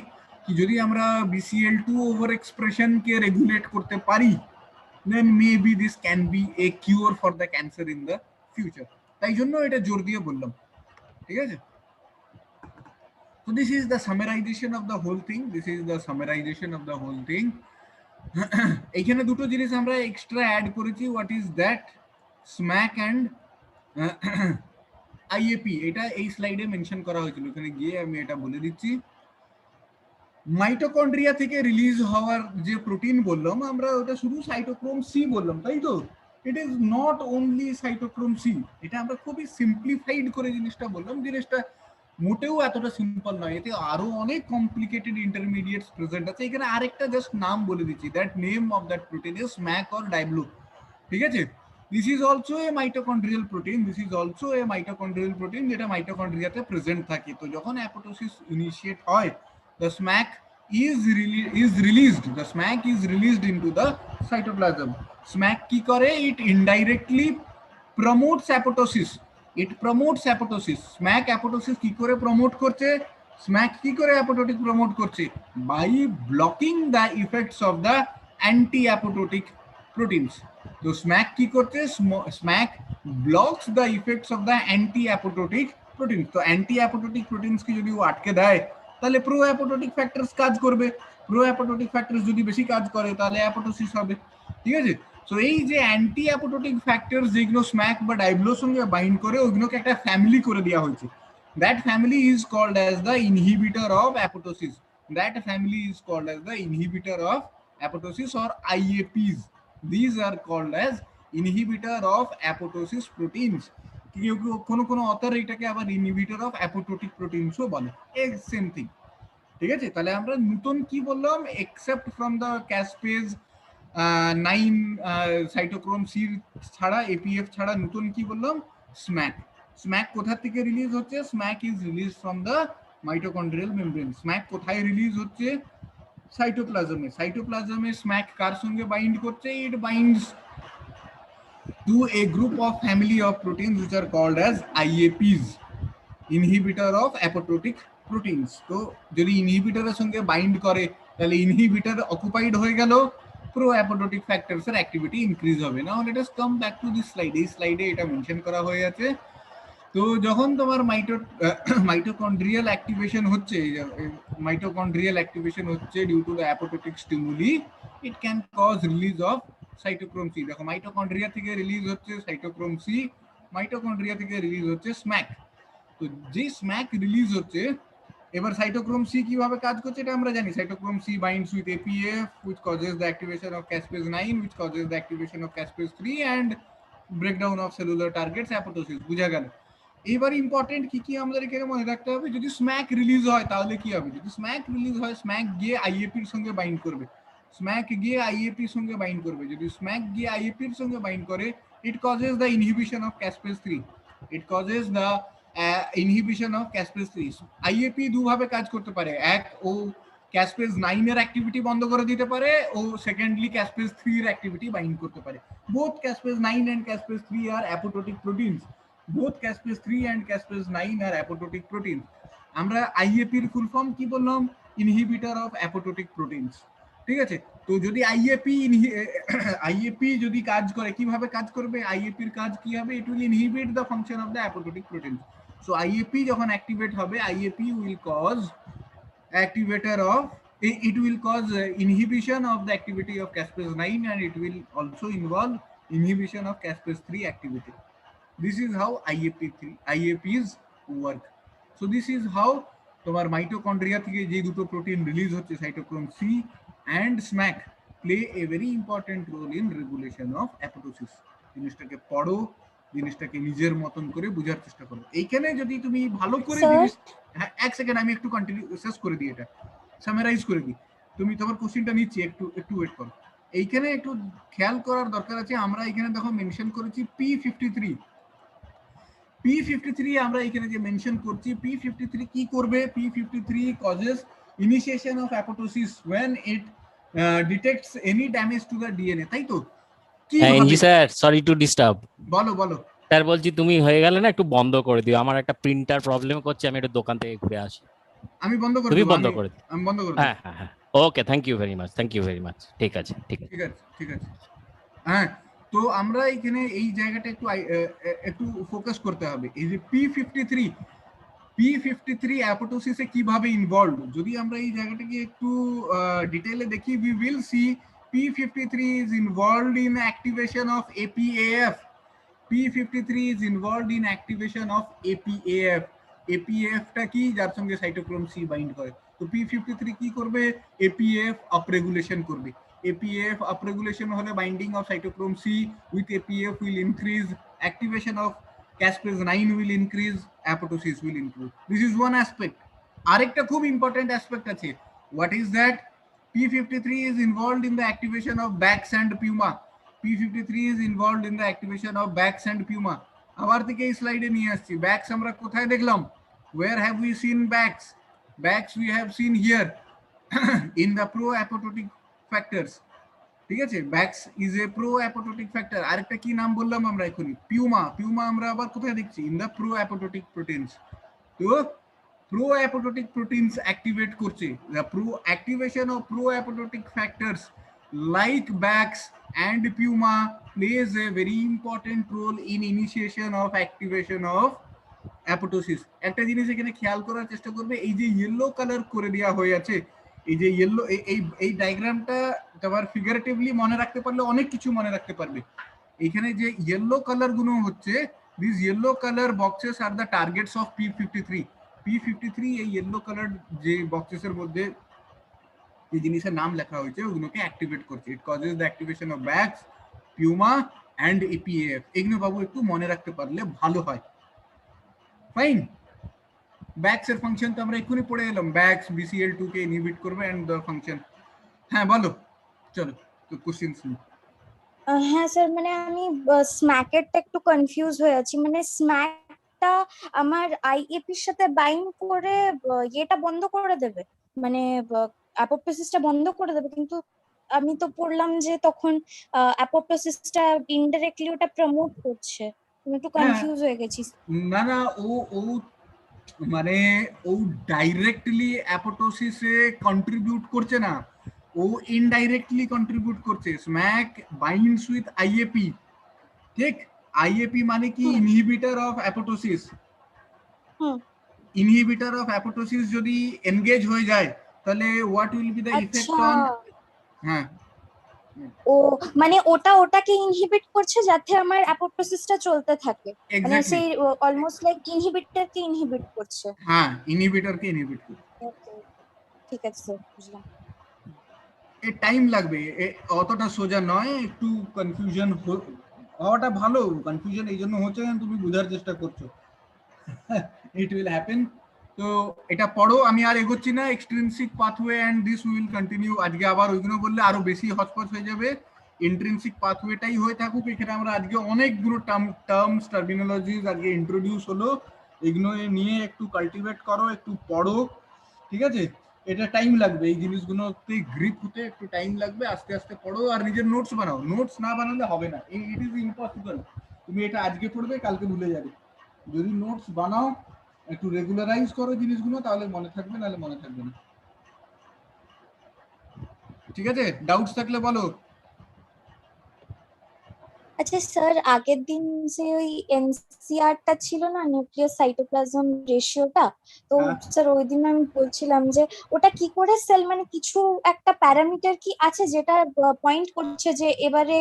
কি যদি আমরা BCL2 ওভার এক্সপ্রেশন কে রেগুলেট করতে পারি, then maybe this can be a cure for the cancer in the future. তাই জন্য এটা জোর দিয়ে বললাম. ঠিক আছে? So this is the summarization of the whole thing. এখানে দুটো জিনিস আমরা এক্সট্রা অ্যাড করেছি. What is that? Smack and IAP. এটা এই স্লাইডে মেনশন করা হয়েছিল, এখানে গিয়ে আমি এটা বলে দিচ্ছি. মাইটোকন্ড্রিয়া থেকে রিলিজ হওয়ার যে প্রোটিন বললাম আমরা, ওটা শুধু সাইটোক্রোম সি বললাম, তাই তো? It is not only cytochrome c. এটা আমরা খুবই সিম্পলিফাইড করে জিনিসটা বললাম, জিনিসটা মোটেও এতটা সিম্পল নয়, এতে আরো অনেক কমপ্লিকেটেড ইন্টারমিডিয়েটস প্রেজেন্ট আছে. এখানে আরেকটা জাস্ট নাম বলে দিচ্ছি, that name of that protein is SMAC or DIABLO. ঠিক আছে? This is also a mitochondrial protein, যেটা মাইটোকন্ড্রিয়াতে প্রেজেন্ট থাকে. তো যখন অ্যাপোটোসিস ইনিশিয়েট হয়, the SMAC is released into the cytoplasm. SMAC কি করে? It indirectly promotes apoptosis. SMAC apoptosis কি করে প্রমোট করছে? SMAC কি করে apoptotic প্রমোট করছে? By blocking the effects of the anti-apoptotic proteins. তো SMAC কি করছে? SMAC blocks the effects of the anti-apoptotic proteins. তো anti-apoptotic proteins কি যদি ও আটকে দেয় তাহলে প্রো অ্যাপোটোটিক ফ্যাক্টরস কাজ করবে। প্রো অ্যাপোটোটিক ফ্যাক্টরস যদি বেশি কাজ করে তাহলে অ্যাপোটোসিস হবে, ঠিক আছে। সো এই যে অ্যান্টি অ্যাপোটোটিক ফ্যাক্টরস যেগুলো স্ম্যাক বা ডাইব্লোর সঙ্গে বাইন্ড করে ওইগুলোকে একটা ফ্যামিলি করে দেওয়া হয়েছে। That family is called as the inhibitor of apoptosis. That family is called as the inhibitor of apoptosis or IAPs. These are called as inhibitor of apoptosis proteins. কোনো author এটাকে আবার inhibitor of অ্যাপোটোটিক প্রোটিনসও বলে, same thing, ঠিক আছে। তাহলে আমরা নতুন কি বললাম, except from the caspase 9 cytochrome C ছাড়া, APF ছাড়া নতুন কি বললাম, স্ম্যাক। স্ম্যাক কোথা থেকে রিলিজ হচ্ছে? Smack is release from the mitochondrial membrane. Smack কোথায় রিলিজ হচ্ছে? সাইটোপ্লাজমে। সাইটোপ্লাজমে স্ম্যাক কার সঙ্গে বাইন্ড করছে? ইট binds to a group of family of proteins which are called as IAPs, inhibitor of apoptotic proteins. তো যদি ইনহিবিটরের সঙ্গে বাইন্ড করে তাহলে ইনহিবিটর অকুপাইড হয়ে গেল, প্রো অ্যাপোটোটিক ফ্যাক্টরস এর অ্যাক্টিভিটি ইনক্রিজ হবে। Now let us come back to this slide. এই স্লাইডে এটা মেনশন করা হয়ে আছে। তো যখন তোমার মাইটোকন্ড্রিয়াল অ্যাক্টিভেশন হচ্ছে, মাইটোকন্ড্রিয়াল অ্যাক্টিভেশন হচ্ছে due to the apoptotic stimuli, it can cause release of cytochrome C. দেখো মাইটোকন্ড্রিয়া থেকে রিলিজ হচ্ছে সাইটোক্রোম সি, মাইটোকন্ড্রিয়া থেকে রিলিজ হচ্ছে স্ম্যাক। তো যে স্ম্যাক রিলিজ হচ্ছে, এবার সাইটোক্রোম সি কিভাবে কাজ করছে এটা আমরা জানি। Cytochrome c binds with APF which causes the activation of caspase 9 which causes the activation of caspase 3 and breakdown of cellular targets, apoptosis। বুঝা গেল। এবার ইম্পর্টেন্ট কি কি আমাদের এখানে মনে রাখতে হবে, যদি স্ম্যাক রিলিজ হয় তাহলে কি হবে? যদি স্ম্যাক রিলিজ হয়, স্ম্যাক গিয়ে আইএপির সঙ্গে বাইন্ড করবে। স্ম্যাক গিয়ে আইএপির সঙ্গে বাইন্ড করবে। যদি স্ম্যাক গিয়ে আইএপির সঙ্গে বাইন্ড করে, it causes the inhibition of caspase 3। It causes the inhibition of caspase 3। IAP দুভাবে কাজ করতে পারে। এক, ও ক্যাসপেজ 9 এর অ্যাক্টিভিটি বন্ধ করে দিতে পারে, ও সেকেন্ডলি ক্যাসপেজ 3 এর অ্যাক্টিভিটি বাইন্ড করতে পারে। Both caspase 9 and caspase 3 are apoptotic proteins. Both caspase 3 and caspase 9 are apoptotic proteins. আমরা IAP এর ফুল ফর্ম কি বললাম? ইনহিবিটর অফ অ্যাপোটোটিক প্রোটিনস, ঠিক আছে। তো যদি আইএপি যদি কাজ করে, কিভাবে কাজ করবে? আইএপি এর কাজ কি হবে? It will inhibit the function of the apoptotic proteins. So IAP যখন অ্যাক্টিভেট হবে, IAP will cause activator of it will cause inhibition of the activity of caspase 9 and it will also involve inhibition of caspase 3 activity. This is how IAPs work. So this is how তোমার mitochondria থেকে যে দুটো protein release হচ্ছে, cytochrome c and SMAC, play a very important role in regulation of apoptosis. জিনিসটাকে পড়ো, জিনিসটাকে নিজের মতন করে বোঝার চেষ্টা করো। এইখানে যদি তুমি ভালো করে জিনিস, হ্যাঁ এক সেকেন্ড আমি একটু কন্টিনিউ শেষ করে দিই, এটা সামারাইজ করে দিই। তুমি তোমার কোশ্চেনটা নিচ্ছি, একটু ওয়েট করো। এইখানে একটু খেয়াল করার দরকার আছে। আমরা এখানে দেখো মেনশন করেছি P53 আমরা এখানে যে মেনশন করছি, P53 কি করবে? P53 causes initiation of apoptosis when it detects any damage to the DNA, তাই তো? এনজি স্যার, সরি টু ডিস্টার্ব। বলো স্যার বলছি তুমি হয়ে গেলে না একটু বন্ধ করে দিও, আমার একটা প্রিন্টার প্রবলেম করছে, আমি একটু দোকান থেকে ঘুরে আসি। আমি বন্ধ করে তুমি দেব, বন্ধ করে দিও। আমি বন্ধ করে দেব। হ্যাঁ ওকে, থ্যাংক ইউ ভেরি মাচ। ঠিক আছে। হ্যাঁ, তো আমরা এখানে এই জায়গাটা একটু ফোকাস করতে হবে। এই যে P53 অ্যাপোটোসিসে কিভাবে ইনভলভড, যদি আমরা এই জায়গাটাকে একটু ডিটেইলে দেখি, we will see P53 is involved in activation of APAF. P53 is involved in activation of APAF. APAF টা কি? যার সঙ্গে সাইটোক্রোম সি বাইন্ড করে। তো P53 কি করবে? APAF আপরেগুলেশন করবে। APAF upregulation হলে binding of cytochrome C with APF will increase, activation of caspase 9 will increase, apoptosis will increase. This is one aspect. আরেকটা খুব ইম্পর্টেন্ট অ্যাসপেক্ট আছে। What is that? P53 is involved in the activation of Bax and Puma. P53 is involved in the activation of Bax and Puma. আবার থেকে এই স্লাইডে নিয়ে আসছি। Bax আমরা কোথায় দেখলাম? Where have we seen Bax? Bax we have seen here in the pro-apoptotic factors, ঠিক আছে। ব্যাক্স ইজ এ প্রো অ্যাপোটোটিক ফ্যাক্টর। আরেকটা কি নাম বললাম আমরা এখনই? পিউমা আমরা আবার কোথায় দেখছি? In the pro apoptotic proteins. তো প্রো অ্যাপোটোটিক প্রোটিনস অ্যাক্টিভেট করছে। The pro activation of pro apoptotic factors like Bax and PUMA plays a very important role in initiation of activation of অ্যাপোটোসিস। একটা জিনিস এখানে খেয়াল করার চেষ্টা করবে, এই যে ইয়েলো কালার করে দেওয়া হয়ে আছে, এই যে ইয়েলো, এই ডায়াগ্রামটা তোমার ফিগারেটিভলি মনে রাখতে পারলে অনেক কিছু মনে রাখতে পারবে। এখানে যে ইয়েলো কালার গুলো হচ্ছে, this yellow colour boxes are the targets of P53। P53 এই ইয়েলো কালার যে বক্সেসের মধ্যে যে জিনিসের নাম লেখা হয়েছে ওগুলোকে অ্যাক্টিভেট করছে। It causes the activation of Bax, PUMA and APF. এগুলো বাবু একটু মনে রাখতে পারলে ভালো হয়। ফাইন। ব্যাক্স এর ফাংশন তো আমরা এক্ষুনি পড়ে এলাম, ব্যাক্স BCL2 কে ইনহিবিট করবে এন্ড দ্য ফাংশন। হ্যাঁ বলো, চলো তো কোশ্চেনস নিই। হ্যাঁ স্যার, মানে আমি স্ম্যাকেরটা একটু কনফিউজ হয়ে আছি। মানে স্ম্যাকটা আমার আইএপির সাথে বাইন্ড করে ইয়েটা বন্ধ করে দেবে, মানে অ্যাপোপ্টোসিসটা বন্ধ করে দেবে, কিন্তু আমি তো পড়লাম যে তখন অ্যাপোপ্টোসিসটা ইনডাইরেক্টলি ওটা প্রমোট করছে। আমি একটু কনফিউজ হয়ে গেছি। না না, ও মানে ও ডাইরেক্টলি অ্যাপোটোসিসে কন্ট্রিবিউট করছে না, ও ইনডাইরেক্টলি কন্ট্রিবিউট করছে। স্ম্যাক বাইন্ডস উইথ আইএপি, ঠিক? আইএপি মানে কি? Inhibitor of apoptosis. Inhibitor of apoptosis যদি এনগেজ হয়ে যায় তাহলে what will be the effect on, হ্যাঁ ও মানে ওটাকে ইনহিবিট করছে যাতে আমার অ্যাপোপ্টোসিসটা চলতে থাকে, মানে সেই অলমোস্ট লাইক ইনহিবিটরকে ইনহিবিট করছে। হ্যাঁ, ইনহিবিটরকে ইনহিবিট করছে। ঠিক আছে স্যার, বুঝলাম। এ টাইম লাগবে, অতটা সোজা নয়, একটু কনফিউশন হওয়াটা ভালো। কনফিউশন এই জন্য হচ্ছে কারণ তুমি বোঝার চেষ্টা করছো। It will happen. তো এটা পড়ো, আমি আর এগোচ্ছি না। Extrinsic pathway and this will continue. আজকে আবার ওইগুলো বললে আরো বেশি হচপচ হয়ে যাবে। ইন্ট্রিনসিক পাথওয়েটাই হয়ে থাকুক। এখানে আমরা আজকে অনেকগুলো টার্মস টার্মিনোলজিস আজকে ইন্ট্রোডিউস হলো, এগুলো নিয়ে একটু কাল্টিভেট করো, একটু পড়ো, ঠিক আছে? এটা টাইম লাগবে, এই জিনিসগুলোতে গ্রিপ হতে একটু টাইম লাগবে। আস্তে আস্তে পড়ো আর নিজের নোটস বানাও। নোটস না বানালে হবে না, ইট ইজ ইম্পসিবল। তুমি এটা আজকে পড়বে, কালকে ভুলে যাবে। যদি নোটস বানাও, একটু রেগুলারাইজ করো জিনিসগুলো, তাহলে মনে থাকবে, নাহলে মনে থাকবে না। ঠিক আছে? ডাউটস থাকলে বলো। আচ্ছা স্যার, আগের দিন যে ওই এনসিআরটা ছিল না, নিউক্লিয়াস সাইটোপ্লাজম রেশিওটা, তো স্যার ওই দিন আমি বলছিলাম যে ওটা কি করে সেল, মানে কিছু একটা প্যারামিটার কি আছে যেটা পয়েন্ট করছে যে এবারে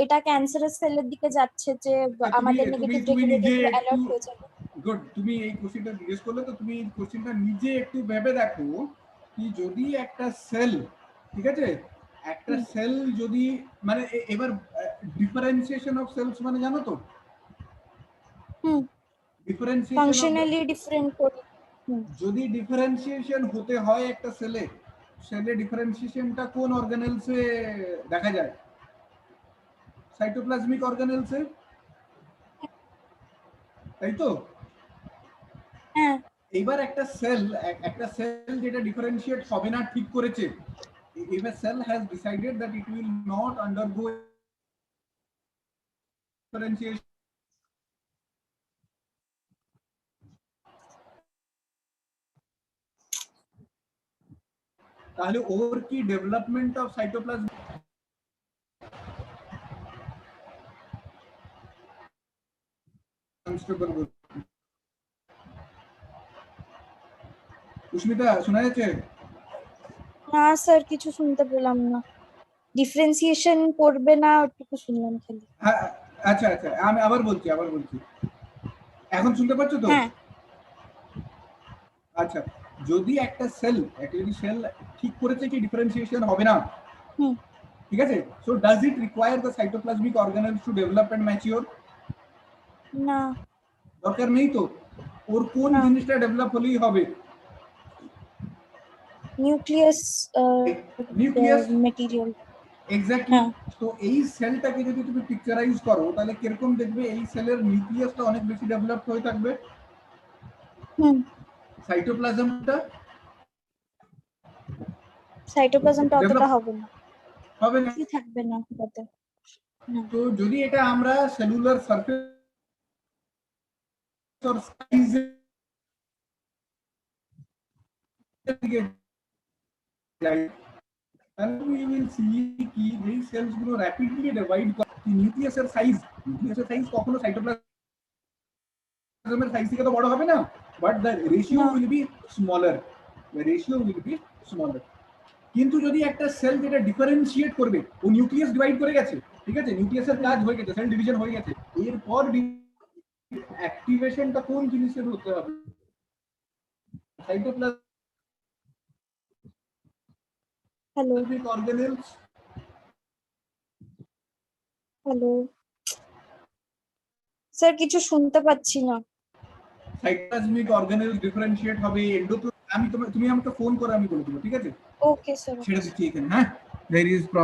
এটা ক্যান্সারাস সেলের দিকে যাচ্ছে, যে আমাদের নেগেটিভ রেগুলেটর অ্যালার্ট হয়ে যাবে। গুড, তুমি এই কোশ্চেনটা জিজ্ঞেস করলে, তো তুমি এই কোশ্চেনটা নিজে একটু ভেবে দেখো কি যদি একটা সেল, ঠিক আছে, একটা সেল যদি, মানে এবার ডিফারেন্সিয়েশন অফ সেলস মানে জানো তো? ডিফারেন্সিয়েশন ফাংশনালি ডিফারেন্ট করে। যদি ডিফারেন্সিয়েশন হতে হয় একটা সেলে ডিফারেন্সিয়েশনটা কোন অর্গানেলসে দেখা যায়? সাইটোপ্লাজমিক অর্গানেলসে, তাই তো? হ্যাঁ। এইবার একটা সেল যেটা ডিফারেন্সিয়েট হবে না ঠিক করেছে, if a cell has decided that it will not undergo differentiation, তাহলে ওর কি ডেভেলপমেন্ট অফ সাইটোপ্লাজম সুস্মিতা শোনা যাচ্ছে? না স্যার, কিছু শুনতে পেলাম না। ডিফারেন্সিয়েশন করবে না ওটুকু শুনলাম খালি। আচ্ছা আচ্ছা, আমি আবার বলছি এখন শুনতে পাচ্ছ তো? হ্যাঁ। আচ্ছা, যদি একটা সেল ঠিক করেছে কি ডিফারেন্সিয়েশন হবে না, ঠিক আছে, so does it require the cytoplasmic organelles to develop and mature? না, দরকার নেই তো। ওর কোন জিনিসটা ডেভেলপ হলেই হবে? Nucleus material. এক্স্যাক্টলি। তো এই সেলটাকে যদি তুমি পিকচারাইজ করো তাহলে কিরকম দেখবে? এই সেলের নিউক্লিয়াসটা অনেক বেশি ডেভেলপ হয়ে থাকবে, সাইটোপ্লাজমটা অতটা হবে না, থাকবে না তাতে। তো যদি এটা আমরা cellular surface or size and we will see কি এই সেলস গুলো র্যাপিডলি ডিভাইড করে। নিউক্লিয়াসের সাইজ কখনো সাইটোপ্লাজম সাইটোপ্লাজমের সাইজ থেকে তো বড় হবে না, but the ratio will be smaller, the ratio will be smaller. কিন্তু যদি একটা সেল যেটা ডিফারেন্সিয়েট করবে, ও নিউক্লিয়াস ডিভাইড করে গেছে, ঠিক আছে, নিউক্লিয়াসের কাজ হয়ে গেছে, সেল ডিভিশন হয়ে গেছে, এরপর অ্যাক্টিভেশনটা কোন জিনিসের হতে হবে? Cytoplasmic organelles. হ্যালো স্যার, কিছু শুনতে পাচ্ছি না। সাইটোপ্লাজমিক অর্গানেল ডিফারেন্সিয়েট হবে এন্ডোপ্লাজম। তুমি আমাকে ফোন করে আমি বলে দেবো, ঠিক আছে? Okay sir. সেটা দিচ্ছি এখানে। হ্যাঁ, there is